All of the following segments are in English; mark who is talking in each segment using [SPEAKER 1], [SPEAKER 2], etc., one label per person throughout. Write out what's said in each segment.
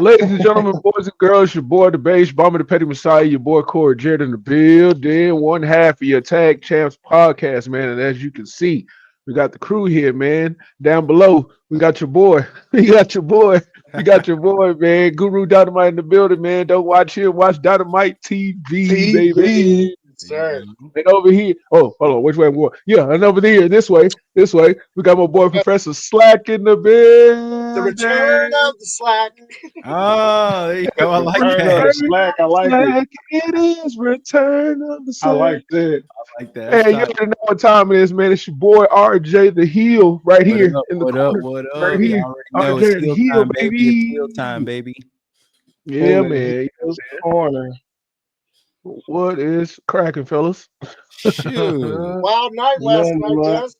[SPEAKER 1] Ladies and gentlemen, boys and girls, your boy, the Beige Bomber, the Petty Messiah, your boy, Corey Jarrod in the building. One half of your Tag Champs podcast, man. And as you can see, we got the crew here, man. Down below, we got your boy. We got your boy. We got your boy, man. Guru Dynamite in the building, man. Don't watch him. Watch Dynamite TV, baby.
[SPEAKER 2] Sir.
[SPEAKER 1] And over here, oh, hold on, which way I'm going? Yeah, and over here, this way, we got my boy Professor Slack in the
[SPEAKER 2] The return
[SPEAKER 1] building.
[SPEAKER 2] of the slack.
[SPEAKER 3] Oh, there you go. I like
[SPEAKER 4] Return of
[SPEAKER 3] that.
[SPEAKER 4] the slack. I like it.
[SPEAKER 1] Slack, it is return of the
[SPEAKER 4] I
[SPEAKER 1] slack.
[SPEAKER 4] like that.
[SPEAKER 3] I like that.
[SPEAKER 1] Hey, you already know what time it is, man. It's your boy RJ the Heel right here in the
[SPEAKER 3] What up?
[SPEAKER 1] corner.
[SPEAKER 3] What up?
[SPEAKER 1] Right
[SPEAKER 3] You
[SPEAKER 1] here.
[SPEAKER 3] already know
[SPEAKER 1] RJ
[SPEAKER 3] it's
[SPEAKER 1] the
[SPEAKER 3] heel
[SPEAKER 1] Heel,
[SPEAKER 3] time, baby.
[SPEAKER 1] baby.
[SPEAKER 3] It's heel time, baby.
[SPEAKER 1] Yeah,
[SPEAKER 4] In the
[SPEAKER 1] man.
[SPEAKER 4] Heels corner.
[SPEAKER 1] What is cracking, fellas?
[SPEAKER 3] Shoot,
[SPEAKER 2] Wild night last
[SPEAKER 4] Man,
[SPEAKER 2] night,
[SPEAKER 4] what?
[SPEAKER 2] Jess.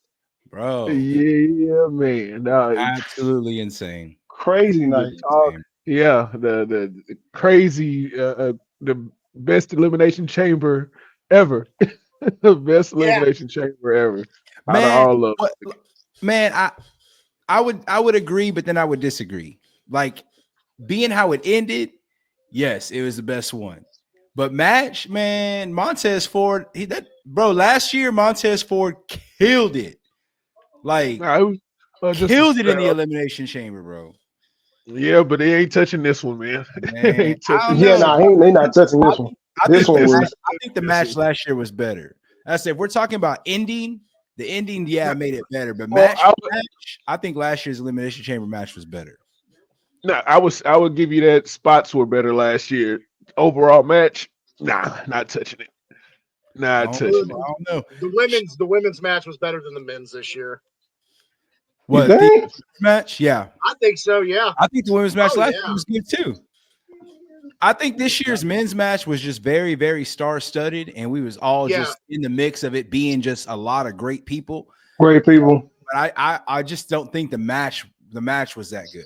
[SPEAKER 3] bro.
[SPEAKER 1] Yeah, man.
[SPEAKER 3] Absolutely insane.
[SPEAKER 4] Crazy night.
[SPEAKER 3] Insane.
[SPEAKER 1] Yeah, the crazy, the best elimination chamber ever. The best elimination chamber ever. Out of
[SPEAKER 3] Man,
[SPEAKER 1] all of
[SPEAKER 3] what- man, I would agree, but then I would disagree. Like, being how it ended, yes, it was the best one. But match, man, Montez Ford, last year Montez Ford killed it. Like,
[SPEAKER 1] Nah, it was, just
[SPEAKER 3] killed it in the elimination chamber, bro.
[SPEAKER 1] Yeah, but they ain't touching this one, man.
[SPEAKER 3] Man,
[SPEAKER 1] Ain't touching
[SPEAKER 4] Yeah,
[SPEAKER 1] this
[SPEAKER 4] nah,
[SPEAKER 1] one.
[SPEAKER 4] they not touching this one. This one was.
[SPEAKER 3] I think the match last year was better. I said, if we're talking about ending, the ending, yeah, made it better. But
[SPEAKER 1] Well,
[SPEAKER 3] I think last year's elimination chamber match was better.
[SPEAKER 1] No, I would give you that spots were better last year. Overall match, nah, not touching it. Not
[SPEAKER 3] I
[SPEAKER 1] touching
[SPEAKER 3] don't
[SPEAKER 1] it.
[SPEAKER 3] know.
[SPEAKER 2] The women's match was better than the men's this year.
[SPEAKER 3] What,
[SPEAKER 4] You think?
[SPEAKER 3] the match? Yeah.
[SPEAKER 2] I think so, yeah.
[SPEAKER 3] I think the women's match
[SPEAKER 2] Oh,
[SPEAKER 3] last
[SPEAKER 2] yeah.
[SPEAKER 3] year was good too. I think this year's men's match was just very, very star-studded, and we was all just in the mix of it being just a lot of great people.
[SPEAKER 4] Great people.
[SPEAKER 3] But I just don't think the match was that good.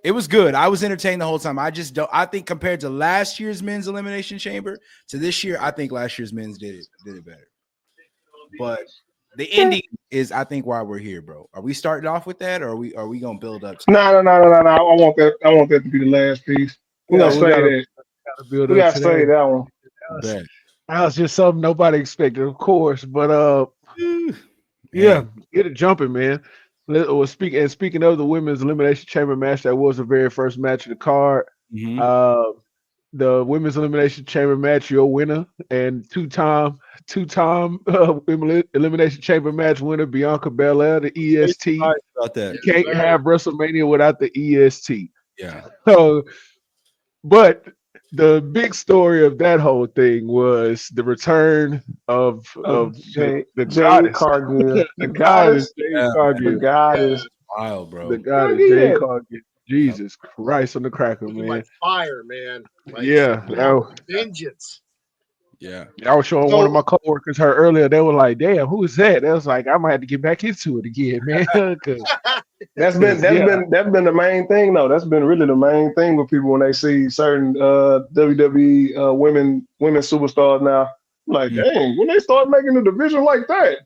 [SPEAKER 3] It was good. I was entertained the whole time. I think compared to last year's men's elimination chamber to this year, I think last year's men's did it better. But the ending is, I think, why we're here, bro. Are we starting off with that, or are we gonna build up?
[SPEAKER 4] No. I want that to be the last piece. We gotta say that. We gotta say that one.
[SPEAKER 1] That was just something nobody expected, of course. But yeah, get it jumping, man. Speaking of the women's elimination chamber match, that was the very first match of the card.
[SPEAKER 3] Mm-hmm.
[SPEAKER 1] The women's elimination chamber match, your winner and two-time elimination chamber match winner, Bianca Belair, the EST.
[SPEAKER 3] About that.
[SPEAKER 1] You can't have WrestleMania without the EST.
[SPEAKER 3] Yeah.
[SPEAKER 1] But the big story of that whole thing was the return of the goddess.
[SPEAKER 4] Cargill.
[SPEAKER 1] The goddess.
[SPEAKER 4] The goddess.
[SPEAKER 3] Wild, bro.
[SPEAKER 1] The goddess Jade Cargill. Jesus Christ on the cracker, man.
[SPEAKER 2] Like fire, man. Like vengeance.
[SPEAKER 3] Yeah.
[SPEAKER 1] I was showing one of my coworkers her earlier. They were like, "Damn, who is that?" I was like, "I might have to get back into it again, man."
[SPEAKER 4] That's been the main thing, though. That's been really the main thing with people when they see certain WWE women superstars now. Like, dang, when they start making a division like that.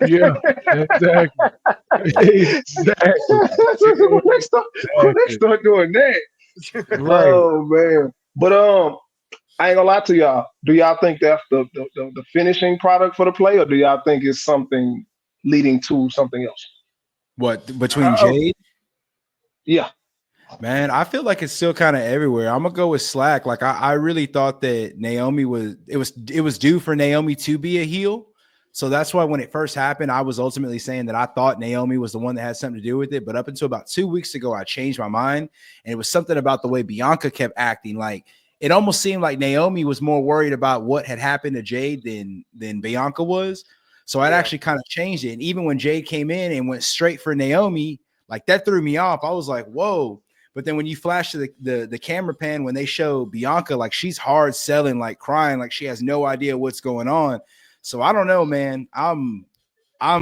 [SPEAKER 1] Yeah, exactly.
[SPEAKER 4] when they start doing that.
[SPEAKER 1] Right.
[SPEAKER 4] Oh man. But I ain't gonna lie to y'all. Do y'all think that's the finishing product for the play, or do y'all think it's something leading to something else?
[SPEAKER 3] What, between Jade?
[SPEAKER 4] Yeah.
[SPEAKER 3] Man, I feel like it's still kind of everywhere. I'm gonna go with Slack. Like, I really thought that Naomi was due for Naomi to be a heel. So that's why when it first happened, I was ultimately saying that I thought Naomi was the one that had something to do with it. But up until about 2 weeks ago, I changed my mind. And it was something about the way Bianca kept acting. Like, it almost seemed like Naomi was more worried about what had happened to Jade than Bianca was. So I'd actually kind of changed it. And even when Jade came in and went straight for Naomi, like, that threw me off. I was like, whoa. But then when you flash to the camera pan, when they show Bianca, like, she's hard selling, like crying, like she has no idea what's going on. So I don't know, man. I'm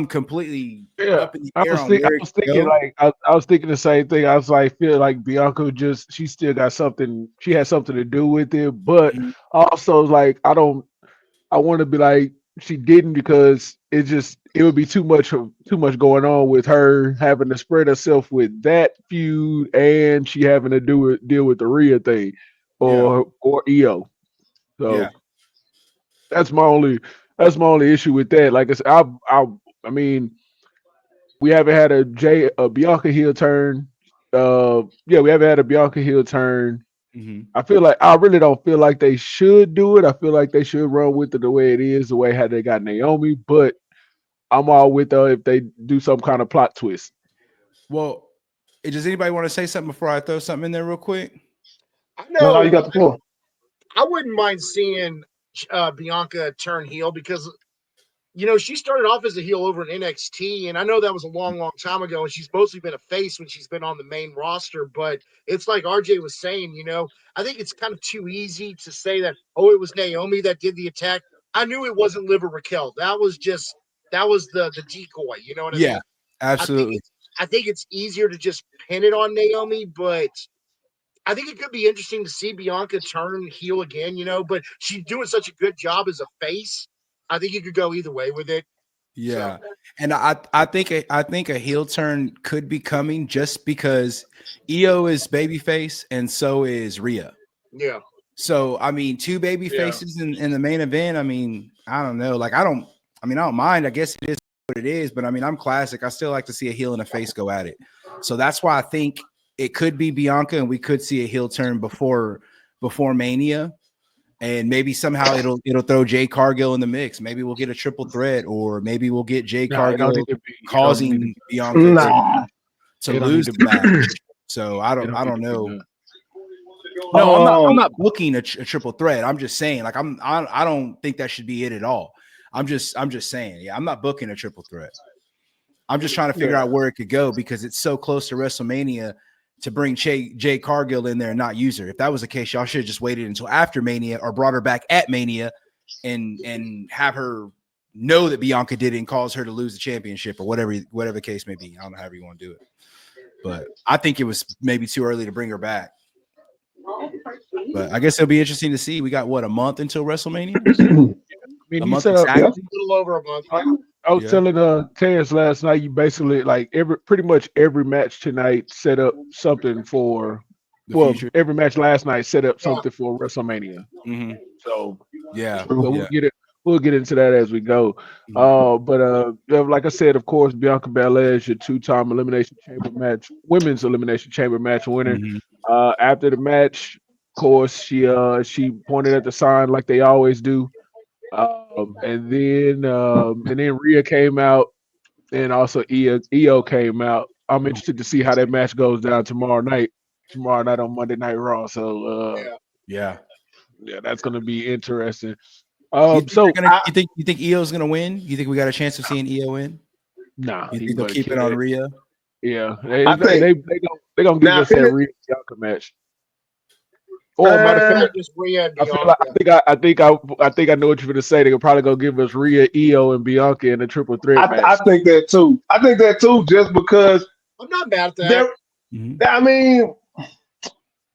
[SPEAKER 3] completely up in the air.
[SPEAKER 1] I was thinking the same thing. I was like, feel like Bianca she still got something. She had something to do with it, but also like I want to be like, she didn't because it would be too much going on with her having to spread herself with that feud and she having to deal with the Rhea thing or EO. So
[SPEAKER 3] Yeah.
[SPEAKER 1] that's my only issue with that. Like I said, I mean, we haven't had a Bianca heel turn. Yeah, we haven't had a Bianca heel turn. I really don't feel like they should do it. I feel like they should run with it the way it is, the way how they got Naomi. But I'm all with if they do some kind of plot twist.
[SPEAKER 3] Well, does anybody want to say something before I throw something in there real quick?
[SPEAKER 2] I
[SPEAKER 4] No,
[SPEAKER 2] know.
[SPEAKER 4] you got the floor.
[SPEAKER 2] I wouldn't mind seeing Bianca turn heel because she started off as a heel over in NXT, and I know that was a long, long time ago, and she's mostly been a face when she's been on the main roster, but it's like RJ was saying, I think it's kind of too easy to say that, oh, it was Naomi that did the attack. I knew it wasn't Liv or Raquel. That was the decoy, you know what I mean?
[SPEAKER 3] Absolutely.
[SPEAKER 2] I think it's easier to just pin it on Naomi, but I think it could be interesting to see Bianca turn heel again, but she's doing such a good job as a face. I think you could go either way with it.
[SPEAKER 3] Yeah. So. And I think a heel turn could be coming just because EO is babyface and so is Rhea.
[SPEAKER 2] Yeah.
[SPEAKER 3] So I mean, two baby faces in the main event. I mean, I don't know. Like I don't mind. I guess it is what it is, but I mean, I'm classic. I still like to see a heel and a face go at it. So that's why I think it could be Bianca, and we could see a heel turn before Mania, and maybe somehow it'll throw Jade Cargill in the mix. Maybe we'll get a triple threat, or maybe we'll get Jade Cargill causing Bianca to lose the match. So I don't know. No, I'm not booking a triple threat. I'm just saying, like I don't think that should be it at all. I'm just saying, yeah, I'm not booking a triple threat. I'm just trying to figure out where it could go because it's so close to WrestleMania to bring Jade Cargill in there and not use her. If that was the case, y'all should have just waited until after Mania or brought her back at Mania and have her know that Bianca did it and cause her to lose the championship or whatever the case may be. I don't know how you want to do it. But I think it was maybe too early to bring her back. But I guess it'll be interesting to see. We got a month until WrestleMania?
[SPEAKER 1] A month exactly?
[SPEAKER 2] A little over a month.
[SPEAKER 1] I was telling Terrence last night, you basically like pretty much every match tonight set up something for every match last night set up something for WrestleMania.
[SPEAKER 3] Mm-hmm.
[SPEAKER 1] So
[SPEAKER 3] we'll
[SPEAKER 1] get into that as we go. But like I said, of course, Bianca Belair is your two-time women's Elimination Chamber match winner.
[SPEAKER 3] Mm-hmm.
[SPEAKER 1] After the match, of course, she pointed at the sign like they always do. And then Rhea came out, and also EO came out. I'm interested to see how that match goes down tomorrow night on Monday Night Raw. So that's gonna be interesting.
[SPEAKER 3] You think EO's gonna win? You think we got a chance of seeing EO win?
[SPEAKER 1] Nah,
[SPEAKER 3] you think they'll keep it on Rhea?
[SPEAKER 1] Yeah, they're gonna give us that Rhea Bianca match. Or matter of fact,
[SPEAKER 2] just Rhea and
[SPEAKER 1] I think I know what you're gonna say. They're probably gonna give us Rhea, EO, and Bianca in a triple threat match.
[SPEAKER 4] I think that too. Just because
[SPEAKER 2] I'm not mad at that.
[SPEAKER 4] I mean,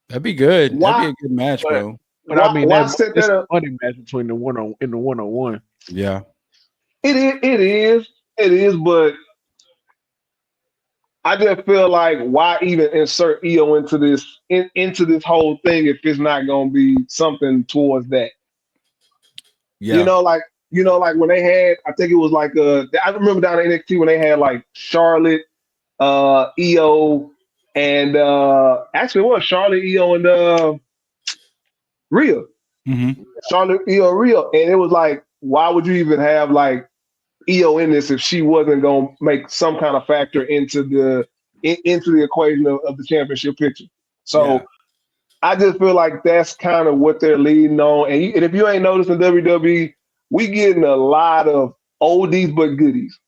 [SPEAKER 3] that'd be good. That'd be a good match, bro.
[SPEAKER 1] But I mean, it's a funny match between the one-on-one.
[SPEAKER 3] Yeah,
[SPEAKER 4] it is, but I just feel like why even insert EO into this whole thing if it's not going to be something towards that.
[SPEAKER 3] Yeah,
[SPEAKER 4] like when they had, I think it was like I remember down in NXT when they had like Charlotte, EO, and actually it was Charlotte, EO, and Rhea.
[SPEAKER 3] Mm-hmm.
[SPEAKER 4] Charlotte, EO, Rhea, and it was like, why would you even have like EO in this if she wasn't going to make some kind of factor into the equation of the championship picture? So I just feel like that's kind of what they're leading on. And if you ain't noticed in WWE, we getting a lot of oldies but goodies.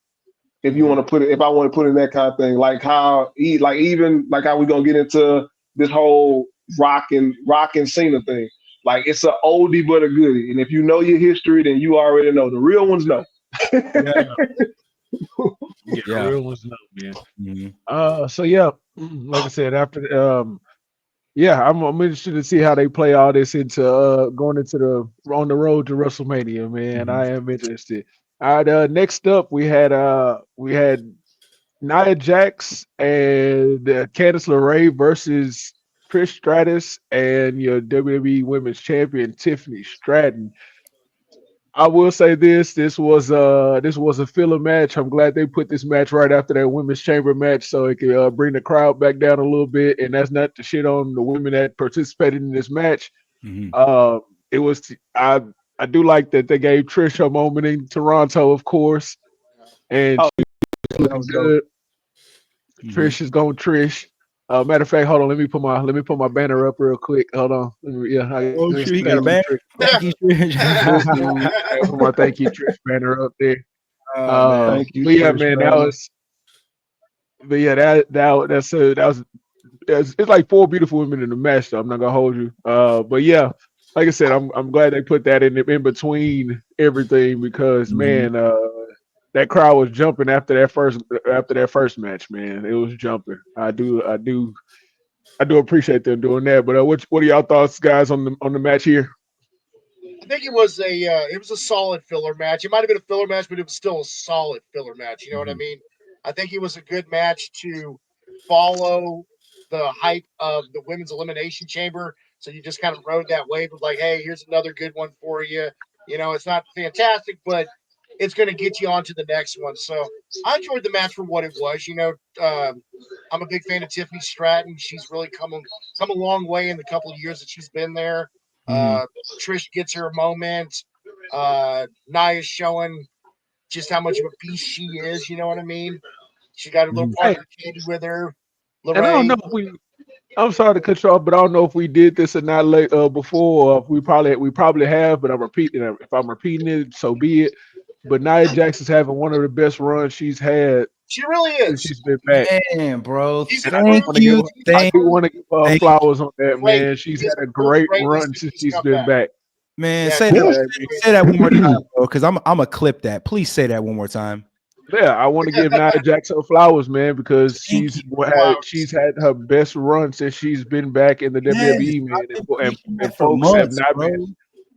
[SPEAKER 4] If you want to put it, if I want to put in that kind of thing, like how we're gonna get into this whole rock and Cena thing. Like it's an oldie but a goodie. And if you know your history, then you already know. The real ones know.
[SPEAKER 1] Real ones know, man. Mm-hmm. So yeah, like I said, after Yeah, I'm interested to see how they play all this into going into the on the road to WrestleMania, man.
[SPEAKER 3] Mhm.
[SPEAKER 1] I am interested. All right, next up we had Nia Jax and Candice LeRae versus Trish Stratus and your WWE Women's Champion Tiffany Stratton. I will say this: this was a filler match. I'm glad they put this match right after that women's chamber match, so it could bring the crowd back down a little bit. And that's not to shit on the women that participated in this match.
[SPEAKER 3] Mhm.
[SPEAKER 1] Uh, it was I do like that they gave Trish her moment in Toronto, of course, and
[SPEAKER 4] Oh,
[SPEAKER 1] she's
[SPEAKER 4] yeah, that
[SPEAKER 1] looking
[SPEAKER 4] was dope.
[SPEAKER 1] good.
[SPEAKER 3] Mhm.
[SPEAKER 1] Trish is going Trish. Matter of fact, hold on. Let me put my banner up real quick. Hold on.
[SPEAKER 3] Oh
[SPEAKER 1] This
[SPEAKER 3] shoot, he got a
[SPEAKER 1] thank you,
[SPEAKER 3] band.
[SPEAKER 1] Trish.
[SPEAKER 3] Thank you,
[SPEAKER 1] This is
[SPEAKER 3] Trish.
[SPEAKER 1] I put my thank you, Trish banner up there.
[SPEAKER 3] Oh man.
[SPEAKER 4] Thank you,
[SPEAKER 1] But yeah,
[SPEAKER 4] Trish
[SPEAKER 1] man, that
[SPEAKER 4] Stratus.
[SPEAKER 1] was. But yeah, it's like four beautiful women in the match. So I'm not gonna hold you. But yeah, like I said, I'm glad they put that in between everything because
[SPEAKER 3] Mhm.
[SPEAKER 1] man, that crowd was jumping after that first match. Man, it was jumping. I do appreciate them doing that. But what are y'all thoughts, guys, on the match here?
[SPEAKER 2] I think it was a solid filler match. It might have been a filler match, but it was still a solid filler match. You know what I
[SPEAKER 3] Mhm.
[SPEAKER 2] mean? I think it was a good match to follow the hype of the women's elimination chamber. So you just kind of rode that wave of like, hey, here's another good one for you. You know, it's not fantastic, but it's going to get you on to the next one. So I enjoyed the match for what it was. You know, I'm a big fan of Tiffany Stratton. She's really come a long way in the couple of years that she's been there.
[SPEAKER 3] Mhm.
[SPEAKER 2] Trish gets her moment. Nia's showing just how much of a beast she is. You know what I mean? She got a little
[SPEAKER 3] Mhm.
[SPEAKER 2] part
[SPEAKER 1] Hey,
[SPEAKER 2] of the candy with her.
[SPEAKER 1] and I don't know
[SPEAKER 2] Lorraine.
[SPEAKER 1] if we. I'm sorry to cut you off, but I don't know if we did this or not before. Or if we probably have, but I'm repeating it. If I'm repeating it, so be it. But Nia Jackson's having one of the best runs she's had
[SPEAKER 2] She really
[SPEAKER 1] since
[SPEAKER 2] is.
[SPEAKER 1] she's been back.
[SPEAKER 3] Man, bro.
[SPEAKER 2] She's
[SPEAKER 1] And I do
[SPEAKER 3] Thank
[SPEAKER 1] want to give
[SPEAKER 2] improved.
[SPEAKER 3] you.
[SPEAKER 1] her, I
[SPEAKER 3] Thank
[SPEAKER 1] do want to give her
[SPEAKER 3] thank
[SPEAKER 1] flowers on that,
[SPEAKER 2] Great.
[SPEAKER 1] man. She's
[SPEAKER 2] She's
[SPEAKER 1] had a
[SPEAKER 2] improved
[SPEAKER 1] great
[SPEAKER 2] greatly
[SPEAKER 1] run
[SPEAKER 2] since
[SPEAKER 1] since
[SPEAKER 2] she's
[SPEAKER 1] she's
[SPEAKER 2] come
[SPEAKER 1] been
[SPEAKER 2] back.
[SPEAKER 1] back.
[SPEAKER 3] man.
[SPEAKER 2] Yeah,
[SPEAKER 3] Say
[SPEAKER 2] she's
[SPEAKER 3] that.
[SPEAKER 4] Yeah.
[SPEAKER 2] improved
[SPEAKER 3] Say that one more
[SPEAKER 2] greatly.
[SPEAKER 3] time, bro. Because I'm a clip that. Please say that one more time.
[SPEAKER 1] Yeah, I want to give Nia Jackson flowers, man, because
[SPEAKER 3] Thank you.
[SPEAKER 2] Flowers.
[SPEAKER 1] she's had her best run since she's been back in the
[SPEAKER 3] Yes,
[SPEAKER 1] WWE, man,
[SPEAKER 3] I've been
[SPEAKER 1] and,
[SPEAKER 3] preaching
[SPEAKER 1] and
[SPEAKER 3] that for
[SPEAKER 1] folks have
[SPEAKER 3] months,
[SPEAKER 1] not been
[SPEAKER 3] bro.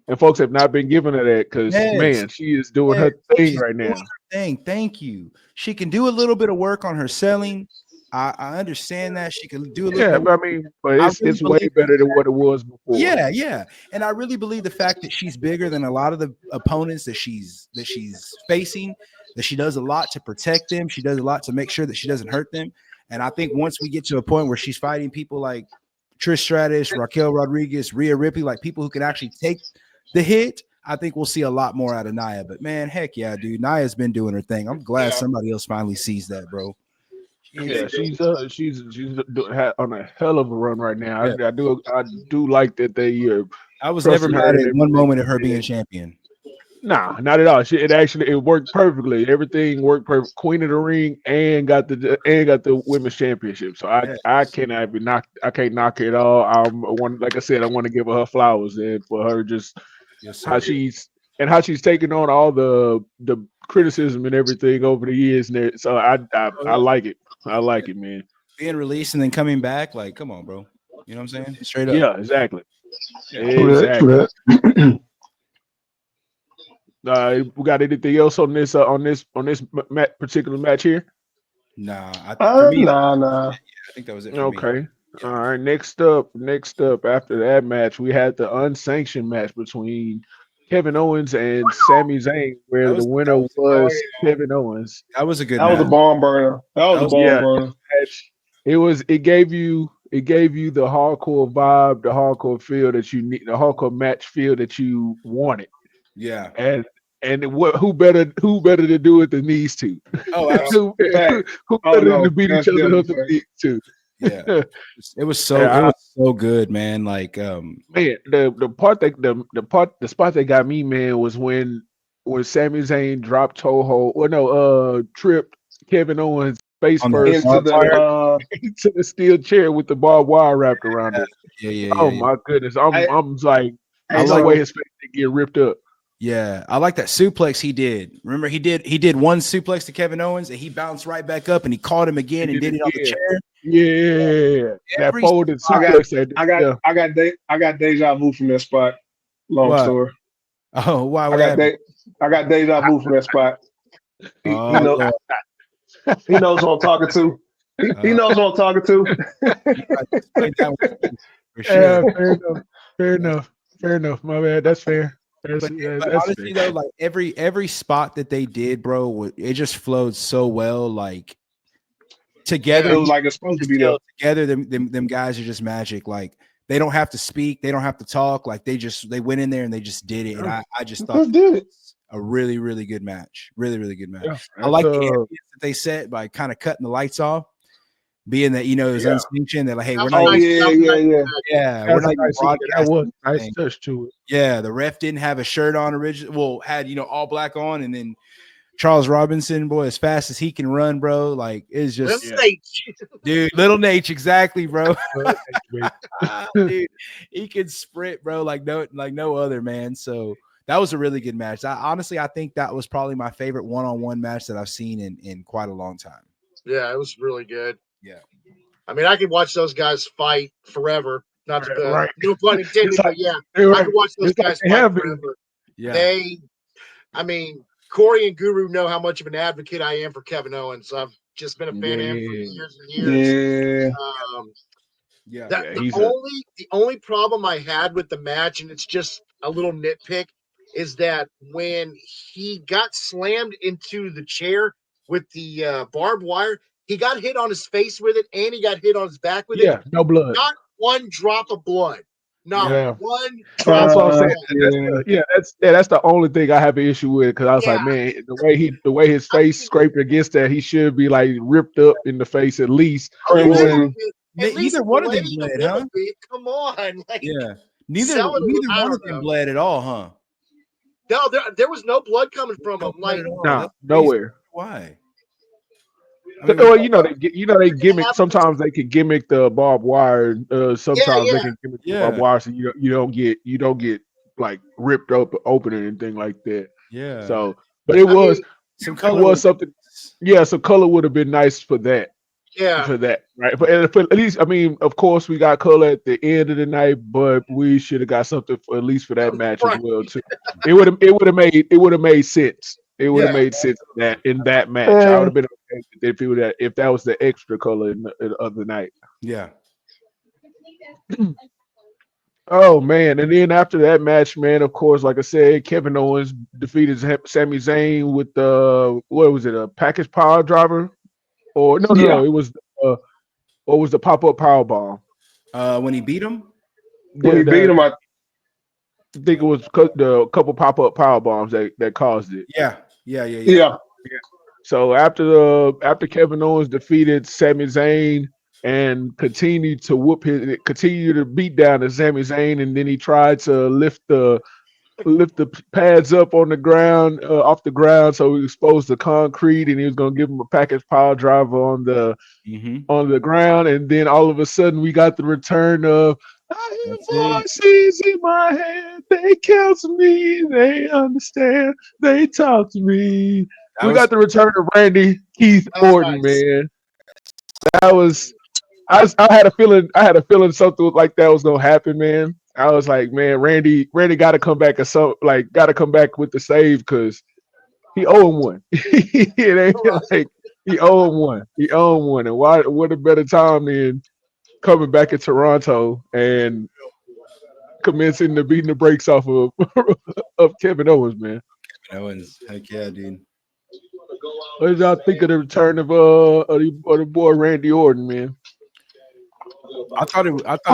[SPEAKER 1] and folks have not been giving her that because
[SPEAKER 3] Yes.
[SPEAKER 1] man, she is doing
[SPEAKER 3] Yes,
[SPEAKER 1] her thing
[SPEAKER 3] she's
[SPEAKER 1] right
[SPEAKER 3] doing
[SPEAKER 1] now.
[SPEAKER 3] her thing. Thank you. She can do a little bit of work on her selling. I understand that she can do a little bit
[SPEAKER 1] Yeah,
[SPEAKER 3] of
[SPEAKER 1] but
[SPEAKER 3] work.
[SPEAKER 1] I mean, but
[SPEAKER 3] I
[SPEAKER 1] it's
[SPEAKER 3] really
[SPEAKER 1] way
[SPEAKER 3] believe
[SPEAKER 1] better than what it was before.
[SPEAKER 3] yeah, yeah. And I really believe the fact that she's bigger than a lot of the opponents that she's facing, that she does a lot to protect them. She does a lot to make sure that she doesn't hurt them. And I think once we get to a point where she's fighting people like Trish Stratus, Raquel Rodriguez, Rhea Ripley, like people who can actually take the hit, I think we'll see a lot more out of Nia. But man, heck yeah, dude. Nia's been doing her thing. I'm glad
[SPEAKER 2] Yeah.
[SPEAKER 3] somebody else finally sees that, bro.
[SPEAKER 1] Yeah,
[SPEAKER 3] It's,
[SPEAKER 1] she's on a hell of a run right now.
[SPEAKER 3] yeah.
[SPEAKER 1] I do like that they
[SPEAKER 3] I was never
[SPEAKER 1] trusting her
[SPEAKER 3] mad
[SPEAKER 1] and
[SPEAKER 3] at one
[SPEAKER 1] everything
[SPEAKER 3] moment
[SPEAKER 1] she
[SPEAKER 3] of her being
[SPEAKER 1] did.
[SPEAKER 3] champion.
[SPEAKER 1] Nah, not at all. It worked perfectly. Everything worked perfect. Queen of the Ring and got the women's championship. So I
[SPEAKER 3] Yeah.
[SPEAKER 1] I cannot be knocked. I can't knock it at all. Like I said, I want to give her flowers and for her just
[SPEAKER 3] Yes,
[SPEAKER 1] how
[SPEAKER 3] sir.
[SPEAKER 1] she's taken on all the criticism and everything over the years. So I like it. I like it, man.
[SPEAKER 3] Being released and then coming back, like, come on, bro. You know what I'm saying? Straight up.
[SPEAKER 1] Yeah, exactly,
[SPEAKER 4] True that.
[SPEAKER 1] exactly.
[SPEAKER 4] True that.
[SPEAKER 1] We got anything else on this particular match here?
[SPEAKER 3] Nah, for me,
[SPEAKER 4] Nah, nah.
[SPEAKER 3] I think that was it for me.
[SPEAKER 1] Okay.
[SPEAKER 3] Yeah.
[SPEAKER 1] All right. Next up, after that match, we had the unsanctioned match between Kevin Owens and Sami Zayn,
[SPEAKER 3] That
[SPEAKER 1] where the
[SPEAKER 3] was
[SPEAKER 1] winner
[SPEAKER 2] Oh
[SPEAKER 1] was
[SPEAKER 2] yeah.
[SPEAKER 1] Kevin Owens.
[SPEAKER 3] that was a good
[SPEAKER 4] That was a
[SPEAKER 3] match.
[SPEAKER 4] barn burner. That was
[SPEAKER 3] That
[SPEAKER 4] a
[SPEAKER 3] was
[SPEAKER 4] barn
[SPEAKER 1] Yeah,
[SPEAKER 4] burner.
[SPEAKER 1] match. It gave you the hardcore vibe, the hardcore feel that you need, the hardcore match feel that you wanted,
[SPEAKER 3] yeah.
[SPEAKER 1] and who better to do it than these two?
[SPEAKER 3] Oh,
[SPEAKER 2] Yeah.
[SPEAKER 3] absolutely.
[SPEAKER 1] who, who
[SPEAKER 4] Fact.
[SPEAKER 1] who
[SPEAKER 4] Oh
[SPEAKER 1] better to
[SPEAKER 4] no,
[SPEAKER 1] beat each
[SPEAKER 4] that's
[SPEAKER 1] other
[SPEAKER 4] definitely
[SPEAKER 1] up than
[SPEAKER 4] fact.
[SPEAKER 1] these two?
[SPEAKER 3] Yeah. It
[SPEAKER 1] Yeah,
[SPEAKER 3] was so good, man. Like
[SPEAKER 1] man, the spot that got me, man, was when Sami Zayn dropped Toho, or no, tripped Kevin Owens face
[SPEAKER 3] on the
[SPEAKER 1] first
[SPEAKER 4] Into
[SPEAKER 3] barbed
[SPEAKER 4] the
[SPEAKER 3] wire.
[SPEAKER 1] into the steel chair with the barbed wire wrapped around it.
[SPEAKER 3] Yeah, yeah, yeah,
[SPEAKER 1] Oh
[SPEAKER 3] yeah.
[SPEAKER 1] my goodness, I'm
[SPEAKER 4] I
[SPEAKER 1] like,
[SPEAKER 3] I
[SPEAKER 1] there's no
[SPEAKER 3] like
[SPEAKER 1] way
[SPEAKER 4] so
[SPEAKER 1] his face didn't get ripped up.
[SPEAKER 3] Yeah, I like that suplex he did. Remember, he did one suplex to Kevin Owens, and he bounced right back up, and he caught him again and did it on the chair.
[SPEAKER 1] Yeah, that
[SPEAKER 3] Every
[SPEAKER 1] folded
[SPEAKER 3] spot-
[SPEAKER 1] suplex.
[SPEAKER 4] I got deja vu from that spot. Long
[SPEAKER 3] What?
[SPEAKER 4] story.
[SPEAKER 3] Oh, why?
[SPEAKER 4] I
[SPEAKER 3] What
[SPEAKER 4] got
[SPEAKER 3] happened?
[SPEAKER 4] I got deja vu from that spot. He knows
[SPEAKER 3] Lord.
[SPEAKER 4] he knows who I'm talking to. He knows who I'm talking to.
[SPEAKER 3] You gotta explain that one for
[SPEAKER 1] Yeah,
[SPEAKER 3] sure.
[SPEAKER 1] fair enough. Fair enough. Fair enough. My bad. That's fair.
[SPEAKER 3] But
[SPEAKER 1] That's
[SPEAKER 3] honestly
[SPEAKER 1] fair.
[SPEAKER 3] though, like every spot that they did, bro, it just flowed so well. Like together,
[SPEAKER 4] It was like it's supposed to be there.
[SPEAKER 3] together, them guys are just magic. Like they don't have to speak, they don't have to talk. Like they went in there and they just did it. And I just thought
[SPEAKER 4] Just did it.
[SPEAKER 3] a really, really good match. Really, really good match.
[SPEAKER 1] Yeah,
[SPEAKER 3] I like the ambience that they set by kind of cutting the lights off, being that it was unsanctioned. They're like, hey, we're not.
[SPEAKER 4] Oh yeah.
[SPEAKER 3] We're not
[SPEAKER 1] nice.
[SPEAKER 3] broadcasting
[SPEAKER 1] That was a nice
[SPEAKER 3] thing.
[SPEAKER 1] touch to it.
[SPEAKER 3] Yeah, the ref didn't have a shirt on originally. Well, had all black on, and then Charles Robinson, boy, as fast as he can run, bro. Like it's just dude, little Nate, exactly, bro. Dude, he can sprint, bro, like no other, man. So that was a really good match. I think that was probably my favorite one-on-one match that I've seen in quite a long time.
[SPEAKER 2] Yeah, it was really good.
[SPEAKER 3] Yeah.
[SPEAKER 2] I mean, I could watch those guys fight forever. Not to
[SPEAKER 1] Right.
[SPEAKER 2] no pun intended, but yeah, I could watch those guys fight forever.
[SPEAKER 3] Yeah.
[SPEAKER 2] I mean, Corey and Guru know how much of an advocate I am for Kevin Owens. I've just been a fan of him for years and years.
[SPEAKER 4] Yeah.
[SPEAKER 2] The only problem I had with the match, and it's just a little nitpick, is that when he got slammed into the chair with the barbed wire, he got hit on his face with it, and he got hit on his back with it.
[SPEAKER 1] Yeah, no blood.
[SPEAKER 2] Not one drop of blood. Not one drop.
[SPEAKER 1] That's what I'm
[SPEAKER 2] of
[SPEAKER 1] saying. That's the only thing I have an issue with, because I was like, man, the way his face scraped against that, he should be like ripped up in the face at least.
[SPEAKER 3] Neither one of them bled, huh?
[SPEAKER 2] Come on, like,
[SPEAKER 3] yeah. Neither one of them bled at all, huh?
[SPEAKER 2] No, there was no blood coming from him. Like,
[SPEAKER 1] nowhere.
[SPEAKER 3] Why?
[SPEAKER 1] I mean, they gimmick. Sometimes they can gimmick the barbed wire. Sometimes they can gimmick the barbed wire, so you don't get like ripped up open or anything like that.
[SPEAKER 3] Yeah.
[SPEAKER 1] So, but it was something. Yeah, some color would have been nice for that.
[SPEAKER 2] Yeah.
[SPEAKER 1] For that, right? But at least, I mean, of course, we got color at the end of the night, but we should have got something at least for that match as well too. It would have made sense. It would have made sense in that match. I would have been okay if that was the extra color of the night.
[SPEAKER 3] Yeah.
[SPEAKER 1] Oh man! And then after that match, man, of course, like I said, Kevin Owens defeated Sami Zayn with what was it? A package power driver, or no, it was what was the pop up power bomb?
[SPEAKER 3] When he beat him.
[SPEAKER 4] When he beat him, I
[SPEAKER 1] think it was the couple pop up power bombs that caused it.
[SPEAKER 4] Yeah.
[SPEAKER 1] So after Kevin Owens defeated Sami Zayn and continued to beat down to Sami Zayn, and then he tried to lift the pads up on the ground, off the ground, so he exposed the concrete, and he was gonna give him a package power driver on the ground, and then all of a sudden we got the return of I hear voices in my head. They counsel me. They understand. They talk to me. We got the return of Randy Keith Orton, man. That was. I had a feeling. Something like that was gonna happen, man. I was like, man, Randy got to come back got to come back with the save, because he owed him one. It ain't like he owed him one. He owed him one, and what a better time than coming back in Toronto and commencing to beating the brakes off of Kevin Owens, man.
[SPEAKER 3] Kevin Owens, heck yeah, dude.
[SPEAKER 1] What did y'all think of the return of the boy Randy Orton, man?
[SPEAKER 4] I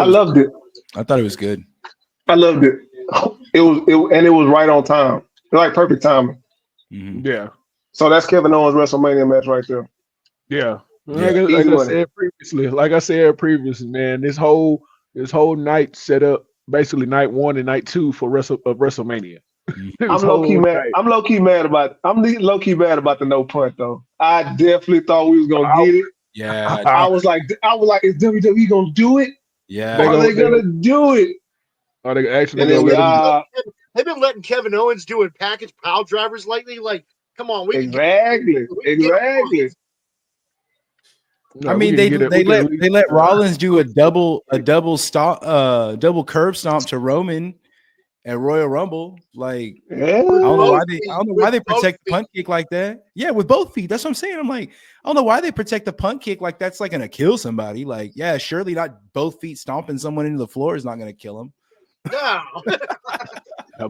[SPEAKER 4] loved it.
[SPEAKER 3] I thought it was good.
[SPEAKER 4] I loved it. It was right on time. It was like perfect timing.
[SPEAKER 3] Mm-hmm.
[SPEAKER 1] Yeah.
[SPEAKER 4] So that's Kevin Owens' WrestleMania match right there.
[SPEAKER 1] Yeah. Like I said previously, man, this whole night set up basically night 1 and night 2 for WrestleMania.
[SPEAKER 4] I'm low key mad. I'm low key mad about the no punt though. I definitely thought we was gonna get it.
[SPEAKER 3] Yeah.
[SPEAKER 4] I was like, is WWE gonna do it?
[SPEAKER 3] Yeah.
[SPEAKER 4] Are they gonna do it?
[SPEAKER 1] Are they actually
[SPEAKER 4] gonna let
[SPEAKER 2] they've been letting Kevin Owens do a package pile drivers lately. Like, come on,
[SPEAKER 4] Exactly.
[SPEAKER 1] No,
[SPEAKER 3] I mean,
[SPEAKER 1] we can
[SPEAKER 3] they
[SPEAKER 1] get
[SPEAKER 3] let Rollins do a double curb stomp to Roman at Royal Rumble. Like,
[SPEAKER 4] Yeah.
[SPEAKER 3] I don't know why they protect the punt kick like that. Yeah, with both feet. That's what I'm saying. I'm like, I don't know why they protect the punt kick like that's like gonna kill somebody. Like, yeah, surely not both feet stomping someone into the floor is not gonna kill him.
[SPEAKER 2] No.
[SPEAKER 1] That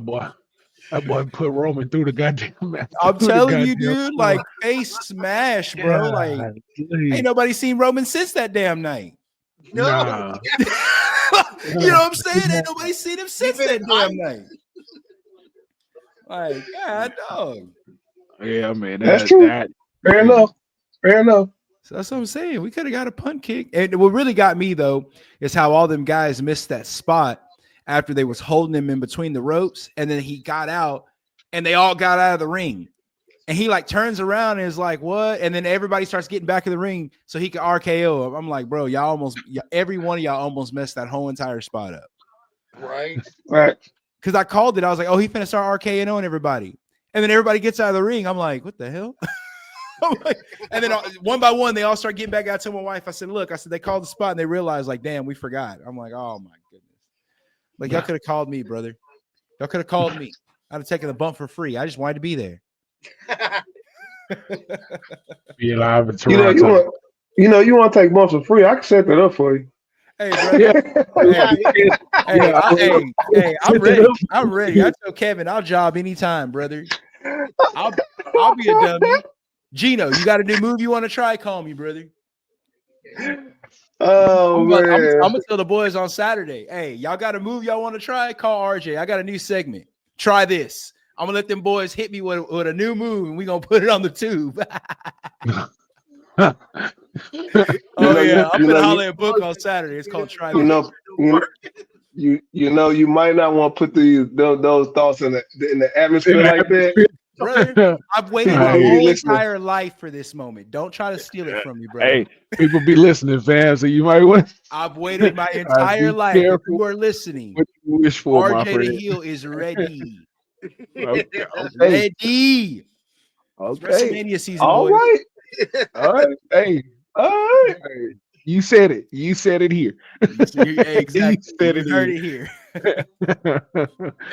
[SPEAKER 1] boy put Roman through the goddamn match.
[SPEAKER 3] I'm telling you, dude, like face smash, bro. Like, ain't nobody seen Roman since that damn night.
[SPEAKER 2] No.
[SPEAKER 1] Nah.
[SPEAKER 3] You know what I'm saying? Ain't nobody seen him since that damn night. Like, God, dog.
[SPEAKER 1] Yeah, man.
[SPEAKER 4] That's true. Fair enough.
[SPEAKER 3] So that's what I'm saying. We could have got a punt kick. And what really got me, though, is how all them guys missed that spot after they was holding him in between the ropes. And then he got out, and they all got out of the ring. And he, like, turns around and is like, what? And then everybody starts getting back in the ring so he can RKO him. I'm like, bro, every one of y'all almost messed that whole entire spot up.
[SPEAKER 2] Right.
[SPEAKER 3] Because I called it. I was like, oh, he finna start RKOing everybody. And then everybody gets out of the ring. I'm like, what the hell? And then one by one, they all start getting back out to my wife. I said, look, they called the spot and they realized, like, damn, we forgot. I'm like, oh my goodness. Like, y'all could have called me, brother. Y'all could have called me. I'd have taken the bump for free. I just wanted to be there.
[SPEAKER 1] Be alive in Toronto.
[SPEAKER 4] You want to take bumps for free? I can set that up for you.
[SPEAKER 3] Hey, brother. I'm ready. I'm ready. I tell Kevin, I'll job anytime, brother. I'll be a dummy. Gino, you got a new move you want to try? Call me, brother.
[SPEAKER 4] Oh, man.
[SPEAKER 3] I'm going to tell the boys on Saturday, hey, y'all got a move y'all want to try? Call RJ. I got a new segment. Try this. I'm going to let them boys hit me with a new move, and we're going to put it on the tube. Oh, yeah. I'm going to holler a book on Saturday. It's called Try This.
[SPEAKER 4] You might not want to put those thoughts in the atmosphere like that.
[SPEAKER 3] Brother, I've waited my whole entire life for this moment. Don't try to steal it from me, brother.
[SPEAKER 1] Hey, people be listening, fam. So you might want.
[SPEAKER 3] I've waited my entire life. If you are listening,
[SPEAKER 1] what you wish for,
[SPEAKER 3] RJ
[SPEAKER 1] my friend.
[SPEAKER 3] the Heel is ready.
[SPEAKER 1] Okay.
[SPEAKER 3] Ready.
[SPEAKER 1] Okay.
[SPEAKER 3] WrestleMania season.
[SPEAKER 4] All
[SPEAKER 3] boys.
[SPEAKER 4] right.
[SPEAKER 1] All right. Hey. All right. You said it. You said it here.
[SPEAKER 3] Exactly. You heard it here.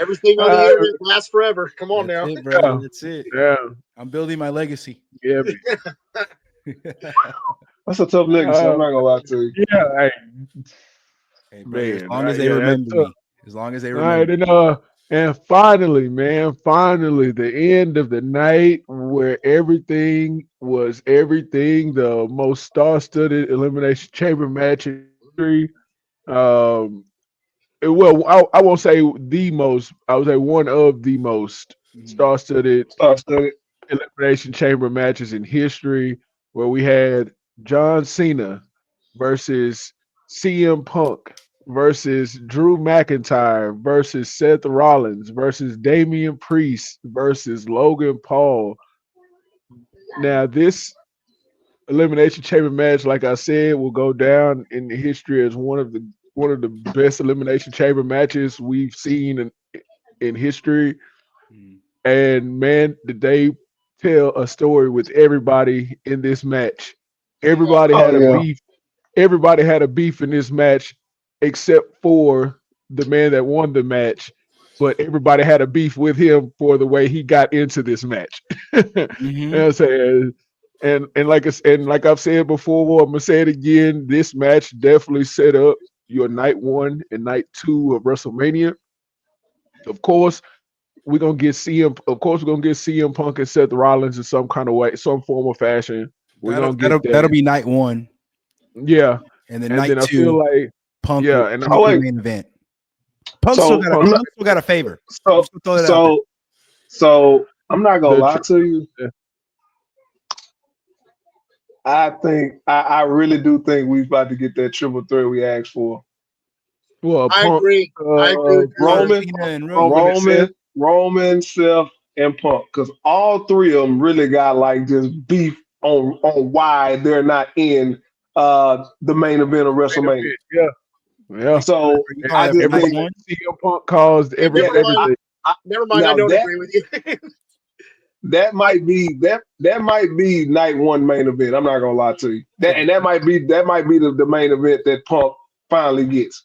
[SPEAKER 2] Everything on the air lasts forever. Come on now.
[SPEAKER 3] It, brother. That's it.
[SPEAKER 1] Yeah.
[SPEAKER 3] I'm building my legacy.
[SPEAKER 1] Yeah.
[SPEAKER 4] That's a tough legacy. I'm not gonna lie to you.
[SPEAKER 1] Yeah.
[SPEAKER 3] Hey, brother, as long as they remember me. As long as they remember.
[SPEAKER 1] All right, and finally, the end of the night where everything was everything, the most star-studded Elimination Chamber match in history. I won't say the most. I would say one of the most star-studded Elimination Chamber matches in history, where we had John Cena versus CM Punk versus Drew McIntyre versus Seth Rollins versus Damian Priest versus Logan Paul. Now, this Elimination Chamber match, like I said, will go down in the history as one of the best Elimination Chamber matches we've seen in history. And man, did they tell a story with everybody in this match. Everybody had a beef. Everybody had a beef in this match except for the man that won the match, but everybody had a beef with him for the way he got into this match. You know what I'm saying? And like I've said before, I'm gonna say it again. This match definitely set up your night 1 and night 2 of WrestleMania. Of course, we're gonna get CM Punk and Seth Rollins in some kind of way, some form or fashion.
[SPEAKER 3] That'll be night 1.
[SPEAKER 1] Yeah,
[SPEAKER 3] and then night 2.
[SPEAKER 1] I feel like
[SPEAKER 3] Punk.
[SPEAKER 1] Yeah, and
[SPEAKER 3] main event. Punk still got a favor.
[SPEAKER 4] So I'm not gonna lie to you. I really do think we're about to get that triple threat we asked for.
[SPEAKER 1] Well,
[SPEAKER 2] I agree.
[SPEAKER 4] Roman, Seth, and Punk, because all three of them really got like just beef on why they're not in the main event of WrestleMania.
[SPEAKER 1] Yeah.
[SPEAKER 4] So I just think
[SPEAKER 1] CM Punk caused everything.
[SPEAKER 2] Never mind. I don't agree with you.
[SPEAKER 4] That might be night one main event. I'm not gonna lie to you. That might be the main event that Punk finally gets.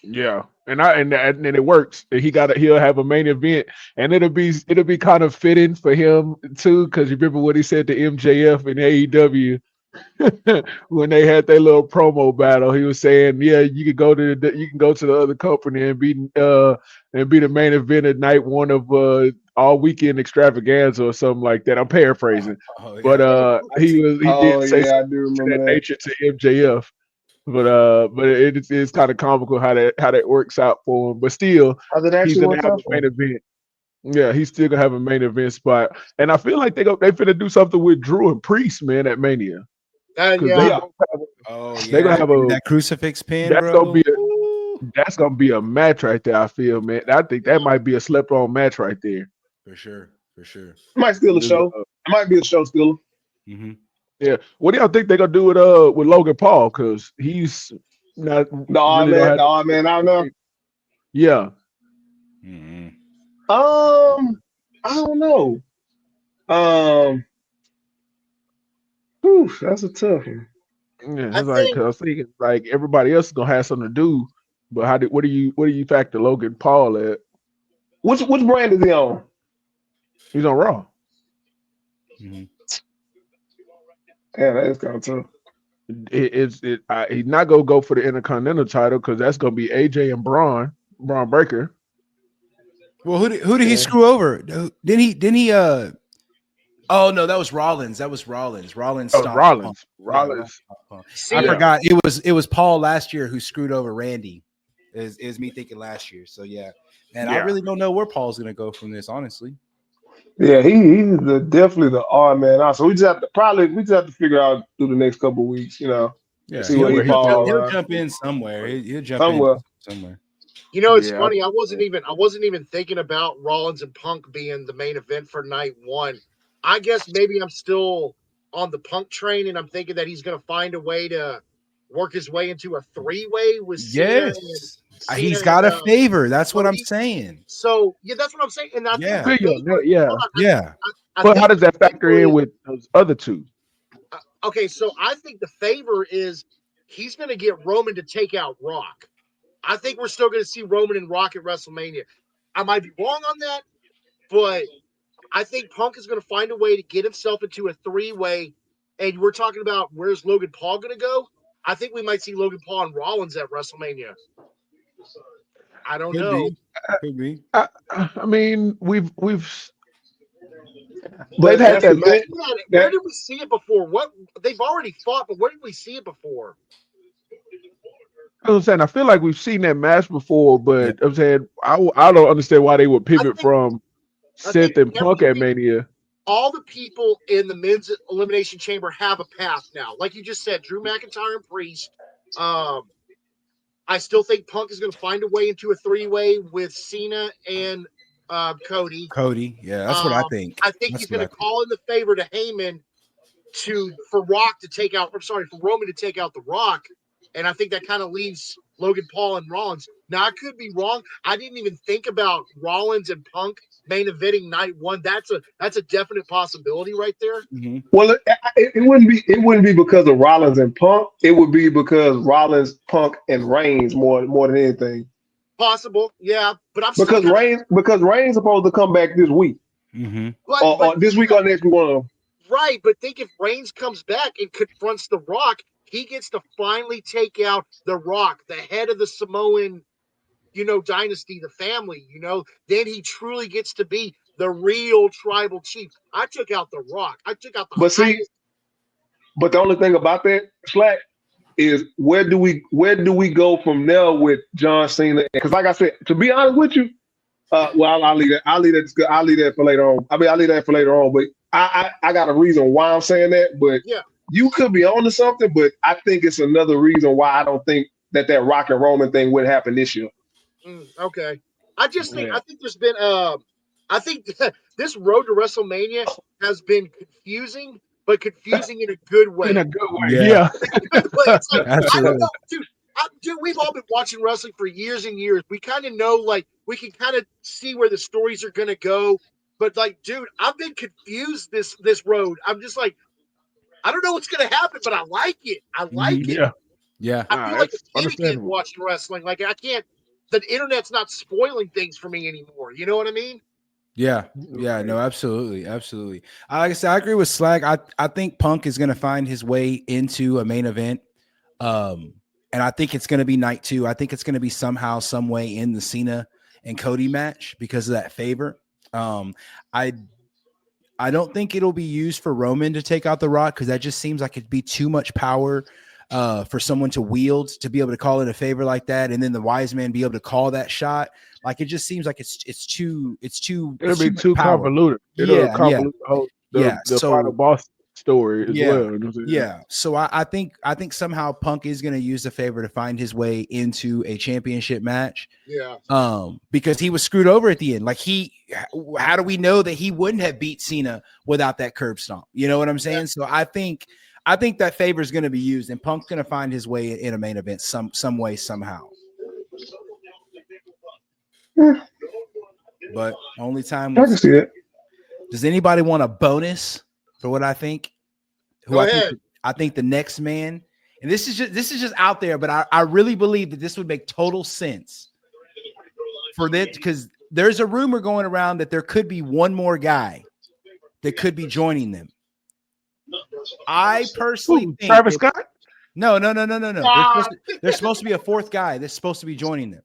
[SPEAKER 1] Yeah, and it works. He'll have a main event, and it'll be kind of fitting for him too, because you remember what he said to MJF in AEW when they had their little promo battle. He was saying, "Yeah, you can go to the other company and be the main event at night one of all weekend extravaganza or something like that." I'm paraphrasing, but he did say
[SPEAKER 4] I
[SPEAKER 1] something
[SPEAKER 4] do
[SPEAKER 1] to
[SPEAKER 4] remember
[SPEAKER 1] that
[SPEAKER 4] that.
[SPEAKER 1] nature to MJF. But it's kind of comical how that works out for him. But still,
[SPEAKER 4] How's it
[SPEAKER 1] he's
[SPEAKER 4] actually
[SPEAKER 1] gonna
[SPEAKER 4] work
[SPEAKER 1] have
[SPEAKER 4] out
[SPEAKER 1] a
[SPEAKER 4] for
[SPEAKER 1] main
[SPEAKER 4] him?
[SPEAKER 1] event. Yeah, he's still gonna have a main event spot. And I feel like they finna do something with Drew and Priest, man, at Mania. Because
[SPEAKER 2] Yeah.
[SPEAKER 1] they're gonna have
[SPEAKER 3] that crucifix pin,
[SPEAKER 1] that's
[SPEAKER 3] bro.
[SPEAKER 1] that's gonna be a match right there. I feel, man. I think that might be a slept on match right there.
[SPEAKER 3] For sure.
[SPEAKER 4] It might steal a show. It might be a show stealer.
[SPEAKER 3] Mm-hmm.
[SPEAKER 1] Yeah. What do y'all think they're gonna do with Logan Paul? Because he's not
[SPEAKER 4] The odd
[SPEAKER 1] really don't have
[SPEAKER 4] man out now.
[SPEAKER 1] Yeah.
[SPEAKER 3] Mm-hmm.
[SPEAKER 4] I don't know. That's a tough one.
[SPEAKER 1] Yeah, it's like, cause I was thinking like everybody else is gonna have something to do, but what do you factor Logan Paul at?
[SPEAKER 4] Which brand is he on?
[SPEAKER 1] He's on Raw.
[SPEAKER 3] Mm-hmm.
[SPEAKER 4] Yeah, that is kind of tough.
[SPEAKER 1] He's not gonna go for the Intercontinental title because that's gonna be AJ and Braun Breaker.
[SPEAKER 3] Well, who did he screw over? Didn't he? Oh no, that was Rollins. Rollins stopped
[SPEAKER 1] Rollins.
[SPEAKER 3] Punk. I forgot. It was Paul last year who screwed over Randy. Is me thinking last year. So yeah, and I really don't know where Paul's gonna go from this, honestly.
[SPEAKER 4] Yeah, he's definitely the odd man out. So we just have to figure out through the next couple of weeks,
[SPEAKER 3] Yeah,
[SPEAKER 4] see where he falls.
[SPEAKER 3] he'll jump in somewhere. He'll jump
[SPEAKER 4] somewhere.
[SPEAKER 3] in somewhere.
[SPEAKER 2] It's funny. I wasn't even thinking about Rollins and Punk being the main event for night one. I guess maybe I'm still on the Punk train, and I'm thinking that he's going to find a way to work his way into a three-way with Cena.
[SPEAKER 3] He's got a favor. That's what I'm saying.
[SPEAKER 2] So yeah, that's what I'm saying. And I think
[SPEAKER 1] But how does that factor in with those other two?
[SPEAKER 2] Okay, so I think the favor is he's going to get Roman to take out Rock. I think we're still going to see Roman and Rock at WrestleMania. I might be wrong on that, but I think Punk is going to find a way to get himself into a three-way. And we're talking about where's Logan Paul going to go? I think we might see Logan Paul and Rollins at WrestleMania. I don't know.
[SPEAKER 3] Could be.
[SPEAKER 1] I mean, we've
[SPEAKER 4] But
[SPEAKER 1] had that match.
[SPEAKER 2] Where did we see it before? What they've already fought, but where did we see it before?
[SPEAKER 1] I'm saying I feel like we've seen that match before, but I'm saying I don't understand why they would pivot from Seth and Punk at Mania.
[SPEAKER 2] All the people in the men's elimination chamber have a path now. Like you just said, Drew McIntyre and Priest. I still think Punk is going to find a way into a three-way with Cena and Cody.
[SPEAKER 3] Yeah, that's what I think.
[SPEAKER 2] I think he's going to call in the favor to Heyman for Roman to take out the Rock. And I think that kind of leaves Logan Paul and Rollins. Now, I could be wrong. I didn't even think about Rollins and Punk main eventing night one. That's a definite possibility right there.
[SPEAKER 3] Mm-hmm.
[SPEAKER 4] Well, it wouldn't be because of Rollins and Punk. It would be because Rollins, Punk, and Reigns more than anything.
[SPEAKER 2] Possible, yeah. But I'm
[SPEAKER 4] because Reigns supposed to come back this week, or this week or next week. One of them.
[SPEAKER 2] Right, but think if Reigns comes back and confronts The Rock, he gets to finally take out The Rock, the head of the Samoan, dynasty, the family, then he truly gets to be the real tribal chief. I took out The Rock. I took out the
[SPEAKER 4] But the only thing about that, Slack, is where do we go from there with John Cena? Because like I said, to be honest with you, I'll leave that for later on. I'll leave that for later on, but I got a reason why I'm saying that, but you could be on to something, but I think it's another reason why I don't think that Rock and Roman thing would happen this year.
[SPEAKER 2] Okay. I think there's been I think this road to WrestleMania has been confusing, but confusing in a good way.
[SPEAKER 1] In a good way, yeah.
[SPEAKER 2] It's like, I don't know, dude, we've all been watching wrestling for years and years. We kind of know, like, We can kind of see where the stories are going to go. But like, dude, I've been confused this road. I'm just like, I don't know what's going to happen, but I like it. I like it.
[SPEAKER 3] Yeah.
[SPEAKER 2] I feel like
[SPEAKER 1] That's
[SPEAKER 2] a kid again watching wrestling. Like I can't. The internet's not spoiling things for me anymore. You know what I mean?
[SPEAKER 3] Yeah. No, absolutely. Like I said, I agree with Slag. I think Punk is going to find his way into a main event. And I think it's going to be night 2. I think it's going to be somehow, some way in the Cena and Cody match because of that favor. I don't think it'll be used for Roman to take out The Rock because that just seems like it'd be too much power for someone to wield to be able to call it a favor like that, and then the wise man be able to call that shot. Like it just seems like it's too
[SPEAKER 1] It'll be too
[SPEAKER 3] power.
[SPEAKER 1] convoluted. It'll convolute the whole the final boss story as well. You know what I'm saying?
[SPEAKER 3] So I think somehow Punk is going to use the favor to find his way into a championship match. Because he was screwed over at the end. Like how do we know that he wouldn't have beat Cena without that curb stomp? You know what I'm saying? So I think that favor is going to be used, and Punk's going to find his way in a main event some way somehow. But only time
[SPEAKER 4] I can see it.
[SPEAKER 3] Does anybody want a bonus for what I think? I think the next man, and this is just out there, but I really believe that this would make total sense for that, because there's a rumor going around that there could be one more guy that could be joining them. I personally think
[SPEAKER 1] Travis Scott.
[SPEAKER 3] No. There's supposed to be a fourth guy that's supposed to be joining them.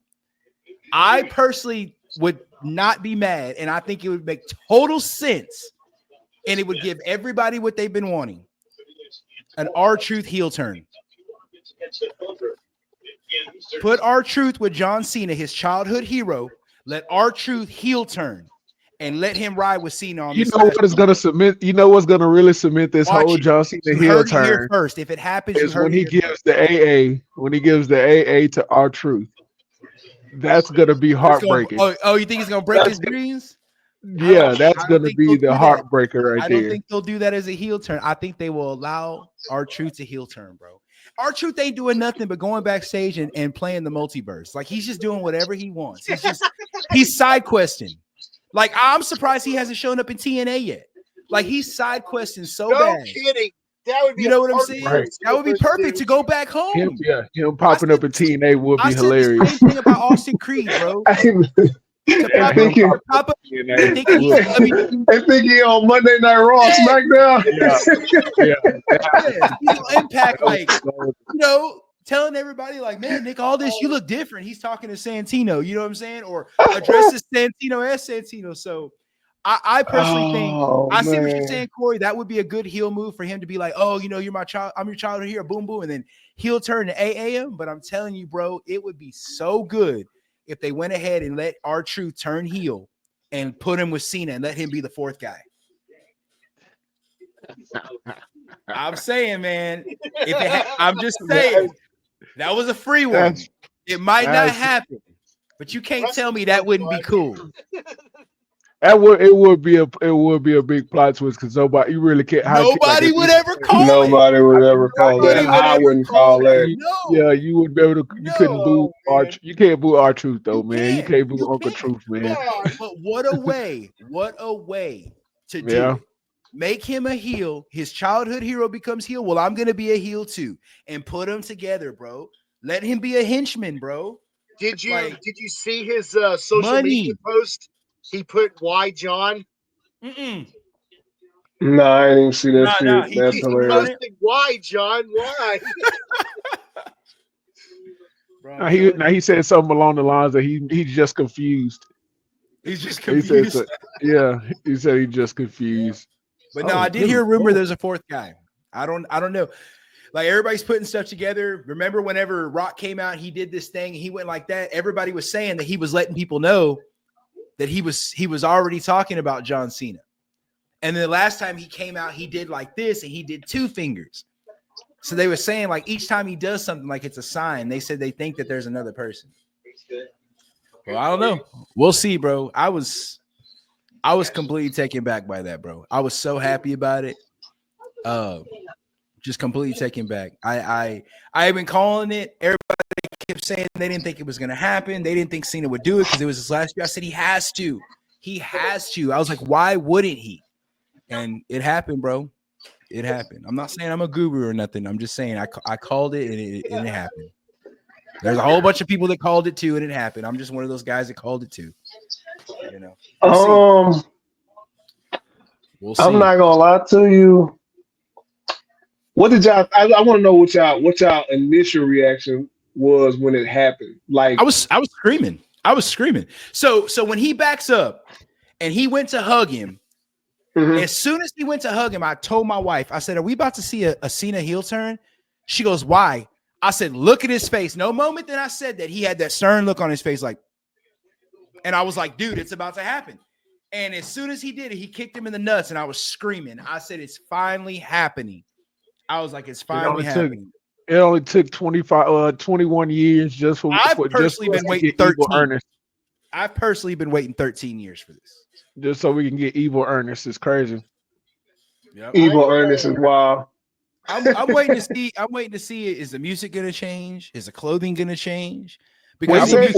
[SPEAKER 3] I personally would not be mad, and I think it would make total sense, and it would give everybody what they've been wanting. An R-Truth heel turn. Put R-Truth with John Cena, his childhood hero. Let R-Truth heel turn and let him ride with Cena on this.
[SPEAKER 1] What's going to really cement this whole John Cena heel turn
[SPEAKER 3] here first. If it happens,
[SPEAKER 1] is when he gives the AA. When he gives the AA to R-Truth. That's going to be heartbreaking.
[SPEAKER 3] You think he's going to break his dreams?
[SPEAKER 1] Yeah, that's going to be the heartbreaker right there.
[SPEAKER 3] I don't think they'll do that as a heel turn. I think they will allow R-Truth to heel turn, bro. R-Truth ain't doing nothing but going backstage and playing the multiverse. Like, he's just doing whatever he wants. He's side questing. Like, I'm surprised he hasn't shown up in TNA yet. Like, he's side questing so bad.
[SPEAKER 2] No kidding. That would be,
[SPEAKER 3] you know what I'm saying? Right. That would be perfect to go back home.
[SPEAKER 1] Him popping up in TNA would be hilarious.
[SPEAKER 3] The same thing about Austin Creed, bro.
[SPEAKER 4] I think he on Monday Night Raw, SmackDown.
[SPEAKER 3] He's on Impact, like, telling everybody, like, man, Nick Aldis, you look different. He's talking to Santino, you know what I'm saying? Or addresses Santino as Santino. So I personally think I see what you're saying, Corey. That would be a good heel move for him to be like, oh, you're my child, I'm your childhood hero, boom, boom, and then heel turn to AA him. But I'm telling you, bro, it would be so good if they went ahead and let R-Truth turn heel and put him with Cena and let him be the fourth guy. I'm saying, man, I'm just saying that was a free one. It might not happen, but you can't tell me that wouldn't be cool.
[SPEAKER 1] It would be a big plot twist because nobody would ever call it.
[SPEAKER 4] Nobody would ever call that. I wouldn't call that.
[SPEAKER 1] No. Yeah, you would be able to. You couldn't boo R-Truth. You can't boo R-Truth though, man. You can't boo Uncle Truth, man.
[SPEAKER 3] But what a way to do it. Make him a heel. His childhood hero becomes heel. Well, I'm gonna be a heel too, and put them together, bro. Let him be a henchman, bro.
[SPEAKER 2] Did you see his social media post? He put "Why John."
[SPEAKER 4] No, I didn't even see that shit. That's hilarious.
[SPEAKER 2] Why John? Why?
[SPEAKER 1] He said something along the lines that he's just confused.
[SPEAKER 3] He's just confused.
[SPEAKER 1] He said he's just confused.
[SPEAKER 3] But no, I did hear a rumor there's a fourth guy. I don't know. Like, everybody's putting stuff together. Remember whenever Rock came out, he did this thing, he went like that. Everybody was saying that he was letting people know that he was already talking about John Cena. And then the last time he came out, he did like this, and he did two fingers. So they were saying, like, each time he does something, like it's a sign. They said they think that there's another person. Well, I don't know. We'll see, bro. I was completely taken back by that, bro. I was so happy about it. Just completely taken back. I've been calling it. Everybody kept saying they didn't think it was going to happen. They didn't think Cena would do it because it was his last year. I said he has to. He has to. I was like, why wouldn't he? And it happened, bro. It happened. I'm not saying I'm a guru or nothing. I'm just saying I called it and it happened. There's a whole bunch of people that called it too, and it happened. I'm just one of those guys that called it too. You know. We'll see.
[SPEAKER 4] I'm not gonna lie to you. What did y'all? I want to know what y'all initial reaction was when it happened. Like
[SPEAKER 3] I was screaming. I was screaming. So when he backs up and he went to hug him, as soon as he went to hug him, I told my wife, I said, "Are we about to see a Cena heel turn?" She goes, "Why?" I said, "Look at his face." No moment that I said that, he had that stern look on his face, like, and I was like, "Dude, it's about to happen." And as soon as he did it, he kicked him in the nuts, and I was screaming. I said, "It's finally happening." I was like, "It's finally happening."
[SPEAKER 1] It only took 21 years just for.
[SPEAKER 3] I've personally been waiting 13. I've personally been waiting 13 years for this,
[SPEAKER 1] just so we can get Evil Ernest. It's crazy.
[SPEAKER 3] Yep.
[SPEAKER 4] Evil Ernest is wild.
[SPEAKER 3] I'm waiting to see. I'm waiting to see. Is the music going to change? Is the clothing going to change? Because if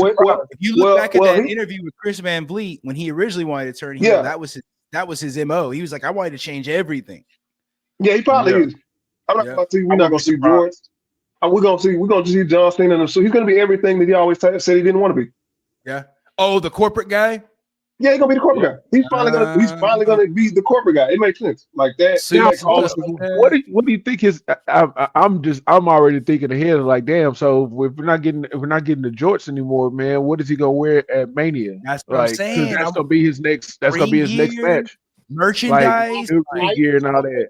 [SPEAKER 3] you look back at that interview with Chris Van Vliet when he originally wanted to turn heel, that was his MO. He was like, "I wanted to change everything."
[SPEAKER 4] Yeah, he probably is. I'm not going to see. We're not going to see George. We're going to see John Cena. So he's going to be everything that he always said he didn't want to be.
[SPEAKER 3] Yeah. Oh, the corporate guy.
[SPEAKER 4] Yeah, he's gonna be the corporate guy. He's finally gonna be the corporate guy. It makes sense like that.
[SPEAKER 1] What do you think his? I'm already thinking ahead. Like, damn. So if we're not getting the jorts anymore, man, what is he gonna wear at Mania?
[SPEAKER 3] That's what I'm saying.
[SPEAKER 1] That's gonna be his next. That's gonna be his next match.
[SPEAKER 3] Merchandise,
[SPEAKER 1] like, gear, and all that.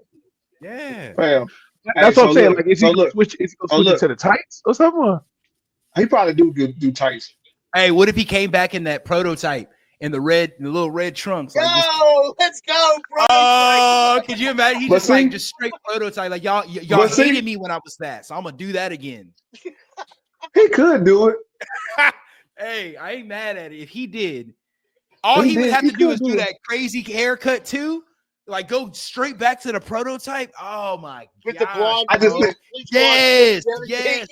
[SPEAKER 3] Yeah.
[SPEAKER 4] Well,
[SPEAKER 1] that's what I'm saying. Like, is he gonna switch? Is he gonna switch to the tights or something?
[SPEAKER 4] He probably do tights.
[SPEAKER 3] Hey, what if he came back in that prototype in the little red trunks? Like
[SPEAKER 2] let's go, bro.
[SPEAKER 3] Oh, could you imagine? He just straight prototype. Like y'all hated me when I was that, so I'm gonna do that again.
[SPEAKER 4] He could do it.
[SPEAKER 3] Hey, I ain't mad at it. If he did, all he would have to do is do that crazy haircut too. Like go straight back to the prototype. Oh my god! With the blonde, yes,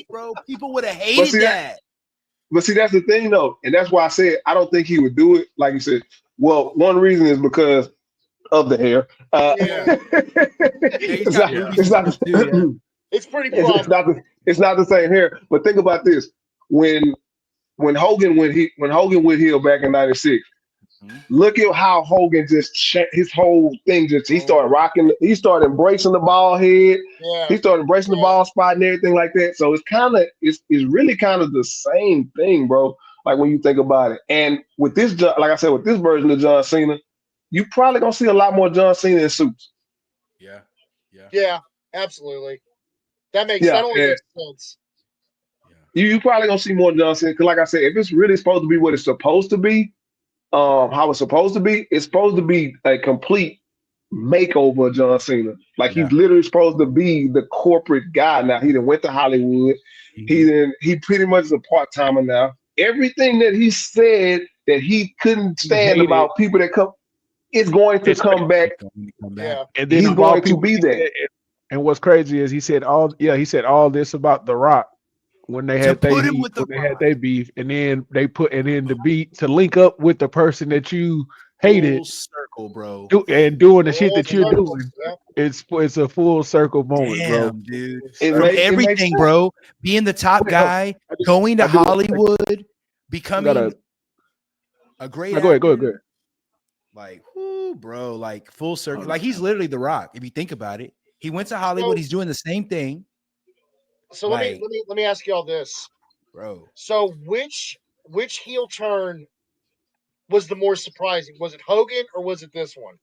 [SPEAKER 3] bro. People would have hated that.
[SPEAKER 4] But see, that's the thing, though, and that's why I said I don't think he would do it. Like you said, well, one reason is because of the hair.
[SPEAKER 2] It's pretty.
[SPEAKER 4] It's not the same hair. But think about this: when Hogan went heel back in '96, look at how Hogan just his whole thing. He started rocking. He started embracing the bald head. Yeah. He started embracing the bald spot and everything like that. So it's really kind of the same thing, bro. Like when you think about it. And with this, like I said, with this version of John Cena, you probably gonna see a lot more John Cena in suits.
[SPEAKER 2] Yeah, absolutely. That makes sense.
[SPEAKER 4] You probably gonna see more John Cena because, like I said, if it's really supposed to be what it's supposed to be. How it's supposed to be a complete makeover of John Cena. Like he's literally supposed to be the corporate guy now. He done went to Hollywood. He pretty much is a part-timer now. Everything that he said that he couldn't stand about people that come is going to come back.
[SPEAKER 2] Yeah.
[SPEAKER 1] And then
[SPEAKER 4] he's going to be there.
[SPEAKER 1] And what's crazy is he said all this about The Rock. When they had their beef, and then the beat to link up with the person that you hated,
[SPEAKER 3] full circle, bro,
[SPEAKER 1] and doing the shit that you're doing, it's a full circle moment, bro.
[SPEAKER 3] Dude, everything, bro. Being the top guy, going to Hollywood, becoming a great.
[SPEAKER 1] Go ahead.
[SPEAKER 3] Like, whoo, bro, like full circle. Like he's literally The Rock. If you think about it, he went to Hollywood. He's doing the same thing.
[SPEAKER 2] So let me ask y'all this,
[SPEAKER 3] bro.
[SPEAKER 2] So which heel turn was the more surprising? Was it Hogan or was it this one?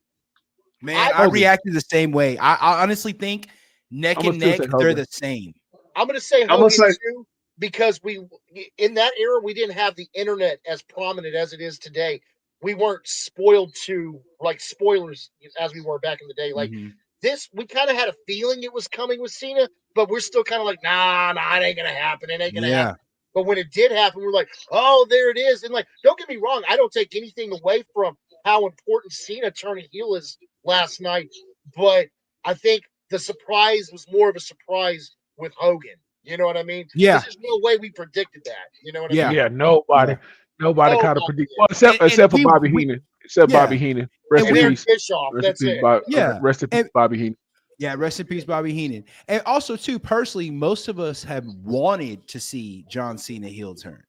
[SPEAKER 3] Man, I reacted the same way. I honestly think neck and neck they're the same.
[SPEAKER 2] I'm gonna say Hogan too, because in that era we didn't have the internet as prominent as it is today. We weren't spoiled to like spoilers as we were back in the day. Like this, we kind of had a feeling it was coming with Cena. But we're still kind of like, nah, it ain't gonna happen. It ain't gonna happen. But when it did happen, we're like, oh, there it is. And like, don't get me wrong, I don't take anything away from how important Cena turning heel is last night. But I think the surprise was more of a surprise with Hogan. You know what I mean?
[SPEAKER 3] Yeah.
[SPEAKER 2] There's no way we predicted that. You know what I
[SPEAKER 3] Yeah.
[SPEAKER 2] mean?
[SPEAKER 1] Yeah, nobody kind of predict. Well, except for Bobby Heenan. Except Bobby Heenan. Rest
[SPEAKER 2] And
[SPEAKER 1] in
[SPEAKER 2] Eric
[SPEAKER 1] peace.
[SPEAKER 2] Bischoff.
[SPEAKER 1] Rest in
[SPEAKER 2] That's
[SPEAKER 1] peace,
[SPEAKER 2] it.
[SPEAKER 1] Rest in peace, Bobby Heenan.
[SPEAKER 3] Yeah, rest in peace, Bobby Heenan. And also, too, personally, most of us have wanted to see John Cena heel turn.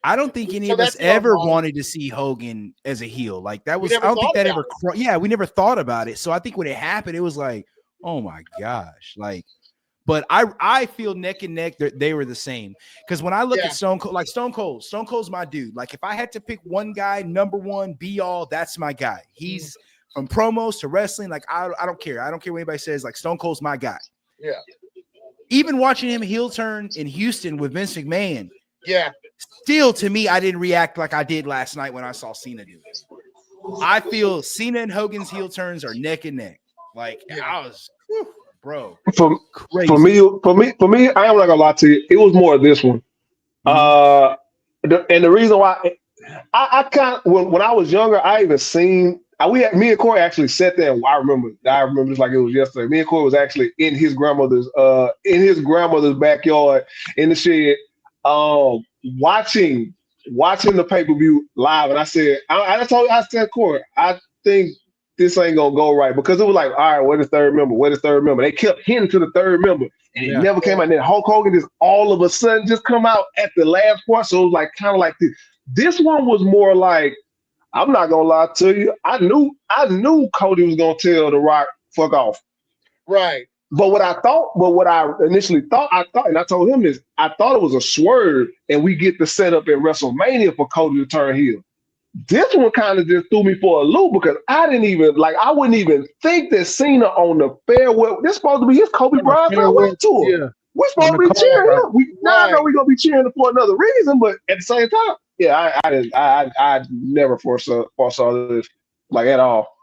[SPEAKER 3] I don't think any of us ever wanted to see Hogan as a heel. Like that was, I don't think that ever. We never thought about it. So I think when it happened, it was like, oh my gosh, like. But I feel neck and neck that they were the same. Because when I look at Stone Cold, like Stone Cold's my dude. Like if I had to pick one guy, number one, be all, that's my guy. He's from promos to wrestling. Like I don't care. I don't care what anybody says. Like Stone Cold's my guy.
[SPEAKER 2] Yeah.
[SPEAKER 3] Even watching him heel turn in Houston with Vince McMahon.
[SPEAKER 2] Yeah.
[SPEAKER 3] Still, to me, I didn't react like I did last night when I saw Cena do it. I feel Cena and Hogan's heel turns are neck and neck. Like I was, bro.
[SPEAKER 4] For me, I am not gonna lie to you. It was more of this one. And the reason why I kind of when I was younger, I even seen me and Corey actually sat there and I remember just like it was yesterday. Me and Corey was actually in his grandmother's backyard in the shed, watching the pay-per-view live. And I said, I said, Corey, I think this ain't gonna go right, because it was like, all right, where's the third member? Where's the third member? They kept hinting to the third member, and it never came out. And then Hulk Hogan just all of a sudden just come out at the last part. So it was like kind of like this. This one was more like, I'm not gonna lie to you, I knew Cody was gonna tell The Rock fuck off.
[SPEAKER 2] Right.
[SPEAKER 4] But what I initially thought, and I told him this, I thought it was a swerve, and we get the setup in WrestleMania for Cody to turn heel. This one kind of just threw me for a loop, because I wouldn't even think that Cena on the farewell, this supposed to be his Kobe Bryant farewell tour. Yeah. We're supposed to be cheering him. I know we're gonna be cheering him for another reason, but at the same time, I never foresaw this like at all.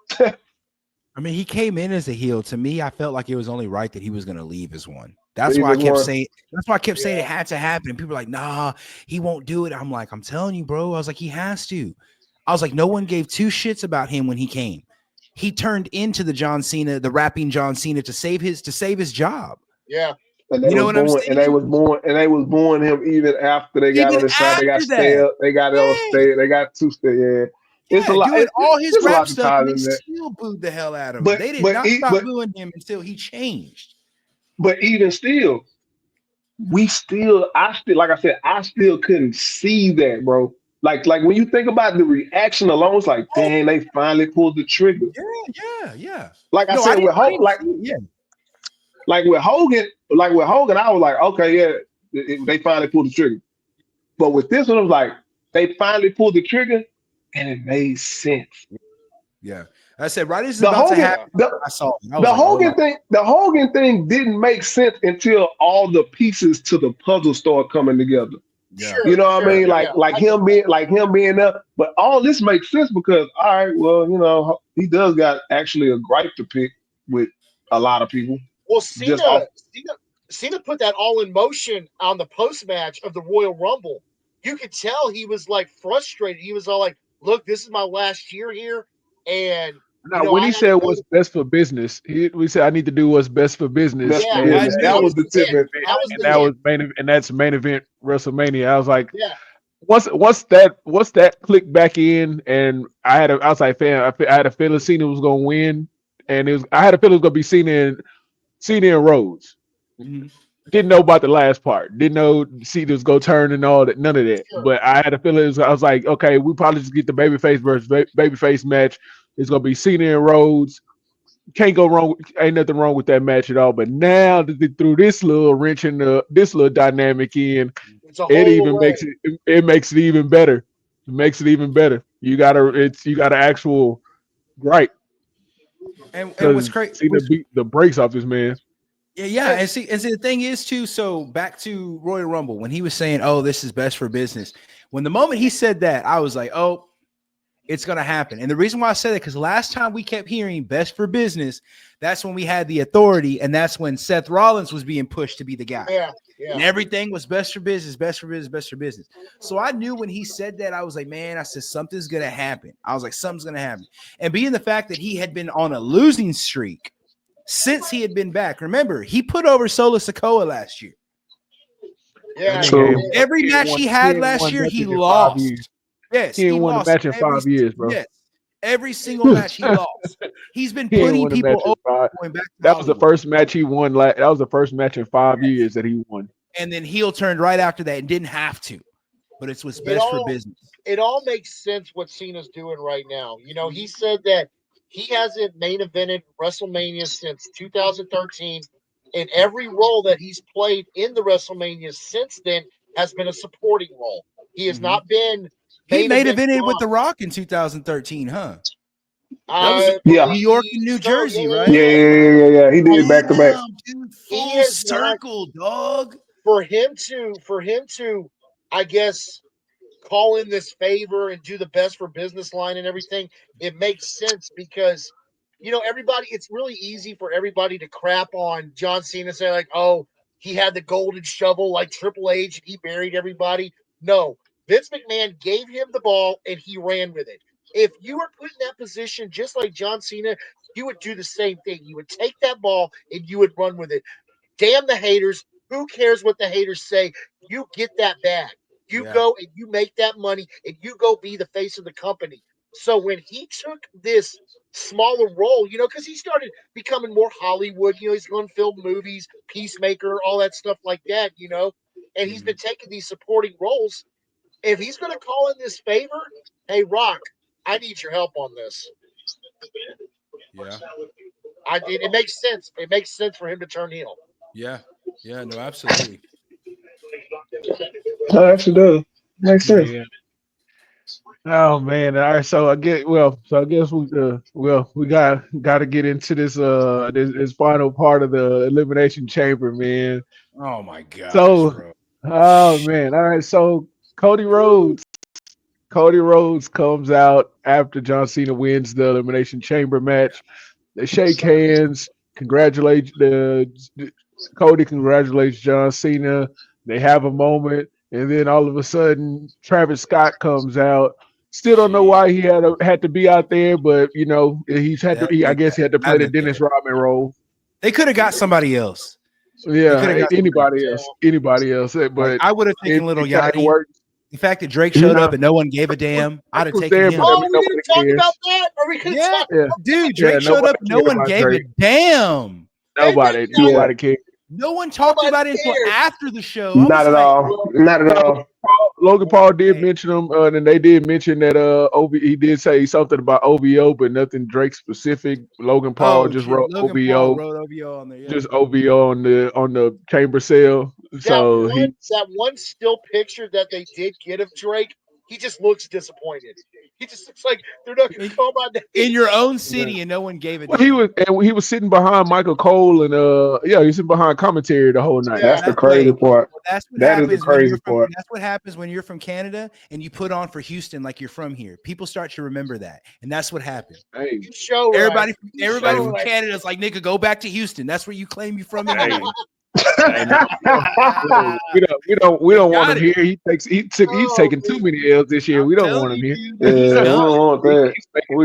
[SPEAKER 3] I mean, he came in as a heel. To me, I felt like it was only right that he was going to leave as one. That's why I kept saying. That's why I kept saying it had to happen. And people were like, "Nah, he won't do it." I'm like, I'm telling you, bro. I was like, he has to. I was like, no one gave two shits about him when he came. He turned into the John Cena, the rapping John Cena, to save his job.
[SPEAKER 2] Yeah.
[SPEAKER 4] And you know what I'm saying? And they was born him even after they got on the side. They got stale. They got it on stale. They got two stale. Yeah. It's a lot.
[SPEAKER 3] Doing all his rap stuff, and they still booed the hell out of him. They did not stop booing him until he changed.
[SPEAKER 4] But even still, I still couldn't see that, bro. Like when you think about the reaction alone, it's like, dang, they finally pulled the trigger.
[SPEAKER 3] Yeah.
[SPEAKER 4] Like I said, with Hogan, like with Hogan, I was like, okay, yeah, they finally pulled the trigger. But with this one, it was like they finally pulled the trigger, and it made sense.
[SPEAKER 3] Yeah, I said, right as about to happen, I saw
[SPEAKER 4] the Hogan thing. The Hogan thing didn't make sense until all the pieces to the puzzle started coming together.
[SPEAKER 3] Yeah.
[SPEAKER 4] You know what I mean? Like him being there. But all this makes sense because, all right, well, you know, he does got actually a gripe to pick with a lot of people.
[SPEAKER 2] Well, Cena put that all in motion on the post match of the Royal Rumble. You could tell he was like frustrated. He was all like, "Look, this is my last year here," and
[SPEAKER 1] when he said what's best for business, we said I need to do what's best for business.
[SPEAKER 4] That was the tip.
[SPEAKER 1] And that's main event WrestleMania. I was like, once that clicked back in, and I had an outside fan. I had a feeling Cena was gonna win, and I had a feeling it was gonna be Cena and Rhodes.
[SPEAKER 3] Mm-hmm.
[SPEAKER 1] Didn't know about the last part. Didn't know Cena was gonna turn and all that. None of that. Sure. But I had a feeling. I was like, okay, we probably just get the babyface versus babyface match. It's gonna be Cena and Rhodes. Can't go wrong. Ain't nothing wrong with that match at all. But now that they threw this little wrench in this little dynamic in, it makes it even better. It makes it even better. You got an actual gripe.
[SPEAKER 3] And what's crazy?
[SPEAKER 1] Cena beat the brakes off this man.
[SPEAKER 3] Yeah. And see, the thing is too. So back to Royal Rumble when he was saying, "Oh, this is best for business." When the moment he said that, I was like, "Oh, it's going to happen." And the reason why I said that, because last time we kept hearing best for business, that's when we had the authority. And that's when Seth Rollins was being pushed to be the guy.
[SPEAKER 2] Yeah.
[SPEAKER 3] And everything was best for business, best for business, best for business. So I knew when he said that, I was like, man, I said, something's going to happen. I was like, something's going to happen. And being the fact that he had been on a losing streak since he had been back. Remember, he put over Solo Sikoa last year.
[SPEAKER 2] Yeah,
[SPEAKER 4] True.
[SPEAKER 3] Every match he had last year, he lost. Yes,
[SPEAKER 1] He ain't won a
[SPEAKER 3] lost
[SPEAKER 1] match in 5 years, bro.
[SPEAKER 3] Yes, every single match he lost. He's been
[SPEAKER 1] He ain't
[SPEAKER 3] putting
[SPEAKER 1] won a match
[SPEAKER 3] people
[SPEAKER 1] in
[SPEAKER 3] over
[SPEAKER 1] 5.
[SPEAKER 3] going back to
[SPEAKER 1] That was the
[SPEAKER 3] Hollywood.
[SPEAKER 1] first match he won. That was the first match in 5 years that he won.
[SPEAKER 3] And then heel turned right after that and didn't have to. But it's what's best for business.
[SPEAKER 2] It all makes sense what Cena's doing right now. You know, he said that he hasn't main evented WrestleMania since 2013, and every role that he's played in the WrestleMania since then has been a supporting role. He has not been.
[SPEAKER 3] He main evented with The Rock in 2013, huh? That was
[SPEAKER 4] Yeah.
[SPEAKER 3] New York and New Jersey, right?
[SPEAKER 4] Yeah. He did back to back.
[SPEAKER 3] Dude,
[SPEAKER 2] He
[SPEAKER 3] full
[SPEAKER 2] is
[SPEAKER 3] circle, dog.
[SPEAKER 2] For him to, I guess, call in this favor and do the best for business line and everything, it makes sense because, you know, everybody, it's really easy for everybody to crap on John Cena and say, like, oh, he had the golden shovel like Triple H and he buried everybody. No, Vince McMahon gave him the ball and he ran with it. If you were put in that position just like John Cena, you would do the same thing. You would take that ball and you would run with it. Damn the haters. Who cares what the haters say? You get that bag. You go and you make that money and you go be the face of the company. So when he took this smaller role, you know, because he started becoming more Hollywood, you know, he's going to film movies, Peacemaker, all that stuff like that, you know, and he's been taking these supporting roles. If he's going to call in this favor, hey, Rock, I need your help on this.
[SPEAKER 3] Yeah.
[SPEAKER 2] It makes sense. It makes sense for him to turn heel.
[SPEAKER 3] Yeah. Yeah, no, absolutely.
[SPEAKER 4] That actually does. Makes sense.
[SPEAKER 1] Yeah. Oh man! All right, so I guess we got to get into this final part of the elimination chamber, man.
[SPEAKER 3] Oh my gosh,
[SPEAKER 1] So,
[SPEAKER 3] bro.
[SPEAKER 1] oh man! All right, so Cody Rhodes comes out after John Cena wins the elimination chamber match. They shake hands, congratulate Cody congratulates John Cena. They have a moment, and then all of a sudden, Travis Scott comes out. Still don't know why he had to be out there, but you know he's had to. I guess he had to play the Dennis Rodman role.
[SPEAKER 3] They could have got somebody else.
[SPEAKER 1] Yeah, anybody else. But
[SPEAKER 3] like, I would have taken Little Yachty. The fact that Drake showed up and no one gave a damn, I'd have taken him.
[SPEAKER 2] Oh, we didn't talk about that? Are we going to talk about
[SPEAKER 3] dude, Drake showed up and no one gave a damn.
[SPEAKER 1] Nobody cared.
[SPEAKER 3] No one talked about it until after the show.
[SPEAKER 4] Not at all. Not at all.
[SPEAKER 1] Logan Paul did mention him, and they did mention that he did say something about OVO, but nothing Drake specific. Logan Paul wrote OVO.
[SPEAKER 3] Wrote OVO on there, yeah.
[SPEAKER 1] Just OVO on the chamber sale. So
[SPEAKER 2] that one still picture that they did get of Drake, he just looks disappointed. He just looks like they're not going to call my name.
[SPEAKER 3] In your own city, and no one gave it.
[SPEAKER 1] Well, he was sitting behind Michael Cole, and he was sitting behind commentary the whole night.
[SPEAKER 4] That's the crazy part. That is the crazy part.
[SPEAKER 3] That's what happens when you're from Canada and you put on for Houston like you're from here. People start to remember that, and that's what happened.
[SPEAKER 1] Hey,
[SPEAKER 3] everybody from Canada is like, nigga, go back to Houston. That's where you claim you from.
[SPEAKER 1] Hey. we don't want him here. He's taking too many L's this year. We don't want him here.
[SPEAKER 4] Yeah, we don't want that.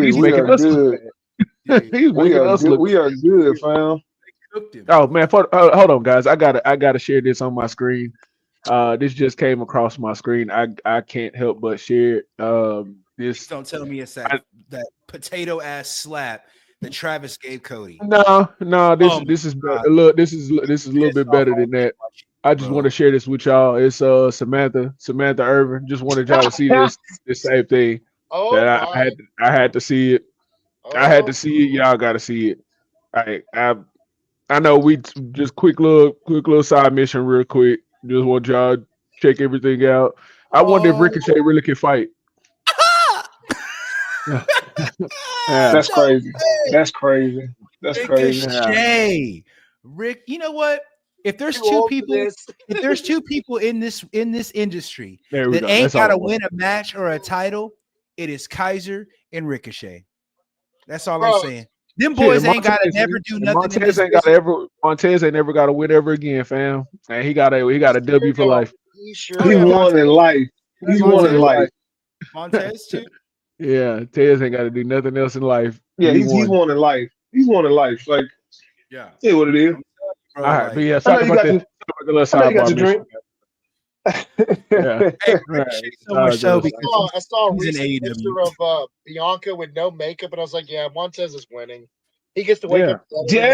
[SPEAKER 1] He's making us good. He's making us look.
[SPEAKER 4] We are good, fam.
[SPEAKER 1] Oh man, hold on, guys. I gotta share this on my screen. This just came across my screen. I can't help but share it. This.
[SPEAKER 3] Don't tell me it's that potato ass slap that Travis gave Cody.
[SPEAKER 1] No, this is a little bit better than that. I just want to share this with y'all. It's Samantha Irvin. Just wanted y'all to see this same thing. I had to see it. I had to see it. Y'all got to see it. I know we just quick little side mission real quick. Just want y'all to check everything out. I wonder if Ricochet really can fight.
[SPEAKER 4] That's crazy. That's crazy. That's crazy.
[SPEAKER 3] Ricochet. Rick, you know what? If there's two people in this industry that ain't gotta win a match or a title, it is Kaiser and Ricochet. That's all I'm saying. Them boys ain't gotta never do nothing.
[SPEAKER 1] Montez ain't never gotta win ever again, fam. And he got a W for life.
[SPEAKER 4] He won in life. He won in life.
[SPEAKER 3] Montez too.
[SPEAKER 1] Yeah, Tez ain't got to do nothing else in life.
[SPEAKER 4] Yeah, he's won in life. He's won in life. Like, yeah, what it is.
[SPEAKER 1] All right, but yeah, sorry about this. Yeah.
[SPEAKER 3] Hey,
[SPEAKER 1] Right.
[SPEAKER 3] appreciate so much so
[SPEAKER 1] good.
[SPEAKER 3] because
[SPEAKER 2] I saw a
[SPEAKER 3] he's in
[SPEAKER 2] recent
[SPEAKER 3] AEW.
[SPEAKER 2] picture of Bianca with no makeup, and I was like, yeah, Montez is winning. He gets to wake
[SPEAKER 1] Yeah.
[SPEAKER 2] up every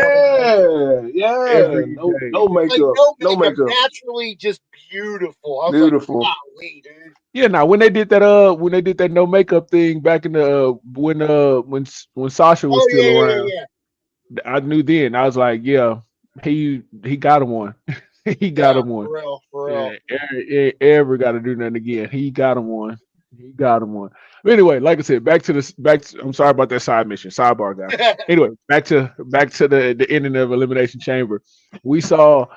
[SPEAKER 2] morning.
[SPEAKER 1] Every
[SPEAKER 4] No
[SPEAKER 1] day.
[SPEAKER 2] Like,
[SPEAKER 4] makeup.
[SPEAKER 2] no
[SPEAKER 4] No
[SPEAKER 2] makeup,
[SPEAKER 4] makeup.
[SPEAKER 2] naturally just beautiful. I was
[SPEAKER 4] Beautiful.
[SPEAKER 2] like, golly, dude.
[SPEAKER 1] Yeah, now when they did that no makeup thing back in the when Sasha was
[SPEAKER 2] Oh,
[SPEAKER 1] still around,
[SPEAKER 2] yeah.
[SPEAKER 1] I knew then. I was like, yeah, he got him one. He got
[SPEAKER 2] Yeah,
[SPEAKER 1] him one.
[SPEAKER 2] for real.
[SPEAKER 1] Yeah, ever got to do nothing again. He got him one. He got him one. But anyway, like I said, I'm sorry about that side mission, sidebar guy. Anyway, back to the ending of Elimination Chamber. We saw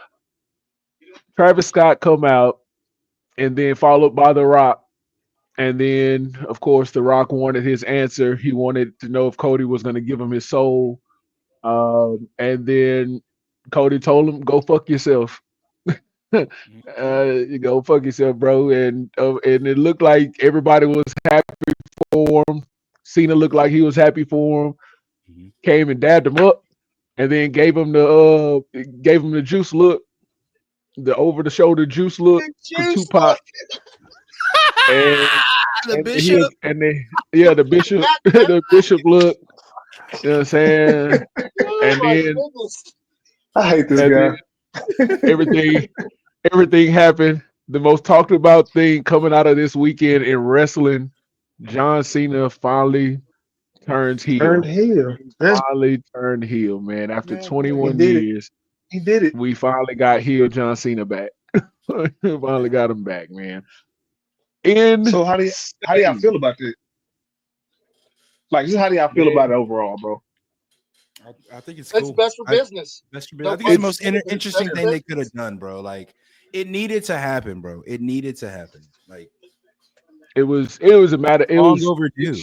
[SPEAKER 1] Travis Scott come out and then followed by The Rock. And then, of course, The Rock wanted his answer. He wanted to know if Cody was going to give him his soul. And then Cody told him, "Go fuck yourself." You go fuck yourself, bro. And it looked like everybody was happy for him. Cena looked like he was happy for him.
[SPEAKER 3] Mhm.
[SPEAKER 1] Came and dabbed him up, and then gave him the juice look, the over the shoulder juice look for
[SPEAKER 2] Juice
[SPEAKER 1] Tupac. And
[SPEAKER 3] The
[SPEAKER 1] and he
[SPEAKER 3] Bishop.
[SPEAKER 1] was, and then yeah, the bishop,
[SPEAKER 2] That-
[SPEAKER 1] the bishop look. You know what I'm saying?
[SPEAKER 2] Oh
[SPEAKER 1] And
[SPEAKER 2] my
[SPEAKER 1] then
[SPEAKER 2] goodness.
[SPEAKER 4] I hate this
[SPEAKER 1] and
[SPEAKER 4] guy.
[SPEAKER 1] then everything happened. The most talked about thing coming out of this weekend in wrestling, John Cena finally turns heel.
[SPEAKER 4] Turned heel.
[SPEAKER 1] Finally turned heel, man. After
[SPEAKER 2] Man,
[SPEAKER 1] 21
[SPEAKER 4] he did it.
[SPEAKER 1] years,
[SPEAKER 4] He did it.
[SPEAKER 1] we finally got heel John Cena back. Finally got him back, man.
[SPEAKER 4] So how do y'all
[SPEAKER 1] Insane.
[SPEAKER 4] feel about this? Like, just how do y'all feel about it overall, bro?
[SPEAKER 3] I think it's
[SPEAKER 2] That's
[SPEAKER 3] cool.
[SPEAKER 2] best for business.
[SPEAKER 3] I think
[SPEAKER 2] No
[SPEAKER 3] it's the most
[SPEAKER 2] question.
[SPEAKER 3] interesting
[SPEAKER 2] Better
[SPEAKER 3] thing they
[SPEAKER 2] business.
[SPEAKER 3] could have done, bro. Like, it needed to happen, bro. It needed to happen. Like,
[SPEAKER 1] It was a matter. It
[SPEAKER 3] long
[SPEAKER 1] was
[SPEAKER 3] overdue.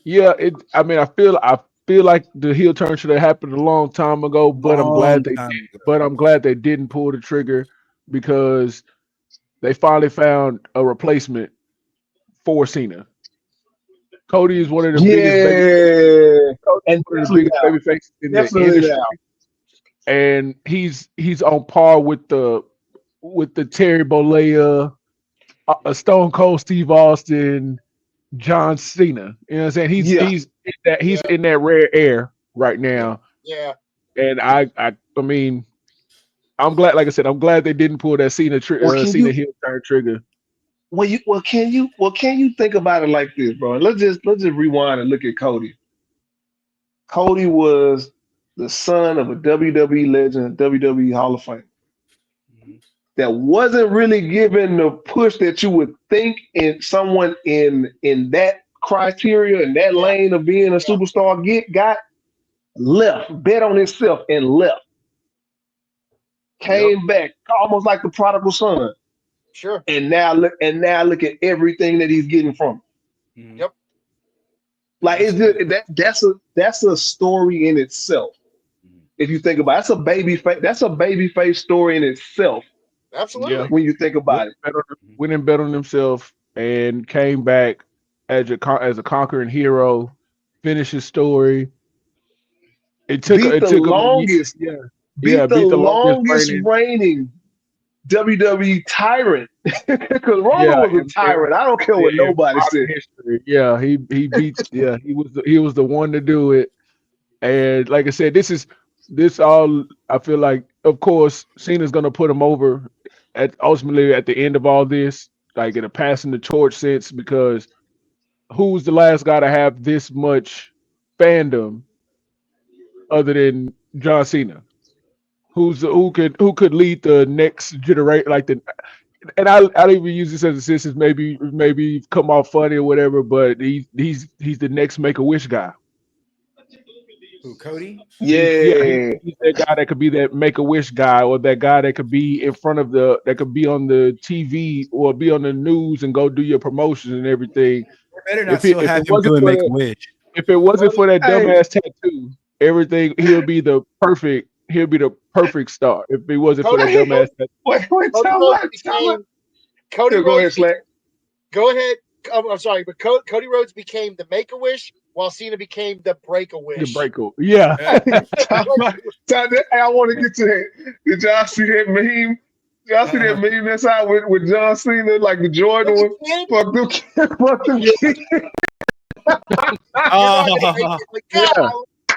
[SPEAKER 1] yeah. I mean, I feel like the heel turn should have happened a long time ago, but I'm glad
[SPEAKER 3] Long
[SPEAKER 1] they
[SPEAKER 3] time
[SPEAKER 1] did.
[SPEAKER 3] ago.
[SPEAKER 1] But I'm glad they didn't pull the trigger because they finally found a replacement for Cena. Cody is one of the biggest baby.
[SPEAKER 4] Yeah.
[SPEAKER 1] Cody's
[SPEAKER 4] And
[SPEAKER 1] one of the
[SPEAKER 4] definitely
[SPEAKER 1] biggest
[SPEAKER 4] now.
[SPEAKER 1] baby faces in the
[SPEAKER 4] Definitely
[SPEAKER 1] industry,
[SPEAKER 4] now.
[SPEAKER 1] and he's on par with the Terry Bollea, Stone Cold Steve Austin, John Cena. You know what I'm saying?
[SPEAKER 4] Yeah.
[SPEAKER 1] He's in that rare air right now.
[SPEAKER 2] Yeah.
[SPEAKER 1] And I mean, I'm glad. Like I said, I'm glad they didn't pull that Cena
[SPEAKER 4] Well,
[SPEAKER 1] Cena heel turn trigger.
[SPEAKER 4] can you think about it like this, bro? Let's just rewind and look at Cody. Cody was the son of a WWE legend, WWE Hall of Fame. That wasn't really given the push that you would think in someone in that criteria and that lane of being a superstar got left, bet on himself and left. Came back almost like the prodigal son.
[SPEAKER 2] Sure.
[SPEAKER 4] And now look at everything that he's getting from it.
[SPEAKER 2] Yep.
[SPEAKER 4] Like it's just that's a story in itself. If you think about it, that's a baby face story in itself.
[SPEAKER 2] Absolutely.
[SPEAKER 1] Yeah.
[SPEAKER 4] When you think about it.
[SPEAKER 1] Went and bet on himself and came back as a conquering hero, finished his story. It took him beat the longest
[SPEAKER 4] reigning WWE tyrant. Because Roman was a tyrant. I don't care what nobody said.
[SPEAKER 1] History. Yeah, he beat. Yeah, he was the one to do it. And like I said, this all. I feel like, of course, Cena's gonna put him over ultimately at the end of all this, like in a passing the torch sense, because who's the last guy to have this much fandom other than John Cena? Who could lead the next generation? Like and I don't even use this as a sense, maybe come off funny or whatever, but he's the next Make a Wish guy.
[SPEAKER 3] Who, Cody?
[SPEAKER 1] He's that guy that could be that Make a Wish guy, or that guy that could be in front of that could be on the TV or be on the news and go do your promotions and everything.
[SPEAKER 3] Better not still have him doing Make a Wish.
[SPEAKER 1] If it wasn't for that dumbass tattoo, everything he'll be the perfect star. If it wasn't for that dumbass tattoo.
[SPEAKER 2] Cody
[SPEAKER 4] go ahead,
[SPEAKER 2] Rhodes.
[SPEAKER 4] Slack.
[SPEAKER 2] Go ahead. I'm sorry, but Cody Rhodes became the Make a Wish, while Cena became the Break a Wish.
[SPEAKER 1] The Break a yeah.
[SPEAKER 4] I want to get to that. Did y'all see that meme? Y'all see that meme that's out with John Cena, like the Jordan one? Fuck them kids. Fuck them kids.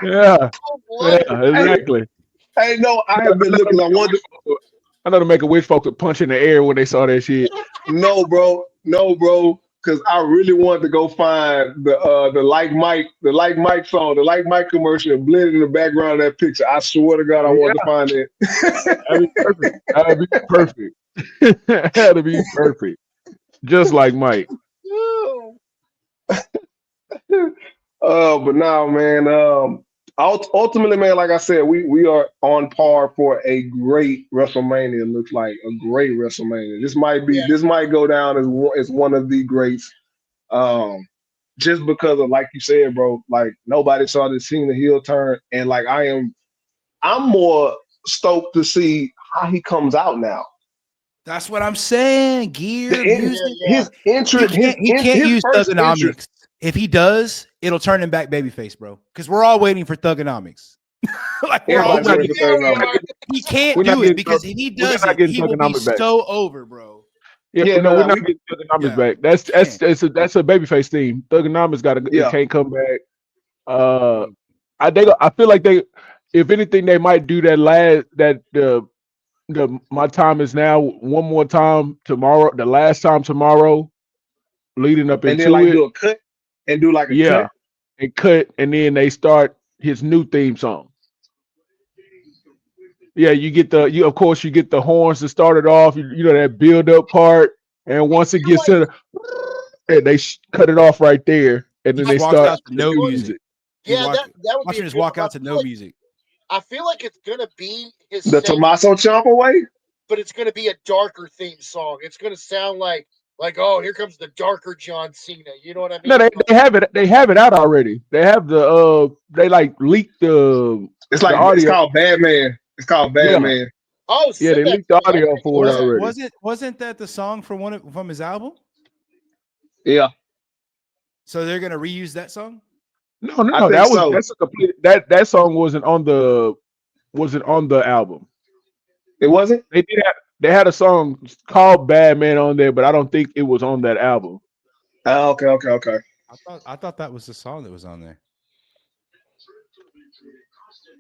[SPEAKER 1] Yeah, exactly.
[SPEAKER 4] Hey, no, I have been looking. I wonder.
[SPEAKER 1] I know to make a wish folks would punch in the air when they saw that shit.
[SPEAKER 4] No, bro, because I really wanted to go find the Like Mike song, the Like Mike commercial, and blend in the background of that picture. I swear to God, I wanted to find it.
[SPEAKER 1] That'd be perfect. That'd be perfect. Just like Mike.
[SPEAKER 4] But now, man, ultimately, man, like I said, we are on par for a great WrestleMania. It looks like a great WrestleMania. This might go down as one of the greats. Just because of, like you said, bro, like nobody saw this seeing the heel turn, and like I'm more stoked to see how he comes out now.
[SPEAKER 3] That's what I'm saying. Gear,
[SPEAKER 4] his entrance,
[SPEAKER 3] he can't use Thugonomics. If he does, it'll turn him back babyface, bro. Because we're all waiting for Thugonomics. Like we're all waiting. He can't do it because if he does it, he will be so over, bro.
[SPEAKER 1] We're not getting Thugonomics back. That's a babyface theme. Thugonomics can't come back. I feel like they, if anything, they might do that my time is now one more time tomorrow. The last time tomorrow, leading up into
[SPEAKER 4] then, like,
[SPEAKER 1] it.
[SPEAKER 4] Do a cut and do like a cut.
[SPEAKER 1] And cut, and then they start his new theme song. Yeah, you get the horns to start it off. You know that build up part, and once it gets to and they cut it off right there, and then they start
[SPEAKER 3] no music.
[SPEAKER 2] Yeah, that would
[SPEAKER 3] watch
[SPEAKER 2] be
[SPEAKER 3] him just walk out to no music.
[SPEAKER 2] I feel like it's gonna be
[SPEAKER 4] the Tommaso Ciampa way,
[SPEAKER 2] but it's gonna be a darker theme song. It's gonna sound like oh, here comes the darker John Cena. You know what I mean?
[SPEAKER 1] No, they have it. They have it out already. They have they like leaked the.
[SPEAKER 4] It's like
[SPEAKER 1] audio.
[SPEAKER 4] It's called Badman. It's called Badman.
[SPEAKER 2] Oh,
[SPEAKER 1] yeah, they leaked the audio for it already.
[SPEAKER 3] Wasn't that the song from his album?
[SPEAKER 4] Yeah.
[SPEAKER 1] So
[SPEAKER 3] they're gonna reuse that song?
[SPEAKER 1] No. That song wasn't on the album.
[SPEAKER 4] It wasn't?
[SPEAKER 1] They had a song called Bad Man on there, but I don't think it was on that album.
[SPEAKER 4] Oh, okay.
[SPEAKER 3] I thought that was the song that was on there.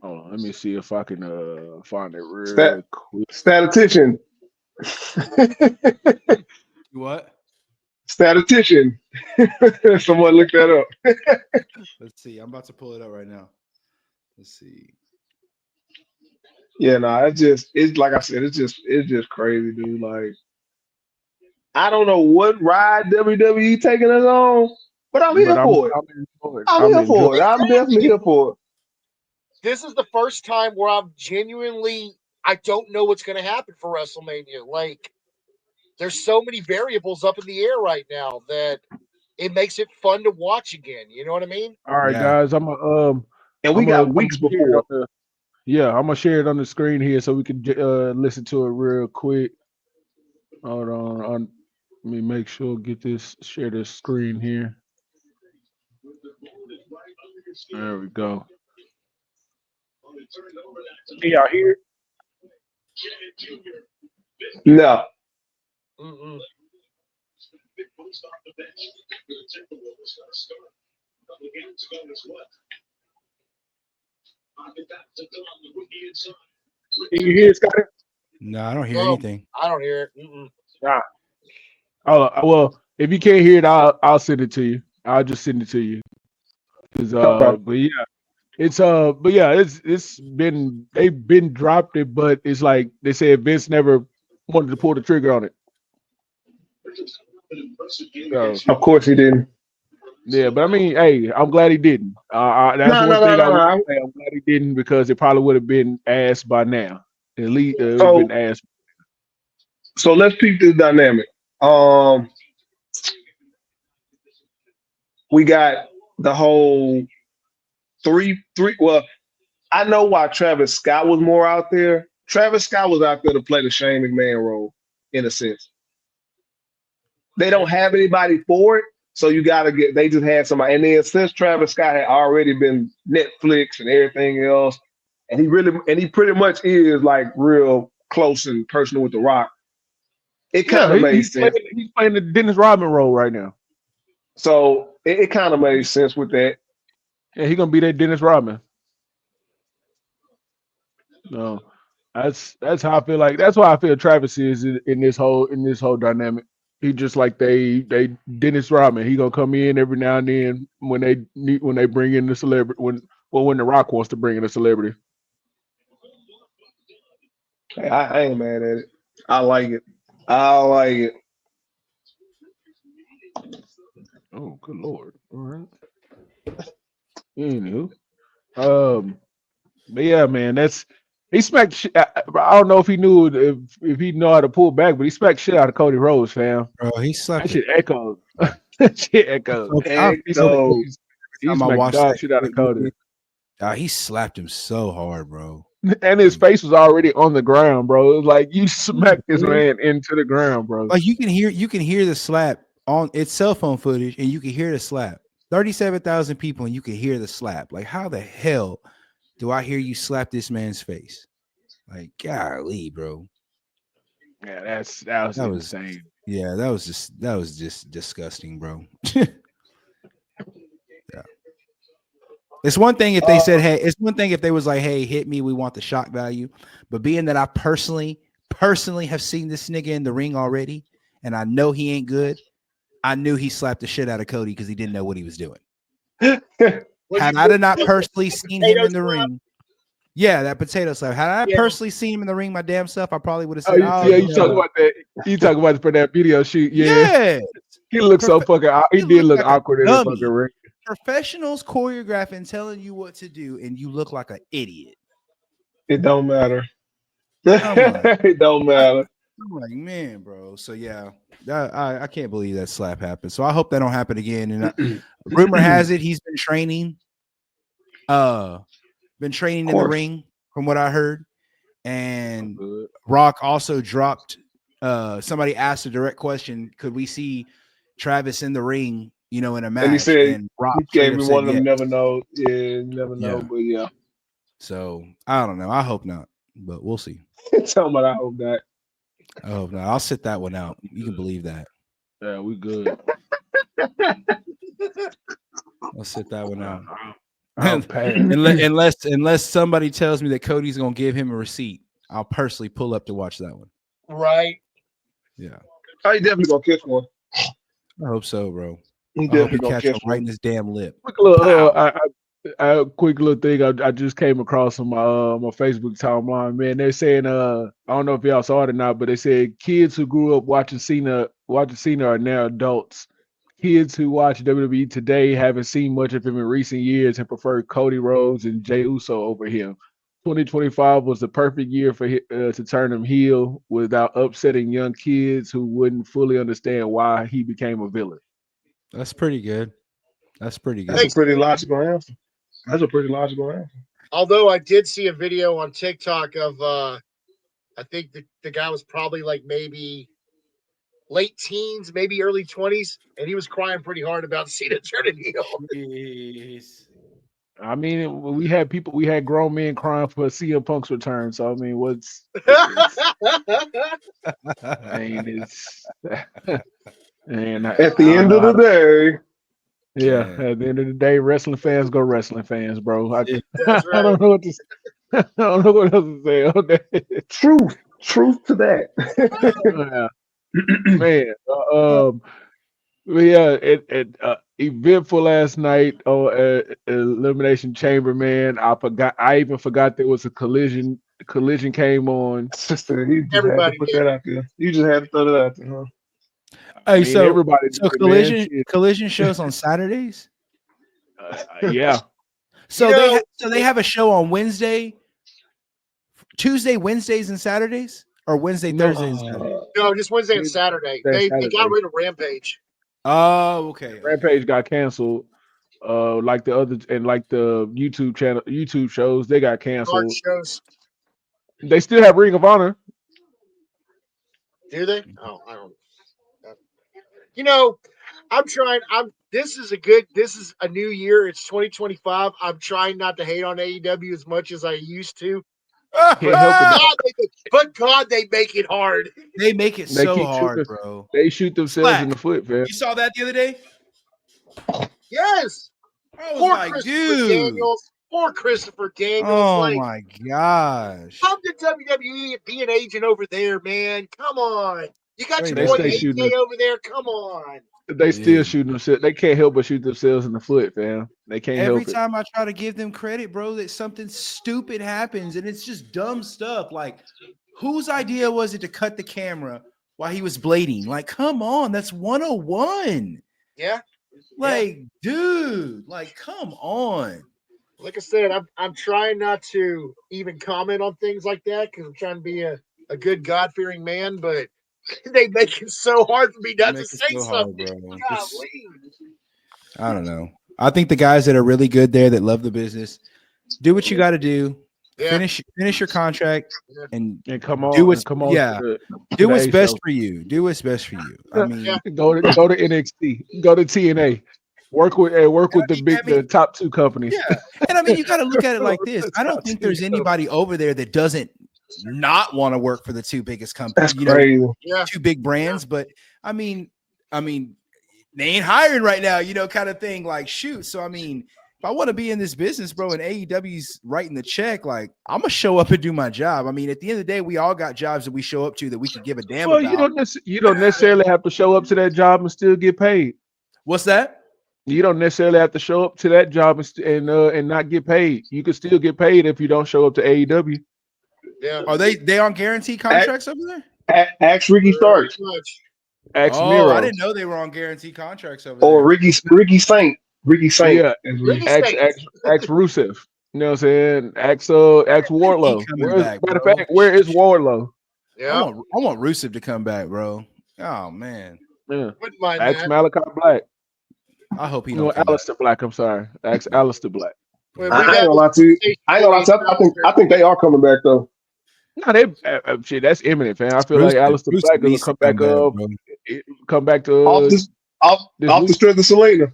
[SPEAKER 1] Hold on, let me see if I can find it real quick.
[SPEAKER 4] Statistician.
[SPEAKER 3] What?
[SPEAKER 4] Statistician. Someone look that up.
[SPEAKER 3] Let's see. I'm about to pull it up right now. Let's see.
[SPEAKER 4] Yeah, it's like I said, it's just crazy, dude. Like, I don't know what ride WWE taking us on, but I'm here for it. I'm here for it. I'm definitely here for it.
[SPEAKER 2] This is the first time where I don't know what's going to happen for WrestleMania. Like, there's so many variables up in the air right now that it makes it fun to watch again. You know what I mean?
[SPEAKER 1] All right, guys.
[SPEAKER 4] And we got weeks before.
[SPEAKER 1] I'm gonna share it on the screen here so we can listen to it real quick. Hold on. Let me make sure share this screen here. There we go. Can y'all hear it?
[SPEAKER 4] No.
[SPEAKER 2] Mm-mm.
[SPEAKER 1] Can you hear it, Scotty?
[SPEAKER 3] No, I don't hear anything.
[SPEAKER 2] I don't hear it. Mm-mm.
[SPEAKER 1] Nah. Oh, well, if you can't hear it, I'll send it to you. I'll just send it to you. It's been they've been dropped it, but it's like they said Vince never wanted to pull the trigger on it.
[SPEAKER 4] So, of course he didn't.
[SPEAKER 1] Yeah, but I mean, hey, I'm glad he didn't. That's one thing I would say. I'm glad he didn't because it probably would have been asked by now. At least it would have been asked.
[SPEAKER 4] So let's peep this dynamic. We got the whole three. Well, I know why Travis Scott was more out there. Travis Scott was out there to play the Shane McMahon role, in a sense. They don't have anybody for it, so they just had somebody. And then since Travis Scott had already been Netflix and everything else, and he pretty much is like real close and personal with The Rock. it kind of made sense.
[SPEAKER 1] He's playing the Dennis Rodman role right now.
[SPEAKER 4] So it kind of made sense with that.
[SPEAKER 1] Yeah, he's gonna be that Dennis Rodman. No, that's how I feel like. That's why I feel Travis is in this whole dynamic. He just like they Dennis Rodman. He gonna come in every now and then when they bring in the celebrity when the Rock wants to bring in a celebrity.
[SPEAKER 4] Hey, I ain't mad at it. I like it. I like it.
[SPEAKER 1] Oh, good lord! All right. Anywho, but yeah, man, he smacked. I don't know if he knew if he know how to pull back, but he smacked shit out of Cody Rhodes, fam.
[SPEAKER 3] Bro, he slapped
[SPEAKER 1] That shit echoed. That shit echoed. He smacked dog shit out of Cody,
[SPEAKER 3] he slapped him so hard, bro.
[SPEAKER 1] and his face was already on the ground, bro. It was like you smacked this man into the ground, bro.
[SPEAKER 3] Like you can hear the slap on its cell phone footage, and you can hear the slap. 37,000 people, and you can hear the slap. Like, how the hell do I hear you slap this man's face? Like, golly, bro.
[SPEAKER 1] Yeah, that was insane.
[SPEAKER 3] Yeah, that was just disgusting, bro. Yeah. It's one thing if they said, hey, it's one thing if they was like, hey, hit me, we want the shock value. But being that I personally have seen this nigga in the ring already, and I know he ain't good, I knew he slapped the shit out of Cody because he didn't know what he was doing. Had I not personally seen him in the ring, yeah, that potato slap. Had I personally seen him in the ring, my damn self, I probably would have said,
[SPEAKER 1] you talk about that. You talk about it for that video shoot. Yeah. He looked so fucking. He did look like awkward in the fucking ring.
[SPEAKER 3] Professionals choreographing, telling you what to do, and you look like an idiot.
[SPEAKER 4] It don't matter. It don't matter.
[SPEAKER 3] I'm like, man, bro. So yeah, I can't believe that slap happened. So I hope that don't happen again. And rumor has it he's been training. Been training in the ring, from what I heard. And Rock also dropped. Somebody asked a direct question: could we see Travis in the ring? In a match.
[SPEAKER 4] And he said,
[SPEAKER 3] Rock
[SPEAKER 4] he gave me one of them. Never know. Yeah, you never know.
[SPEAKER 3] Yeah.
[SPEAKER 4] But yeah.
[SPEAKER 3] So I don't know. I hope not, but we'll see.
[SPEAKER 4] Tell me, I hope not.
[SPEAKER 3] I hope not. I'll sit that one out. You can believe that.
[SPEAKER 1] Yeah, we good.
[SPEAKER 3] I'll sit that one out. unless somebody tells me that Cody's gonna give him a receipt, I'll personally pull up to watch that one.
[SPEAKER 2] Right.
[SPEAKER 3] Yeah.
[SPEAKER 4] Oh, you definitely gonna catch one.
[SPEAKER 3] I hope so, bro.
[SPEAKER 4] You
[SPEAKER 3] I hope
[SPEAKER 4] definitely
[SPEAKER 3] he
[SPEAKER 4] gonna
[SPEAKER 3] catch
[SPEAKER 4] catch
[SPEAKER 3] one
[SPEAKER 4] one.
[SPEAKER 3] right in his damn lip.
[SPEAKER 1] Quick little, quick little thing I just came across on my Facebook timeline. Man, they're saying I don't know if y'all saw it or not, but they said kids who grew up watching Cena are now adults. Kids who watch WWE today haven't seen much of him in recent years and prefer Cody Rhodes and Jey Uso over him. 2025 was the perfect year for to turn him heel without upsetting young kids who wouldn't fully understand why he became a villain.
[SPEAKER 3] That's pretty good. That's pretty good.
[SPEAKER 4] That's a pretty logical answer. That's a pretty logical answer.
[SPEAKER 2] Although I did see a video on TikTok of I think the guy was probably like maybe late teens, maybe early 20s, and he was crying pretty hard about Cena turning heel.
[SPEAKER 3] Jeez.
[SPEAKER 1] I mean, we had grown men crying for CM Punk's return. So I mean, what's I mean, it's and
[SPEAKER 4] at the end of the day.
[SPEAKER 1] Yeah, at the end of the day, wrestling fans go wrestling fans, bro. I
[SPEAKER 2] right.
[SPEAKER 1] don't know what to say. I don't know what else to say on that.
[SPEAKER 4] Truth to that.
[SPEAKER 1] Man, eventful last night on Elimination Chamber, man. I even forgot there was a collision. Collision came on.
[SPEAKER 4] Sister, you just had to put that out there. You just had to throw that out there, huh?
[SPEAKER 3] Hey, so
[SPEAKER 1] everybody.
[SPEAKER 3] Collision shows on Saturdays.
[SPEAKER 1] Yeah.
[SPEAKER 3] So they have a show on Wednesday, Tuesday, Wednesdays, and Saturdays, or Wednesday, Thursday, and Saturday.
[SPEAKER 2] No, just Wednesday and Saturday. They got rid of Rampage.
[SPEAKER 3] Oh, okay.
[SPEAKER 1] Rampage got canceled. Like the other and like the YouTube shows, they got canceled.
[SPEAKER 2] Shows.
[SPEAKER 1] They still have Ring of Honor.
[SPEAKER 2] Do they? Oh, I don't. I'm trying. This is a new year. It's 2025. I'm trying not to hate on AEW as much as I used to.
[SPEAKER 1] Can't help
[SPEAKER 2] But God, they make it hard.
[SPEAKER 3] They make it
[SPEAKER 1] They
[SPEAKER 3] so
[SPEAKER 1] keep
[SPEAKER 3] hard,
[SPEAKER 1] shooting-
[SPEAKER 3] bro.
[SPEAKER 1] They shoot themselves in the foot, man.
[SPEAKER 3] You saw that the other day?
[SPEAKER 2] Yes.
[SPEAKER 3] I was
[SPEAKER 2] Poor
[SPEAKER 3] like,
[SPEAKER 2] Christopher
[SPEAKER 3] dude.
[SPEAKER 2] Daniels. Poor Christopher Daniels.
[SPEAKER 3] Oh
[SPEAKER 2] like,
[SPEAKER 3] my gosh.
[SPEAKER 2] come to WWE and be an agent over there, man. Come on. You got
[SPEAKER 3] They
[SPEAKER 2] your boy
[SPEAKER 1] stay
[SPEAKER 2] AK
[SPEAKER 1] shooting.
[SPEAKER 2] over there. Come on.
[SPEAKER 1] They still shooting themselves. They can't help but shoot themselves in the foot, fam. They can't
[SPEAKER 3] Every
[SPEAKER 1] help it.
[SPEAKER 3] time I try to give them credit, bro, that something stupid happens and it's just dumb stuff. Like, whose idea was it to cut the camera while he was blading? Like, come on, that's 101.
[SPEAKER 2] Yeah.
[SPEAKER 3] Like, dude, like, come on.
[SPEAKER 2] Like I said, I'm trying not to even comment on things like that because I'm trying to be a good God-fearing man, but they make it so hard for me not to say something.
[SPEAKER 3] I don't know. I think the guys that are really good there that love the business, do what you got to do.
[SPEAKER 2] Yeah.
[SPEAKER 3] Finish your contract and
[SPEAKER 1] come on.
[SPEAKER 3] do what's
[SPEAKER 1] come on.
[SPEAKER 3] yeah. Do what's best for you. Do what's best for you. I mean,
[SPEAKER 1] go to NXT, go to TNA, work with the top two companies.
[SPEAKER 3] Yeah, and I mean, you got to look at it like this. I don't think there's anybody over there that doesn't not want to work for the two biggest companies.
[SPEAKER 4] That's crazy.
[SPEAKER 3] Two big brands, but I mean, they ain't hiring right now, kind of thing. Like, shoot. So I mean, if I want to be in this business, bro, and AEW's writing the check, like, I'm gonna show up and do my job. I mean, at the end of the day, we all got jobs that we show up to that we can give a damn about.
[SPEAKER 1] You don't necessarily have to show up to that job and still get paid.
[SPEAKER 3] What's that?
[SPEAKER 1] You don't necessarily have to show up to that job and not get paid. You can still get paid if you don't show up to AEW.
[SPEAKER 2] Yeah.
[SPEAKER 3] Are they on guarantee contracts over there?
[SPEAKER 4] Ask Ricky Starks.
[SPEAKER 1] Ask Miro.
[SPEAKER 3] I didn't know they were on guarantee contracts over there.
[SPEAKER 4] Or Ricky Saint. Ricky Saint.
[SPEAKER 1] Yeah. Ask Rusev. You know what I'm saying? Ask Wardlow. Matter of fact, where is Wardlow?
[SPEAKER 2] Yeah.
[SPEAKER 3] I want Rusev to come back, bro. Oh man.
[SPEAKER 1] Yeah.
[SPEAKER 2] Wouldn't mind
[SPEAKER 1] Ask
[SPEAKER 2] that.
[SPEAKER 1] Malachi Black.
[SPEAKER 3] I hope he
[SPEAKER 1] No, Alistair Black. I'm sorry. Ask Alistair Black.
[SPEAKER 2] Well,
[SPEAKER 4] I ain't gonna lie to you. I think they are coming back though.
[SPEAKER 1] No, they shit. That's imminent, fam. I feel like Alistair Black will come back up. Come back to
[SPEAKER 4] off the strength of Selena.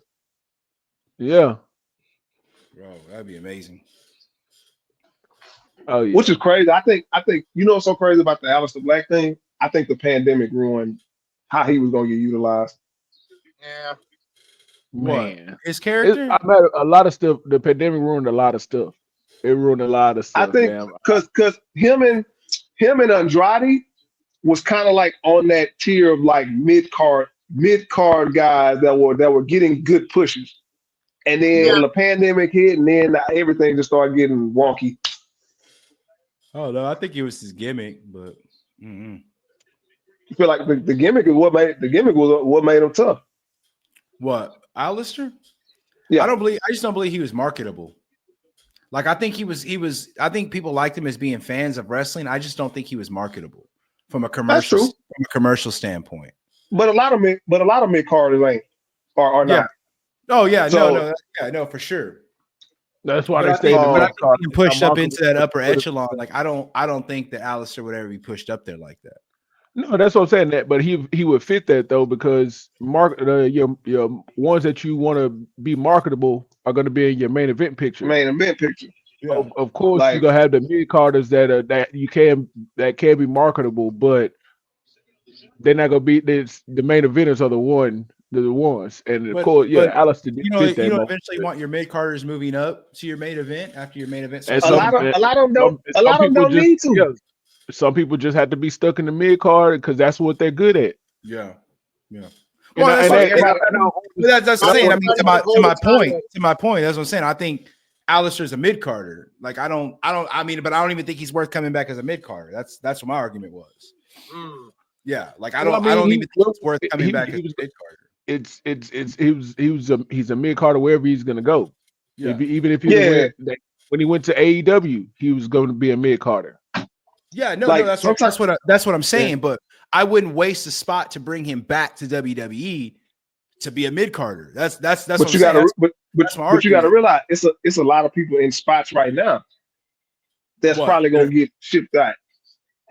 [SPEAKER 1] Yeah,
[SPEAKER 3] bro, that'd be amazing.
[SPEAKER 1] Oh yeah.
[SPEAKER 4] Which is crazy. I think you know what's so crazy about the Alistair Black thing? I think the pandemic ruined how he was gonna get utilized.
[SPEAKER 2] Yeah.
[SPEAKER 1] Man,
[SPEAKER 3] what? His character?
[SPEAKER 1] A lot of stuff. The pandemic ruined a lot of stuff. It ruined a lot of stuff.
[SPEAKER 4] I think because him and Andrade was kind of like on that tier of like mid card guys that were getting good pushes, and then the pandemic hit, and then everything just started getting wonky.
[SPEAKER 3] Oh no, I think it was his gimmick, but
[SPEAKER 4] I feel like the gimmick is what made him tough.
[SPEAKER 3] What, Alistair?
[SPEAKER 4] Yeah,
[SPEAKER 3] I just don't believe he was marketable. Like, I think I think people liked him as being fans of wrestling. I just don't think he was marketable from a commercial standpoint.
[SPEAKER 4] But a lot of mid carders ain't are not.
[SPEAKER 3] Yeah. Oh yeah, so, no, for sure.
[SPEAKER 1] That's why they stayed
[SPEAKER 3] being pushed up into that upper echelon. Like, I don't think that Alistair would ever be pushed up there like that.
[SPEAKER 1] No, that's what I'm saying. That, but he would fit that though, because your ones that you want to be marketable are going to be in your main event picture.
[SPEAKER 4] Yeah.
[SPEAKER 1] Of course, you're gonna have the mid carders that can be marketable, but they're not gonna be the main eventers are the ones. And of course, Alistair did fit that.
[SPEAKER 3] You don't eventually want your mid carders moving up to your main event after your main event.
[SPEAKER 4] A lot of them don't need to.
[SPEAKER 1] Yeah, some people just have to be stuck in the mid card because that's what they're good at.
[SPEAKER 3] Yeah.
[SPEAKER 1] Well,
[SPEAKER 3] that's what I'm saying. I mean, to my point, that's what I'm saying. I think Alistair's a mid carder. Like, I don't even think he's worth coming back as a mid carder. That's what my argument was. Yeah, like I don't even think it's worth coming back as a mid carder.
[SPEAKER 1] He's a mid carder wherever he's gonna go.
[SPEAKER 3] Yeah.
[SPEAKER 1] Even if when he went to AEW, he was going to be a mid carder.
[SPEAKER 3] Yeah, that's what I'm saying. Yeah. But I wouldn't waste a spot to bring him back to WWE to be a mid carder. That's what you got to.
[SPEAKER 4] But you got to realize it's a lot of people in spots right now that's probably gonna get shipped out.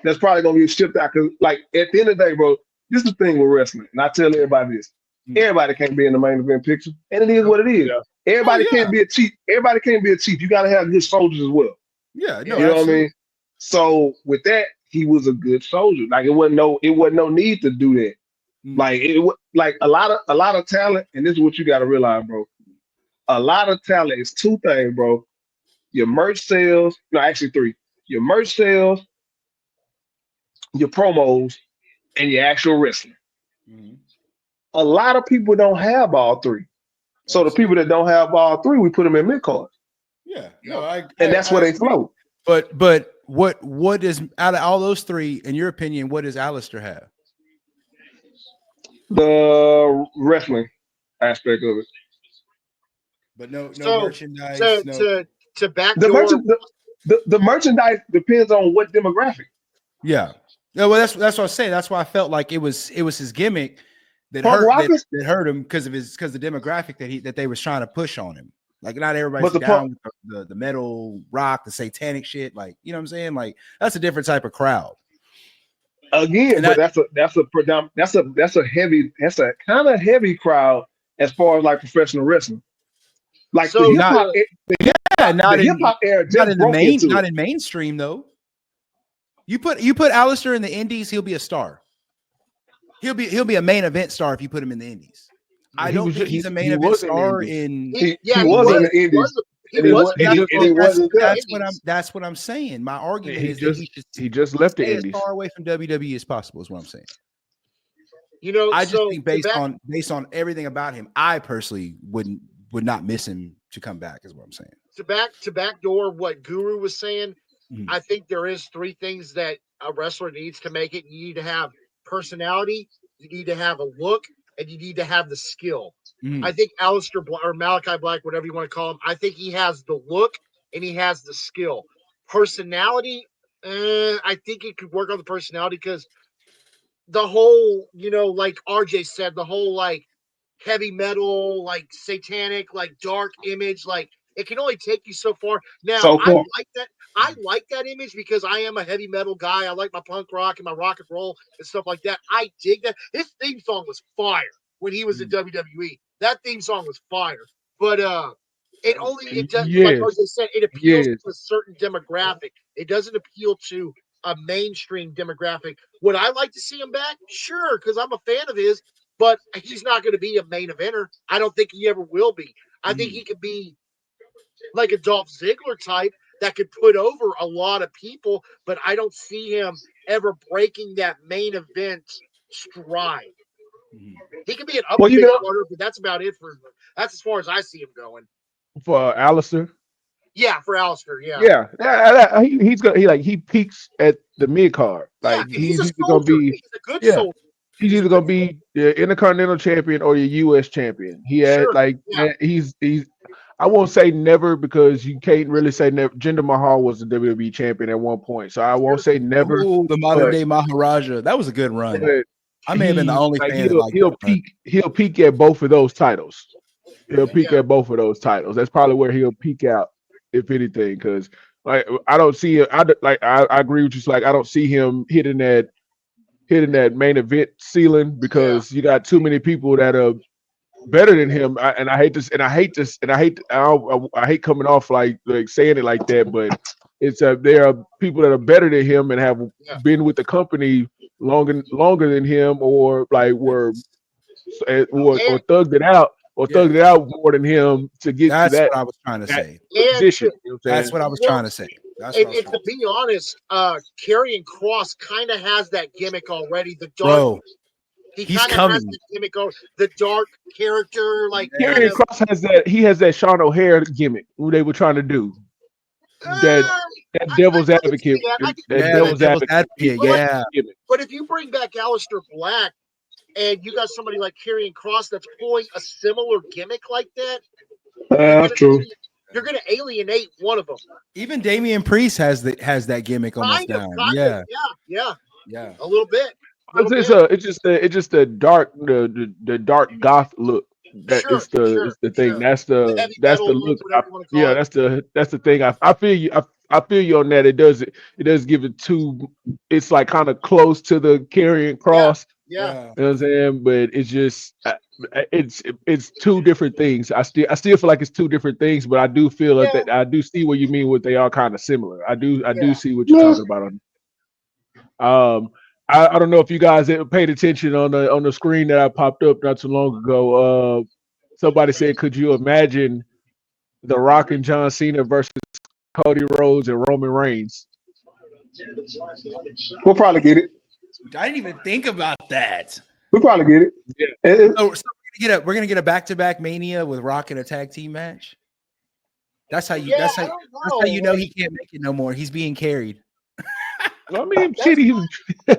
[SPEAKER 4] That's probably gonna get shipped out because, like, at the end of the day, bro, this is the thing with wrestling, and I tell everybody this: everybody can't be in the main event picture, and it is what it is. Yeah. Everybody can't be a chief. Everybody can't be a chief. You got to have good soldiers as well.
[SPEAKER 3] Yeah,
[SPEAKER 4] you know what I mean. So with that, he was a good soldier. Like it wasn't no need to do that. Like like a lot of talent, and this is what you got to realize, bro. A lot of talent is two things, bro. Your merch sales, no, actually three. Your merch sales, your promos, and your actual wrestling. A lot of people don't have all three. So the people that don't have all three, we put them in mid cards.
[SPEAKER 3] Yeah,
[SPEAKER 4] and that's where they float.
[SPEAKER 3] But what is out of all those three, in your opinion, what does Alistair have?
[SPEAKER 4] The wrestling aspect of it,
[SPEAKER 3] but no merchandise.
[SPEAKER 2] To backdoor
[SPEAKER 4] the merchandise depends on what demographic.
[SPEAKER 3] Yeah, well, that's what I was saying. That's why I felt like it was his gimmick that hurt him because of the demographic that they was trying to push on him. Like not everybody's down with the metal rock, the satanic shit. Like, you know what I'm saying? Like that's a different type of crowd.
[SPEAKER 4] Again, but that's a kind of heavy crowd as far as like professional wrestling. Like
[SPEAKER 2] so
[SPEAKER 4] the hip hop era just
[SPEAKER 3] not in mainstream though. You put Alistair in the indies, he'll be a star. He'll be a main event star if you put him in the indies. I don't think he's a main event star in.
[SPEAKER 4] He was in the indies.
[SPEAKER 3] That's what I'm saying. My argument is that
[SPEAKER 1] he just left the indies.
[SPEAKER 3] As far away from WWE as possible is what I'm saying.
[SPEAKER 2] You know,
[SPEAKER 3] I just think based on everything about him, I personally would not miss him to come back. Is what I'm saying.
[SPEAKER 2] To backdoor what Guru was saying, I think there is three things that a wrestler needs to make it. You need to have personality, you need to have a look, and you need to have the skill. I think Alistair or Malachi Black, whatever you want to call him, I think he has the look and he has the skill. Personality, I think he could work on the personality because the whole, like RJ said, the whole like heavy metal, like satanic, like dark image, like it can only take you so far. Now, I like that. I like that image because I am a heavy metal guy. I like my punk rock and my rock and roll and stuff like that. I dig that. His theme song was fire when he was in WWE. That theme song was fire. But it does, like I said, it appeals to a certain demographic. It doesn't appeal to a mainstream demographic. Would I like to see him back? Sure, because I'm a fan of his, but he's not going to be a main eventer. I don't think he ever will be. I think he could be like a Dolph Ziggler type that could put over a lot of people, but I don't see him ever breaking that main event stride. He could be an upper order, but that's about it that's as far as I see him going.
[SPEAKER 1] For Alistair?
[SPEAKER 2] Yeah, for Alistair, yeah.
[SPEAKER 1] Yeah. He peaks at the mid card. Like he's either gonna be
[SPEAKER 2] he's a good soldier.
[SPEAKER 1] He's either gonna be the Intercontinental Champion or the US champion. He had he's I won't say never because you can't really say never. Jinder Mahal was the WWE champion at one point, so I won't say never.
[SPEAKER 3] Ooh, the modern day Maharaja. That was a good run. I may have been the only fan.
[SPEAKER 1] He'll peak at both of those titles. He'll peak at both of those titles. That's probably where he'll peak out, if anything. Because like I don't see it. I agree with you. Like I don't see him hitting that main event ceiling because you got too many people that are better than him. I hate coming off like saying it like that, but it's there are people that are better than him and have been with the company longer than him, or like or thugged it out more than him to get
[SPEAKER 3] that's
[SPEAKER 1] to that.
[SPEAKER 3] What I was trying to say.
[SPEAKER 1] Position.
[SPEAKER 3] That's what I was trying to say.
[SPEAKER 2] To be honest, Karrion Kross kind of has that gimmick already. The dark.
[SPEAKER 3] He's coming.
[SPEAKER 2] The dark character, like
[SPEAKER 1] Karrion Kross has that. He has that Sean O'Hare gimmick. Who they were trying to do that devil's advocate. Devil's advocate.
[SPEAKER 3] Yeah.
[SPEAKER 2] But if you bring back Alistair Black and you got somebody like Karrion Kross that's pulling a similar gimmick like that,
[SPEAKER 4] that's true.
[SPEAKER 2] You're going to alienate one of them.
[SPEAKER 3] Even Damian Priest has that gimmick almost down. Yeah,
[SPEAKER 2] a little bit.
[SPEAKER 1] It's just the dark goth look. It's the thing. That's the look. That's the thing. I feel you. I feel you on that. It does give it too. It's like kind of close to the Karrion Kross,
[SPEAKER 2] Yeah.
[SPEAKER 1] You know what I'm saying? But it's just it's two different things. I still feel like it's two different things, but I do feel
[SPEAKER 2] Yeah.
[SPEAKER 1] that I do see what you mean. What they are kind of similar. I do see what you're
[SPEAKER 4] Yeah.
[SPEAKER 1] talking about. I don't know if you guys ever paid attention on the screen that I popped up not too long ago. Somebody said, "Could you imagine The Rock and John Cena versus Cody Rhodes and Roman Reigns?"
[SPEAKER 4] We'll probably get it.
[SPEAKER 3] I didn't even think about that.
[SPEAKER 4] We'll probably get it.
[SPEAKER 1] Yeah.
[SPEAKER 3] So we're gonna get a back-to-back Mania with Rock in a tag team match. That's how you.
[SPEAKER 2] Yeah,
[SPEAKER 3] that's
[SPEAKER 2] I
[SPEAKER 3] how.
[SPEAKER 2] don't
[SPEAKER 3] That's how you know
[SPEAKER 2] like,
[SPEAKER 3] he can't make it no more. He's being carried.
[SPEAKER 1] I mean,
[SPEAKER 2] That's
[SPEAKER 1] shit, he's
[SPEAKER 3] I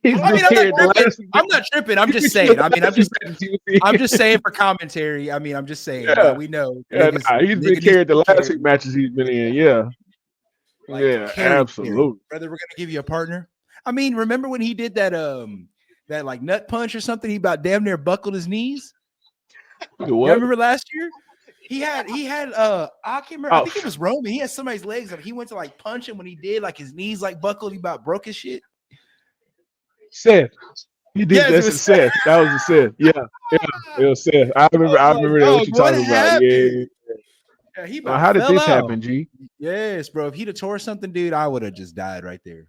[SPEAKER 1] been
[SPEAKER 3] mean,
[SPEAKER 1] carried the last.
[SPEAKER 3] I'm not tripping. I'm just saying. I mean, I'm just saying for commentary. I mean, I'm just saying.
[SPEAKER 1] Yeah.
[SPEAKER 3] We know.
[SPEAKER 1] Yeah,
[SPEAKER 3] Niggas,
[SPEAKER 1] nah, he's been
[SPEAKER 3] niggas
[SPEAKER 1] carried the last
[SPEAKER 3] carried.
[SPEAKER 1] few matches he's been in. Yeah,
[SPEAKER 3] Like,
[SPEAKER 1] yeah,
[SPEAKER 3] carried.
[SPEAKER 1] absolutely.
[SPEAKER 3] Brother, we're gonna give you a partner. I mean, remember when he did that that like nut punch or something? He about damn near buckled his knees. You
[SPEAKER 1] What?
[SPEAKER 3] remember last year? He had I can't remember. I think it was Roman. He had somebody's legs up. He went to like punch him when he did, like his knees like buckled. He about broke his shit.
[SPEAKER 1] Seth. He did
[SPEAKER 3] Yes, it
[SPEAKER 1] that to
[SPEAKER 3] was
[SPEAKER 1] Seth. That was the Seth. Yeah, it was Seth. I remember that what you're talking about. Yeah.
[SPEAKER 3] Yeah, he
[SPEAKER 1] Now,
[SPEAKER 3] about
[SPEAKER 1] how did
[SPEAKER 3] fell
[SPEAKER 1] this
[SPEAKER 3] out.
[SPEAKER 1] happen, G?
[SPEAKER 3] Yes, bro. If he'd have tore something, dude, I would have just died right there.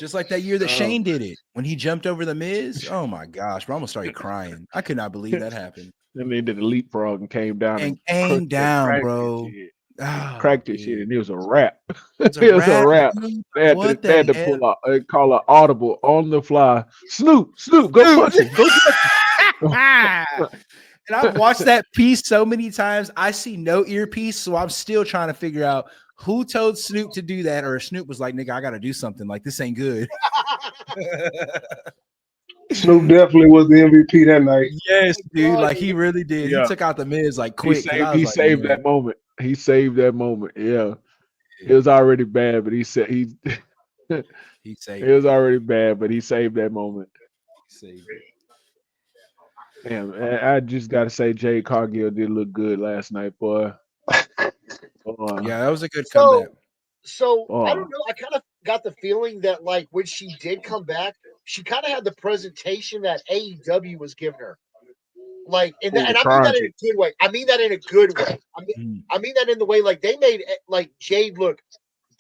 [SPEAKER 3] Just like that year that Shane did it when he jumped over the Miz. Oh my gosh, bro! I almost started crying. I could not believe that happened.
[SPEAKER 1] And they did a leapfrog and came down
[SPEAKER 3] And
[SPEAKER 1] and
[SPEAKER 3] came down,
[SPEAKER 1] cracked
[SPEAKER 3] bro.
[SPEAKER 1] his shit.
[SPEAKER 3] Oh,
[SPEAKER 1] Cracked his shit, and it was a wrap.
[SPEAKER 3] It's
[SPEAKER 1] It was a wrap.
[SPEAKER 3] dude.
[SPEAKER 1] They had to pull out, call an audible on the fly. Snoop, go punch him. Go punch him.
[SPEAKER 3] And I've watched that piece so many times. I see no earpiece, so I'm still trying to figure out who told Snoop to do that, or Snoop was like, "Nigga, I got to do something. Like this ain't good."
[SPEAKER 4] Snoop definitely was the MVP that night.
[SPEAKER 3] Yes, dude. Like he really did.
[SPEAKER 1] Yeah.
[SPEAKER 3] He took out the Miz like quick.
[SPEAKER 1] He saved that moment. He saved that moment. Yeah. It was already bad, but he said he
[SPEAKER 3] saved
[SPEAKER 1] it was already bad, but he saved that moment.
[SPEAKER 3] He saved it.
[SPEAKER 1] Damn, I just gotta say Jade Cargill did look good last night, boy.
[SPEAKER 3] Yeah, that was a good comeback.
[SPEAKER 2] So I don't know. I kind of got the feeling that like when she did come back, she kind of had the presentation that AEW was giving her. Like, and I mean that in a good way. I mean that in a good way. I mean that in the way like they made like Jade look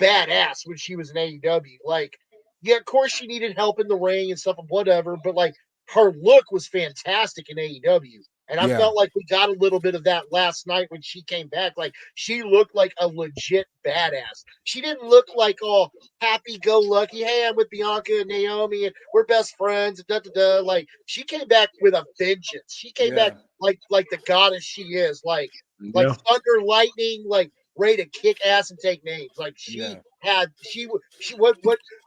[SPEAKER 2] badass when she was in AEW. Like, yeah, of course she needed help in the ring and stuff and whatever, but like her look was fantastic in AEW. And I felt like we got a little bit of that last night when she came back. Like she looked like a legit badass. She didn't look like all happy-go-lucky. Hey, I'm with Bianca and Naomi, and we're best friends. Da, da, da. Like she came back with a vengeance. She came back like the goddess she is. Like thunder, lightning, like ready to kick ass and take names. Like she what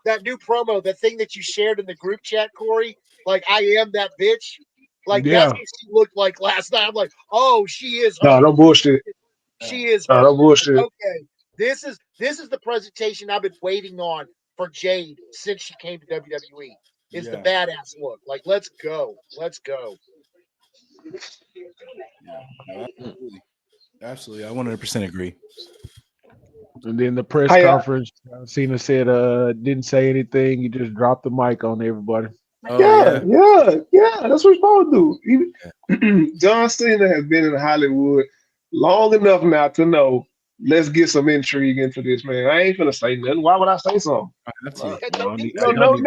[SPEAKER 2] that new promo, that thing that you shared in the group chat, Corey. Like I am that bitch. Like that's what she looked like last night. I'm like, oh, she is.
[SPEAKER 4] No, no bullshit.
[SPEAKER 2] She is.
[SPEAKER 4] No, no bullshit.
[SPEAKER 2] Okay, this is the presentation I've been waiting on for Jade since she came to WWE. Is the badass look? Like, let's go, let's go.
[SPEAKER 3] Yeah, absolutely. I 100% agree.
[SPEAKER 1] And then the press conference, Cena said, didn't say anything. He just dropped the mic on everybody.
[SPEAKER 3] Oh,
[SPEAKER 4] yeah. That's what you're supposed to do. John Cena has been in Hollywood long enough now to know. Let's get some intrigue into this, man. I ain't finna say nothing. Why would I say something? No need. I didn't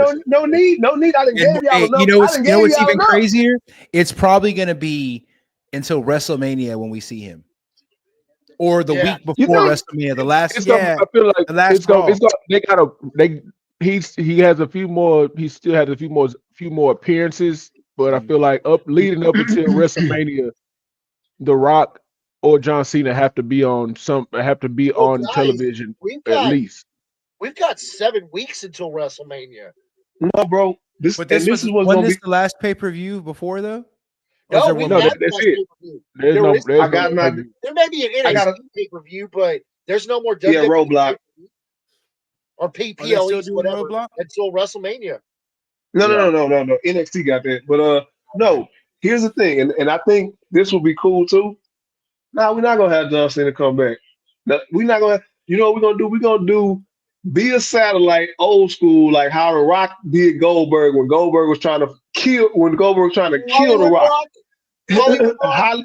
[SPEAKER 4] give y'all enough.
[SPEAKER 3] You know what's even crazier? It's probably gonna be until WrestleMania when we see him, or the week before WrestleMania. The last,
[SPEAKER 1] I feel like
[SPEAKER 3] the last.
[SPEAKER 1] He has a few more. He still has a few more appearances, but I feel like leading up until WrestleMania, The Rock or John Cena have to be on television at least.
[SPEAKER 2] We've got 7 weeks until WrestleMania.
[SPEAKER 4] No, bro.
[SPEAKER 3] This is the last pay-per-view before though?
[SPEAKER 2] No, that's it. There may be an NXT pay-per-view, but there's no more WWE
[SPEAKER 4] Roadblock
[SPEAKER 2] or PPLE whatever until WrestleMania.
[SPEAKER 4] No. NXT got that, but no. Here's the thing, and I think this will be cool too. Now we're not gonna have John Cena come back. No, we're not gonna. You know what we're gonna do? We're gonna do be a satellite, old school, like how The Rock did Goldberg when Goldberg was trying to kill The Rock.
[SPEAKER 2] Hollywood Rock.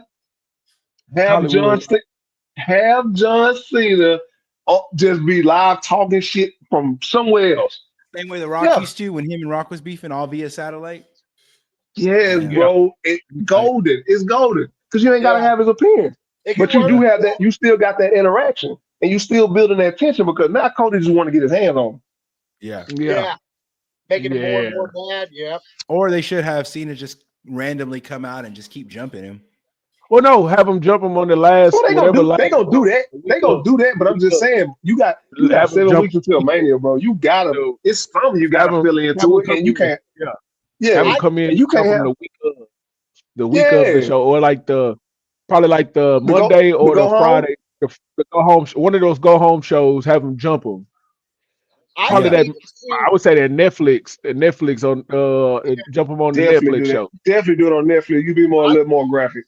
[SPEAKER 4] Have John Cena just be live talking shit from somewhere else.
[SPEAKER 3] Same way The Rock used to when him and Rock was beefing, all via satellite.
[SPEAKER 4] Yes, bro. It's golden. It's golden. Because you ain't got to have his appearance. But you do have that. You still got that interaction. And you still building that tension because now Cody just want to get his hands on him.
[SPEAKER 2] Yeah. Making it more and more bad. Yeah.
[SPEAKER 3] Or they should have Cena just randomly come out and just keep jumping him.
[SPEAKER 1] Well, no, have them jump him on the last.
[SPEAKER 4] Well, they gonna do that. They gonna do that. But I'm just saying, you got 7 weeks until Mania, bro. You gotta. It's something you gotta fill into it, and you can't.
[SPEAKER 1] Have them come in.
[SPEAKER 4] You can't have
[SPEAKER 1] the week of the show, or like probably like the Monday or the Friday. The go home. One of those go home shows. Have them jump them. Probably that. I would say that Netflix on jump them on the Netflix show.
[SPEAKER 4] Definitely do it on Netflix. You be a little more graphic.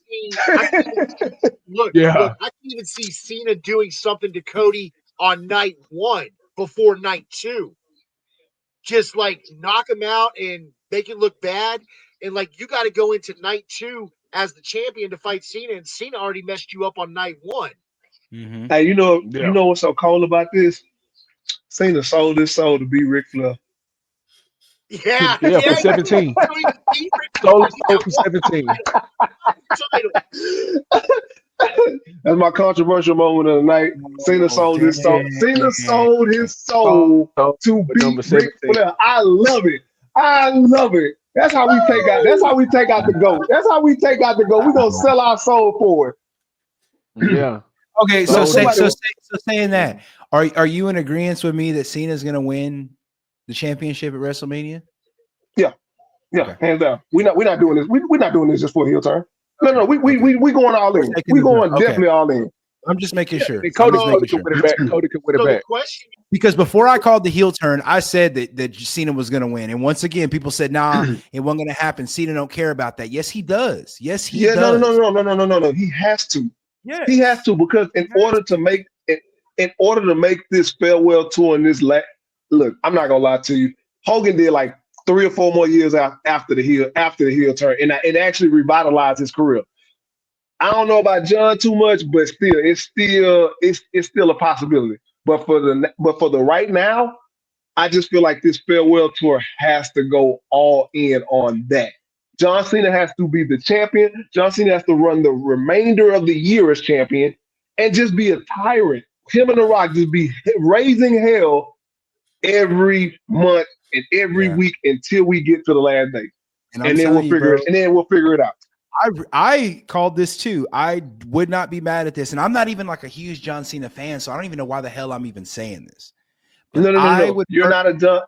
[SPEAKER 2] Look, I can even see Cena doing something to Cody on night 1 before night 2. Just like knock him out and make it look bad, and like you got to go into night 2 as the champion to fight Cena, and Cena already messed you up on night 1.
[SPEAKER 3] Mm-hmm.
[SPEAKER 4] Hey, you know what's so cool about this? Cena sold his soul to be Ric Flair.
[SPEAKER 2] Yeah,
[SPEAKER 1] for 17. Sold for 17.
[SPEAKER 4] That's my controversial moment of the night. Cena sold his soul. Cena sold his soul to be Ric Flair. I love it. That's how we take out. That's how we take out the GOAT. We're gonna sell our soul for it.
[SPEAKER 1] Yeah.
[SPEAKER 3] Okay, so saying that, are you in agreement with me that Cena's going to win the championship at WrestleMania?
[SPEAKER 4] Yeah, okay. Hands down. We're not doing this. We're not doing this just for a heel turn. No. We going all in. We going definitely all in.
[SPEAKER 3] I'm just making sure.
[SPEAKER 1] Cody can win it back.
[SPEAKER 3] Because before I called the heel turn, I said that Cena was going to win, and once again, people said, "Nah, it wasn't going to happen." Cena don't care about that. Yes, he does. Yes, he does.
[SPEAKER 4] No. He has to. Yeah, he has to, because in order to make this farewell tour and this look, I'm not gonna lie to you. Hogan did like 3 or 4 more years after the heel turn, and it actually revitalized his career. I don't know about John too much, but it's still a possibility. But for the right now, I just feel like this farewell tour has to go all in on that. John Cena has to be the champion. John Cena has to run the remainder of the year as champion and just be a tyrant. Him and The Rock just be raising hell every month and every week until we get to the last day. And then we'll figure it out.
[SPEAKER 3] I called this too. I would not be mad at this. And I'm not even like a huge John Cena fan, so I don't even know why the hell I'm even saying this. But
[SPEAKER 4] no. You're not a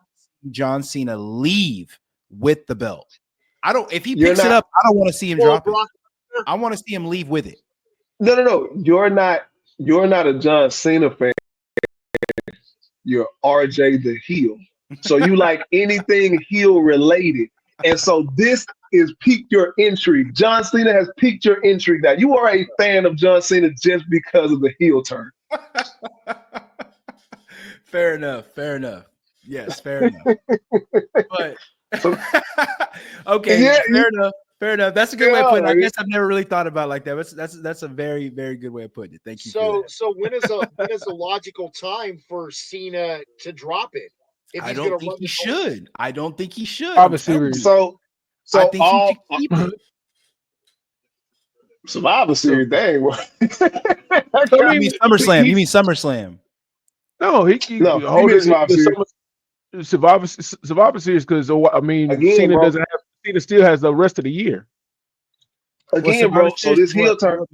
[SPEAKER 3] John Cena leave with the belt. If he picks it up, I don't want to see him drop it. I want to see him leave with it.
[SPEAKER 4] No. You're not a John Cena fan. You're RJ the heel. So you like anything heel related. And so this is piqued your intrigue. John Cena has piqued your intrigue. Now you are a fan of John Cena just because of the heel turn.
[SPEAKER 3] Fair enough. Yes, fair enough. But okay, fair enough. That's a good way of putting it. I guess I've never really thought about it like that. That's a very, very good way of putting it. Thank you.
[SPEAKER 2] So when is a logical time for Cena to drop it?
[SPEAKER 3] I don't think he should.
[SPEAKER 1] Obviously,
[SPEAKER 4] so
[SPEAKER 3] I think he should keep it.
[SPEAKER 4] Survivor Series, dang.
[SPEAKER 3] You mean SummerSlam? You mean SummerSlam?
[SPEAKER 1] No, he hold it. Survivor Series, because Cena still has the rest of the year.
[SPEAKER 4] Again, bro. So this heel turn.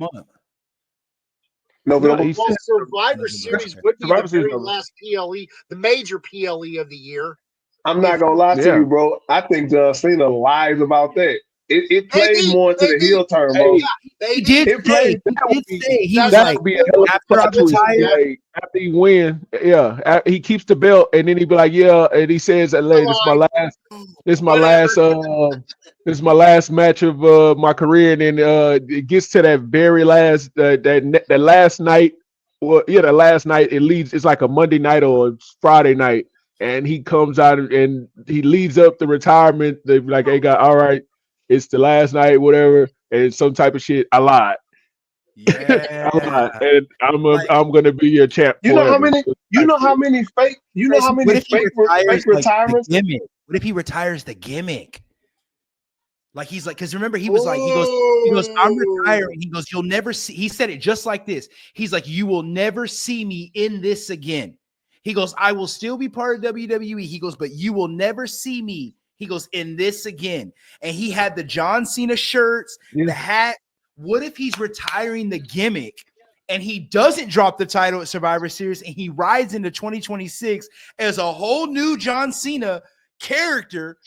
[SPEAKER 2] Survivor Series would be the very last PLE, the major PLE of the year.
[SPEAKER 4] I'm not gonna lie to you, bro. I think John Cena lies about that. It plays more into the heel turn, bro.
[SPEAKER 3] He did.
[SPEAKER 4] It plays.
[SPEAKER 3] He was like,
[SPEAKER 1] after he win, he keeps the belt, and then he be like, and he says that, this is my last match of my career, and then it gets to that very last that last night well, yeah, the last night it leads. It's like a Monday night or a Friday night, and he comes out and he leads up the retirement. They be like, "Hey, got all right, it's the last night, whatever," and it's some type of shit. I lied. I lied,
[SPEAKER 3] Yeah.
[SPEAKER 1] and
[SPEAKER 3] Like,
[SPEAKER 1] I'm gonna be your champ
[SPEAKER 4] You know how
[SPEAKER 1] forever.
[SPEAKER 4] many? You
[SPEAKER 1] Type
[SPEAKER 4] know how
[SPEAKER 1] shit.
[SPEAKER 4] many fake? You know
[SPEAKER 3] Chris,
[SPEAKER 4] how
[SPEAKER 3] what
[SPEAKER 4] many
[SPEAKER 3] if he
[SPEAKER 4] fake
[SPEAKER 3] retires like the
[SPEAKER 4] retirements?
[SPEAKER 3] gimmick? What if he retires the gimmick? Like he's like, because remember, he was like, he goes, I'm
[SPEAKER 2] Oh,
[SPEAKER 3] retiring. He goes, you'll never see. He said it just like this. He's like, you will never see me in this again. He goes, I will still be part of WWE. He goes, but you will never see me. He goes, in this again. And he had the John Cena shirts,
[SPEAKER 1] Yeah.
[SPEAKER 3] the hat. What if he's retiring the gimmick and he doesn't drop the title at Survivor Series and he rides into 2026 as a whole new John Cena character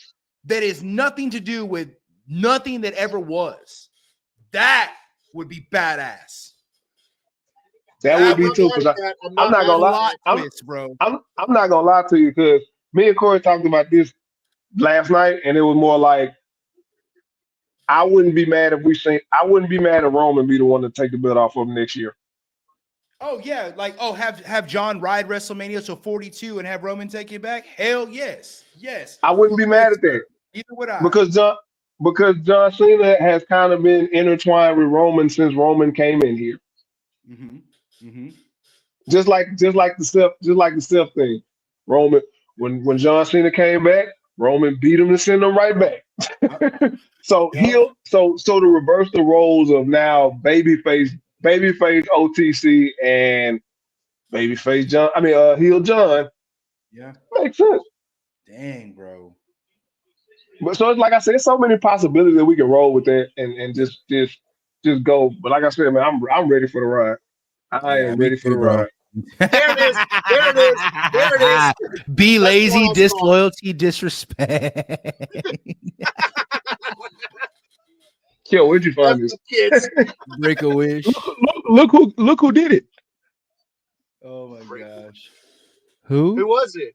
[SPEAKER 3] that is nothing to do with nothing that ever was? That would be badass.
[SPEAKER 4] That
[SPEAKER 3] That
[SPEAKER 4] would
[SPEAKER 2] I'm
[SPEAKER 4] be
[SPEAKER 2] not
[SPEAKER 4] too.
[SPEAKER 2] mad
[SPEAKER 4] Because
[SPEAKER 2] at that. I'm
[SPEAKER 4] I'm
[SPEAKER 2] not
[SPEAKER 4] not
[SPEAKER 2] mad
[SPEAKER 4] gonna lie.
[SPEAKER 3] plot
[SPEAKER 2] at
[SPEAKER 3] twist, bro.
[SPEAKER 4] I'm not gonna lie to you because me and Corey talked about this last night, and it was more like I wouldn't be mad if we seen. I wouldn't be mad if Roman be the one to take the belt off of him next year.
[SPEAKER 3] Oh yeah, like have John ride WrestleMania to 42 and have Roman take it back? Hell yes, yes.
[SPEAKER 4] I wouldn't be mad at that
[SPEAKER 3] Either would I.
[SPEAKER 4] because John Cena has kind of been intertwined with Roman since Roman came in here. Just like the Seth thing. Roman when John Cena came back, Roman beat him to send him right back. So
[SPEAKER 3] Yup.
[SPEAKER 4] so to reverse the roles of now babyface OTC and babyface John, heel John,
[SPEAKER 3] Yeah.
[SPEAKER 4] makes sense.
[SPEAKER 3] Dang, bro.
[SPEAKER 4] But so it's like I said, there's so many possibilities that we can roll with that and just go. But like I said, man, I'm ready for the ride. I
[SPEAKER 3] Yeah,
[SPEAKER 4] am
[SPEAKER 3] me
[SPEAKER 4] ready for the
[SPEAKER 3] too, bro.
[SPEAKER 4] ride.
[SPEAKER 2] There it is. There it is. There it is.
[SPEAKER 3] Be
[SPEAKER 2] That's
[SPEAKER 3] lazy,
[SPEAKER 2] what I saw.
[SPEAKER 3] disloyalty, disrespect.
[SPEAKER 4] Kill, where'd you
[SPEAKER 2] That's
[SPEAKER 4] find this?
[SPEAKER 2] the kids.
[SPEAKER 3] Break a wish.
[SPEAKER 1] Look who did it.
[SPEAKER 3] Oh my gosh.
[SPEAKER 2] Who
[SPEAKER 3] Who?
[SPEAKER 2] was it?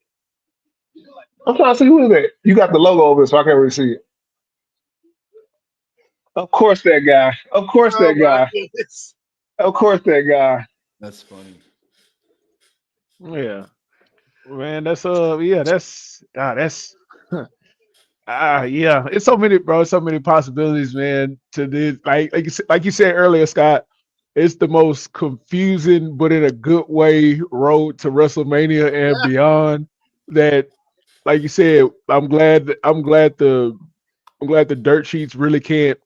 [SPEAKER 4] I'm trying to see who is that. You got the logo over it, so I can't really see it. Of course that guy. Of course
[SPEAKER 2] Oh
[SPEAKER 4] that
[SPEAKER 2] my
[SPEAKER 4] guy.
[SPEAKER 2] goodness.
[SPEAKER 4] Of course that guy.
[SPEAKER 3] That's funny.
[SPEAKER 1] Yeah, man. That's yeah. It's so many, bro. So many possibilities, man. To this, like you said earlier, Scott. It's the most confusing, but in a good way, road to WrestleMania and
[SPEAKER 2] Yeah.
[SPEAKER 1] beyond. That, like you said, I'm glad the dirt sheets really can't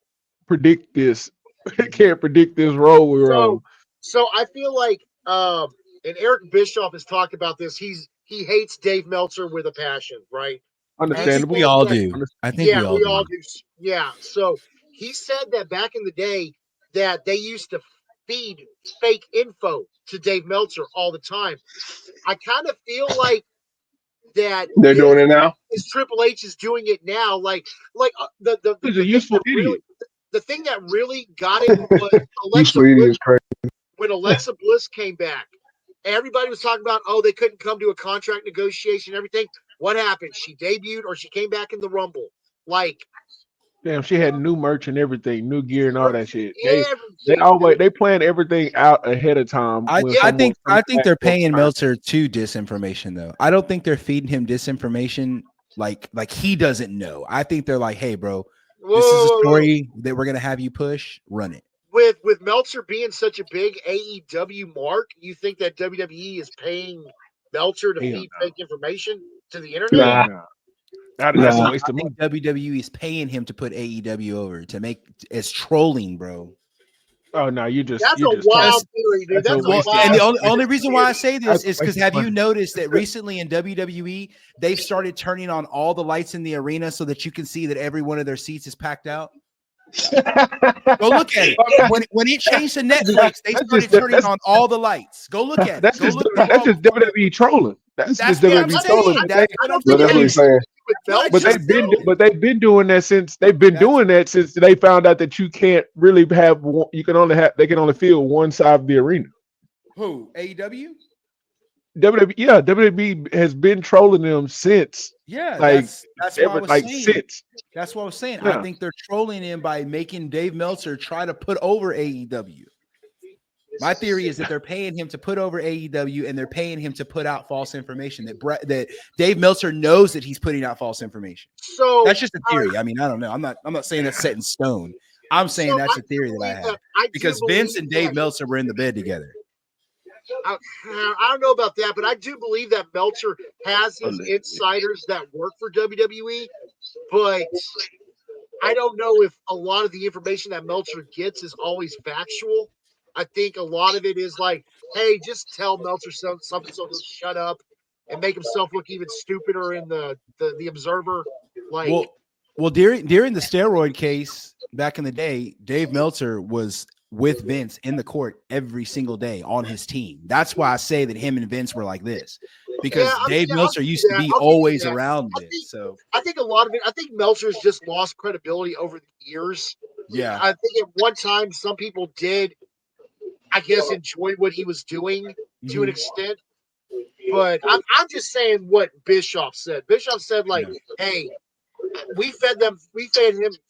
[SPEAKER 1] predict this. Can't predict this road we're
[SPEAKER 2] So
[SPEAKER 1] on.
[SPEAKER 2] so I feel like and Eric Bischoff has talked about this. He hates Dave Meltzer with a passion, right?
[SPEAKER 3] I think
[SPEAKER 1] Understandable.
[SPEAKER 3] we
[SPEAKER 2] He
[SPEAKER 3] all
[SPEAKER 2] said that
[SPEAKER 3] do. I think
[SPEAKER 2] yeah,
[SPEAKER 3] we all
[SPEAKER 2] we all
[SPEAKER 3] do.
[SPEAKER 2] do. Yeah. So he said that back in the day that they used to feed fake info to Dave Meltzer all the time. I kind of feel like that
[SPEAKER 4] They're doing it now.
[SPEAKER 2] is Triple H is doing it now. Like
[SPEAKER 1] He's
[SPEAKER 2] the
[SPEAKER 1] a
[SPEAKER 2] thing
[SPEAKER 1] useful
[SPEAKER 2] that
[SPEAKER 1] idiot.
[SPEAKER 2] really the thing that really got him was Alexa
[SPEAKER 4] Useful idiot
[SPEAKER 2] Bliss.
[SPEAKER 4] is crazy.
[SPEAKER 2] When Alexa Bliss came back, everybody was talking about, oh, they couldn't come to a contract negotiation and everything. What happened? She debuted or she came back in the Rumble. Like,
[SPEAKER 1] Damn, she had new merch and everything, new gear and all that shit. They
[SPEAKER 2] everything,
[SPEAKER 1] always
[SPEAKER 2] dude.
[SPEAKER 1] they plan everything out ahead of time
[SPEAKER 3] I,
[SPEAKER 1] when
[SPEAKER 3] I
[SPEAKER 1] someone
[SPEAKER 3] think
[SPEAKER 1] comes
[SPEAKER 3] I think
[SPEAKER 1] back
[SPEAKER 3] they're
[SPEAKER 1] from
[SPEAKER 3] paying
[SPEAKER 1] retirement.
[SPEAKER 3] Meltzer to disinformation though. I don't think they're feeding him disinformation like he doesn't know. I think they're like, hey, bro, this is a
[SPEAKER 2] Whoa.
[SPEAKER 3] story that we're gonna have you push. Run it.
[SPEAKER 2] With Meltzer being such a big AEW mark, you think that WWE is paying Meltzer to
[SPEAKER 1] Hell
[SPEAKER 2] feed
[SPEAKER 1] no.
[SPEAKER 2] fake information to the internet?
[SPEAKER 1] Hell
[SPEAKER 4] Nah,
[SPEAKER 1] no. That's a
[SPEAKER 4] nah.
[SPEAKER 1] waste
[SPEAKER 3] I
[SPEAKER 1] of money.
[SPEAKER 3] think WWE is paying him to put AEW over to make as trolling, bro.
[SPEAKER 1] Oh no,
[SPEAKER 2] That's
[SPEAKER 1] you're
[SPEAKER 2] a
[SPEAKER 1] just talking.
[SPEAKER 2] wild theory, dude.
[SPEAKER 1] That's a
[SPEAKER 2] That's a
[SPEAKER 3] Well,
[SPEAKER 1] waste of
[SPEAKER 3] and the
[SPEAKER 2] wild
[SPEAKER 3] only reason why I say this
[SPEAKER 1] that's a
[SPEAKER 3] is because
[SPEAKER 1] waste of
[SPEAKER 3] have you
[SPEAKER 1] money.
[SPEAKER 3] noticed that recently in WWE they've started turning on all the lights in the arena so that you can see that every one of their seats is packed out? Go look at it. When it changed to Netflix, they started turning on all the lights. Go look at it. Go look at
[SPEAKER 1] that's
[SPEAKER 3] all.
[SPEAKER 1] just WWE trolling. That's
[SPEAKER 3] That's
[SPEAKER 1] just
[SPEAKER 3] what I'm
[SPEAKER 1] WWE trolling.
[SPEAKER 3] saying.
[SPEAKER 1] But
[SPEAKER 3] That's what
[SPEAKER 2] I
[SPEAKER 3] I'm
[SPEAKER 2] don't
[SPEAKER 4] But
[SPEAKER 2] think it
[SPEAKER 4] that's what
[SPEAKER 2] has
[SPEAKER 3] saying.
[SPEAKER 4] he's
[SPEAKER 2] anything
[SPEAKER 4] saying.
[SPEAKER 2] to do with
[SPEAKER 3] That's what I
[SPEAKER 2] Meltzer.
[SPEAKER 3] just said.
[SPEAKER 1] they've been doing that since they found out that you can't really have one, they can only fill one side of the arena.
[SPEAKER 3] Who? AEW?
[SPEAKER 1] WWE has been trolling them since
[SPEAKER 3] Yeah,
[SPEAKER 1] like
[SPEAKER 3] that's why I
[SPEAKER 1] ever
[SPEAKER 3] was
[SPEAKER 1] like
[SPEAKER 3] saying.
[SPEAKER 1] since.
[SPEAKER 3] That's what I was saying. I
[SPEAKER 1] Yeah.
[SPEAKER 3] think they're trolling him by making Dave Meltzer try to put over AEW. My theory is that they're paying him to put over AEW, and they're paying him to put out false information. That Dave Meltzer knows that he's putting out false information.
[SPEAKER 2] So
[SPEAKER 3] that's just a theory. I mean, I don't know. I'm not saying that's set in stone. I'm saying that's a theory that I have because Vince and Dave Meltzer were in the bed together.
[SPEAKER 2] I don't know about that, but I do believe that Meltzer has his insiders that work for WWE, but I don't know if a lot of the information that Meltzer gets is always factual. I think a lot of it is like, hey, just tell Meltzer something so he'll shut up and make himself look even stupider in the Observer. Like,
[SPEAKER 3] well, during the steroid case back in the day, Dave Meltzer was with Vince in the court every single day on his team. That's why I say that him and Vince were like this, because Dave Meltzer used to be always around Vince. So
[SPEAKER 2] I think a lot of it, I think Meltzer's just lost credibility over the years.
[SPEAKER 3] Yeah.
[SPEAKER 2] I think at one time some people did, I guess, enjoy what he was doing to an extent. But I'm just saying what Bischoff said. Bischoff said, like, hey, we fed him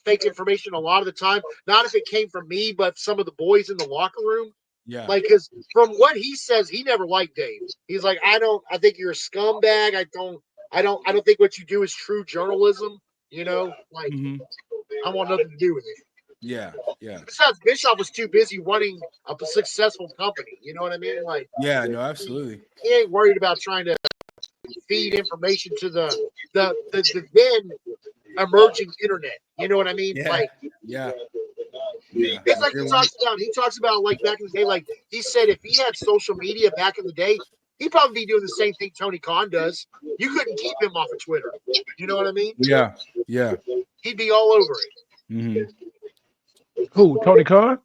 [SPEAKER 2] fake information a lot of the time. Not if it came from me, but some of the boys in the locker room.
[SPEAKER 3] Yeah.
[SPEAKER 2] Like, because from what he says, he never liked Dave. He's like, I think you're a scumbag. I don't think what you do is true journalism. You know, like, I want nothing to do with it.
[SPEAKER 3] Yeah.
[SPEAKER 2] Besides, Bischoff was too busy running a successful company. You know what I mean? Like,
[SPEAKER 3] yeah, no, absolutely.
[SPEAKER 2] He ain't worried about trying to feed information to the then emerging internet. You know what I mean?
[SPEAKER 3] Yeah.
[SPEAKER 2] Like,
[SPEAKER 3] yeah.
[SPEAKER 2] It's like he talks about like back in the day, like he said if he had social media back in the day, he'd probably be doing the same thing Tony Khan does. You couldn't keep him off of Twitter. You know what I mean?
[SPEAKER 3] Yeah.
[SPEAKER 2] He'd be all over it.
[SPEAKER 1] Who, Tony Khan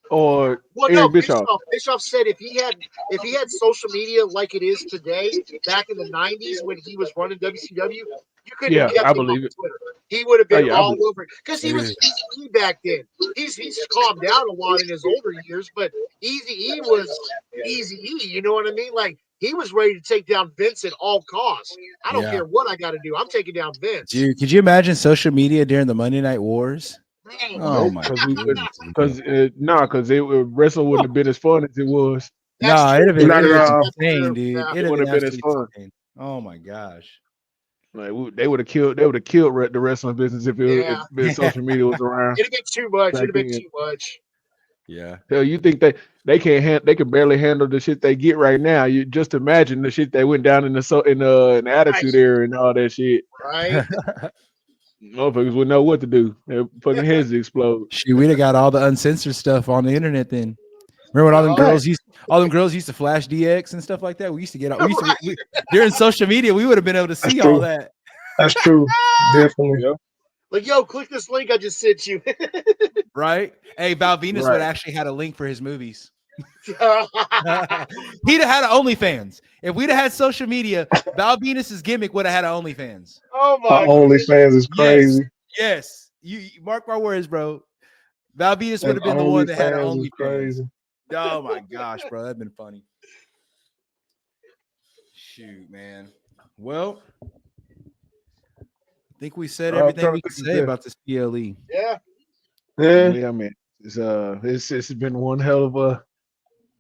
[SPEAKER 1] or Eric Bischoff?
[SPEAKER 2] Bischoff said if he had social media like it is today, back in the 90s when he was running WCW, you couldn't have kept him on Twitter. He would have been all over it because he was Easy back then. He's calmed down a lot in his older years, but Easy E was Easy E. You know what I mean? Like, he was ready to take down Vince at all costs. I don't care what I got to do. I'm taking down Vince.
[SPEAKER 3] Dude, could you imagine social media during the Monday Night Wars? Oh my!
[SPEAKER 1] Because wrestling wouldn't have been as fun as it was.
[SPEAKER 3] No, it'd have been insane, dude.
[SPEAKER 1] It would have been as fun.
[SPEAKER 3] Oh my gosh!
[SPEAKER 1] Like they would have killed the wrestling business if social media was around.
[SPEAKER 2] It'd been too much. It'd have been too much.
[SPEAKER 3] Yeah.
[SPEAKER 1] Hell, you think they can't they can barely handle the shit they get right now. You just imagine the shit they went down in the attitude era and all that shit.
[SPEAKER 2] Right.
[SPEAKER 1] Motherfuckers would know what to do. Their fucking heads explode.
[SPEAKER 3] Shoot, we'd have got all the uncensored stuff on the internet then. Remember when all them girls used to flash DX and stuff like that? We used to get out. During social media, we would have been able to see all that.
[SPEAKER 4] That's true. Definitely.
[SPEAKER 2] Like, yo, click this link I just sent you.
[SPEAKER 3] Right? Hey, Val Venus would actually had a link for his movies. He'd have had an OnlyFans. If we'd have had social media, Val Venus's gimmick would have had an OnlyFans.
[SPEAKER 2] Oh my!
[SPEAKER 4] OnlyFans is crazy.
[SPEAKER 3] Yes. You mark my words, bro. Val Venus would have been the one that had an OnlyFans.
[SPEAKER 4] Crazy.
[SPEAKER 3] Oh my gosh, bro, that'd been funny. Shoot, man. Well, I think we said everything we could say about this PLE.
[SPEAKER 2] Yeah.
[SPEAKER 1] I mean, it's been one hell of a.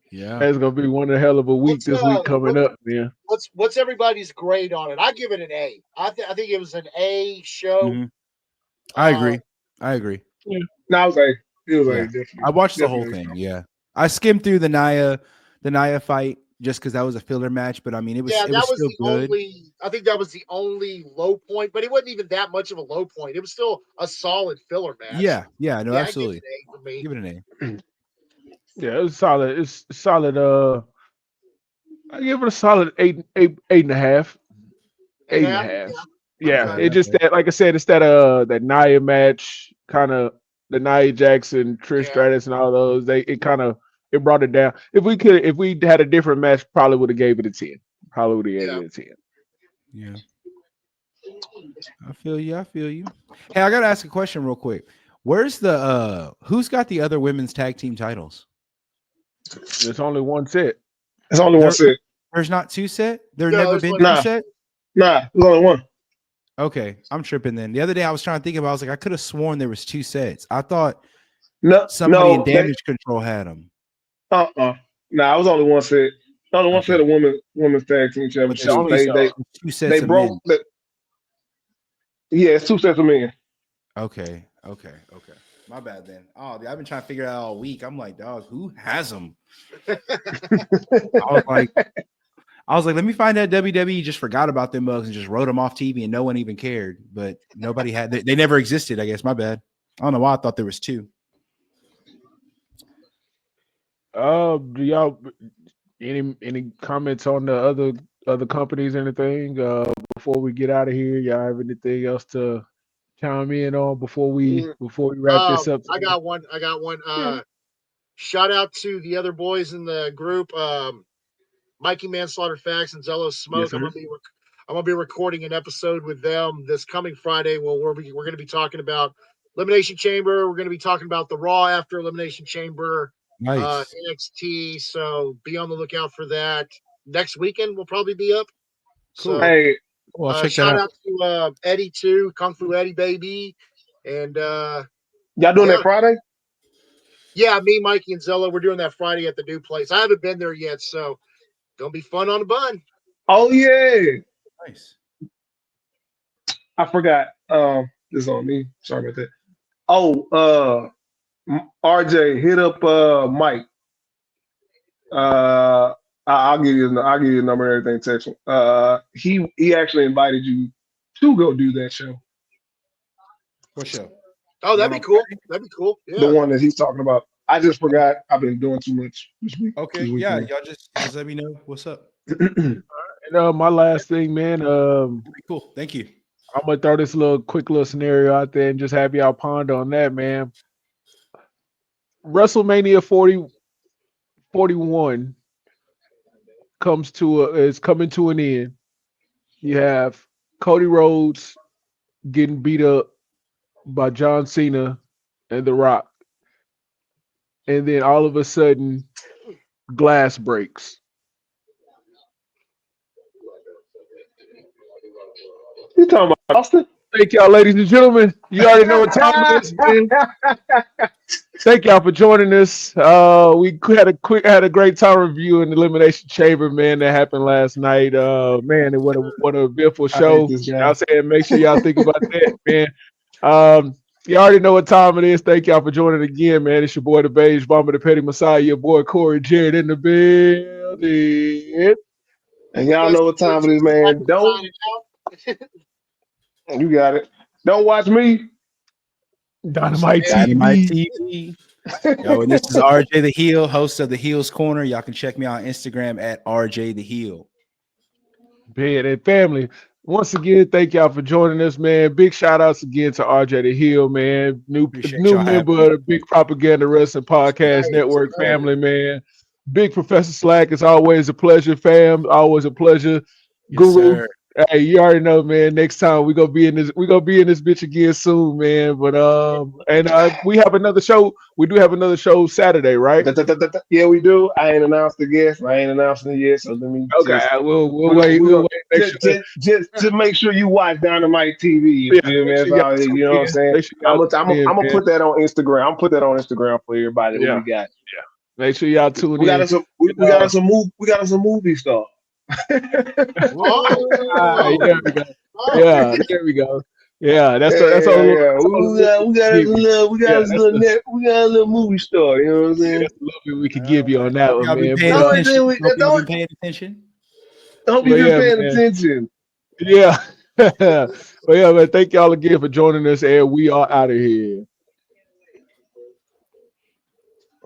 [SPEAKER 3] Yeah,
[SPEAKER 1] it's gonna be one hell of a week this week coming up. Yeah.
[SPEAKER 2] What's everybody's grade on it? I give it an A. I think it was an A show.
[SPEAKER 3] I agree.
[SPEAKER 4] Yeah. No, I was A. It was A. Definitely.
[SPEAKER 3] I watched the whole thing. Yeah, I skimmed through the Nia fight just because that was a filler match. But I mean, it was still good.
[SPEAKER 2] I think that was the only low point, but it wasn't even that much of a low point. It was still a solid filler match.
[SPEAKER 3] Yeah, no, absolutely.
[SPEAKER 2] Give
[SPEAKER 3] it an A.
[SPEAKER 1] Yeah, it's solid. It's solid. I give it a solid 8.5. 8.5. Yeah, it just that, like I said, it's that Nia match, kind of the Nia Jackson, Trish Stratus, and all those. It brought it down. If we had a different match, probably would have gave it a 10. Probably would have gave it a 10.
[SPEAKER 3] Yeah. I feel you. Hey, I gotta ask a question real quick. Where's the who's got the other women's tag team titles?
[SPEAKER 1] There's only one set.
[SPEAKER 4] There's only one set.
[SPEAKER 3] There's not two set? There's never been two set?
[SPEAKER 4] Nah, there's only one.
[SPEAKER 3] Okay, I'm tripping then. The other day I was trying to think about, I was like, I could have sworn there was two sets. I thought somebody in Damage Control had them.
[SPEAKER 4] Nah, I was only one set. Only one set of women's tag team
[SPEAKER 3] But
[SPEAKER 4] championship.
[SPEAKER 3] there's
[SPEAKER 4] They
[SPEAKER 3] two sets
[SPEAKER 4] they
[SPEAKER 3] of
[SPEAKER 4] broke.
[SPEAKER 3] men.
[SPEAKER 4] Yeah, it's 2 sets of men.
[SPEAKER 3] Okay. My bad then. Oh, I've been trying to figure it out all week. I'm like, dog, who has them? I was like, let me find out WWE just forgot about them bugs and just wrote them off TV and no one even cared. But nobody had. They never existed. I guess. My bad. I don't know why I thought there was 2.
[SPEAKER 1] Do y'all any comments on the other companies? Anything before we get out of here? Y'all have anything else to chime in on before we wrap this up?
[SPEAKER 2] I got one. Shout out to the other boys in the group, Mikey Manslaughter Facts and Zello Smoke.
[SPEAKER 1] Yes,
[SPEAKER 2] I'm gonna be recording an episode with them this coming Friday. Well, we're gonna be talking about Elimination Chamber. We're gonna be talking about the Raw after Elimination Chamber,
[SPEAKER 3] Nice.
[SPEAKER 2] NXT. So be on the lookout for that. Next weekend we'll probably be up.
[SPEAKER 3] Cool.
[SPEAKER 2] So,
[SPEAKER 4] Hey,
[SPEAKER 3] well, I'll check that
[SPEAKER 2] shout
[SPEAKER 3] out.
[SPEAKER 2] out to Eddie too, Kung Fu Eddie baby, and
[SPEAKER 4] y'all doing that Friday?
[SPEAKER 2] yeah, me, Mikey, and Zello, we're doing that Friday at the new place. I haven't been there yet, so gonna be fun on the bun.
[SPEAKER 4] Oh yeah.
[SPEAKER 3] Nice.
[SPEAKER 4] I forgot. This is on me. Sorry about that. Oh, RJ, hit up Mike. I'll give you a number and everything. Text him. He actually invited you to go do that show.
[SPEAKER 3] What show?
[SPEAKER 2] Oh, that'd be cool. That'd be cool. Yeah.
[SPEAKER 4] The one that he's talking about. I just forgot. I've been doing too much this week.
[SPEAKER 3] Okay. Yeah, y'all just let me know what's up.
[SPEAKER 1] And my last thing, man.
[SPEAKER 3] Cool. Thank you.
[SPEAKER 1] I'm gonna throw this quick little scenario out there and just have y'all ponder on that, man. WrestleMania 41 is coming to an end. You have Cody Rhodes getting beat up by John Cena and The Rock, and then all of a sudden, glass breaks.
[SPEAKER 4] You talking about Austin?
[SPEAKER 1] Thank y'all, ladies and gentlemen. You already know what time it is, man. Thank y'all for joining us. We had a great time reviewing the Elimination Chamber, man. That happened last night. Man, it what a beautiful show. Y'all saying make sure y'all think about that, man. You already know what time it is. Thank y'all for joining again, man. It's your boy, the Beige Bomber, the Petty Messiah, your boy Corey Jarrod in the building.
[SPEAKER 4] And y'all know what time it is, man. Don't. You got it. Don't watch me.
[SPEAKER 1] Dynamite
[SPEAKER 3] TV. Yo, and this is RJ the Heel, host of the Heels Corner. Y'all can check me on Instagram at RJ the Heel.
[SPEAKER 1] Man and family. Once again, thank y'all for joining us, man. Big shout outs again to RJ the Heel, man. New member of the Big Propaganda Wrestling Podcast Network family, man. Big Professor Slack, it's always a pleasure, fam. Always a pleasure.
[SPEAKER 3] Yes,
[SPEAKER 1] Guru.
[SPEAKER 3] Sir.
[SPEAKER 1] Hey, you already know, man. Next time we gonna be in this bitch again soon, man. But we have another show. We do have another show Saturday, right?
[SPEAKER 4] Yeah, we do. I ain't announced the guest. I ain't announced it yet. So let me.
[SPEAKER 1] Okay, we'll wait. We'll wait.
[SPEAKER 4] Just make sure you watch Dynamite TV. You feel me? That's all, you know what I'm saying? I'm gonna put that on Instagram. I'm put that on Instagram for everybody. What we got?
[SPEAKER 1] Yeah. Make sure y'all tune in.
[SPEAKER 4] We got us a movie star.
[SPEAKER 1] There we go. Yeah, there we go. Yeah, that's all.
[SPEAKER 4] We got a little movie star. You know what I'm saying?
[SPEAKER 1] That's a little bit we could give you on that one, man.
[SPEAKER 3] Hope you've been paying attention.
[SPEAKER 4] Hope you've been paying attention.
[SPEAKER 1] Yeah. Well, yeah, man. Thank y'all again for joining us, and we are out of here.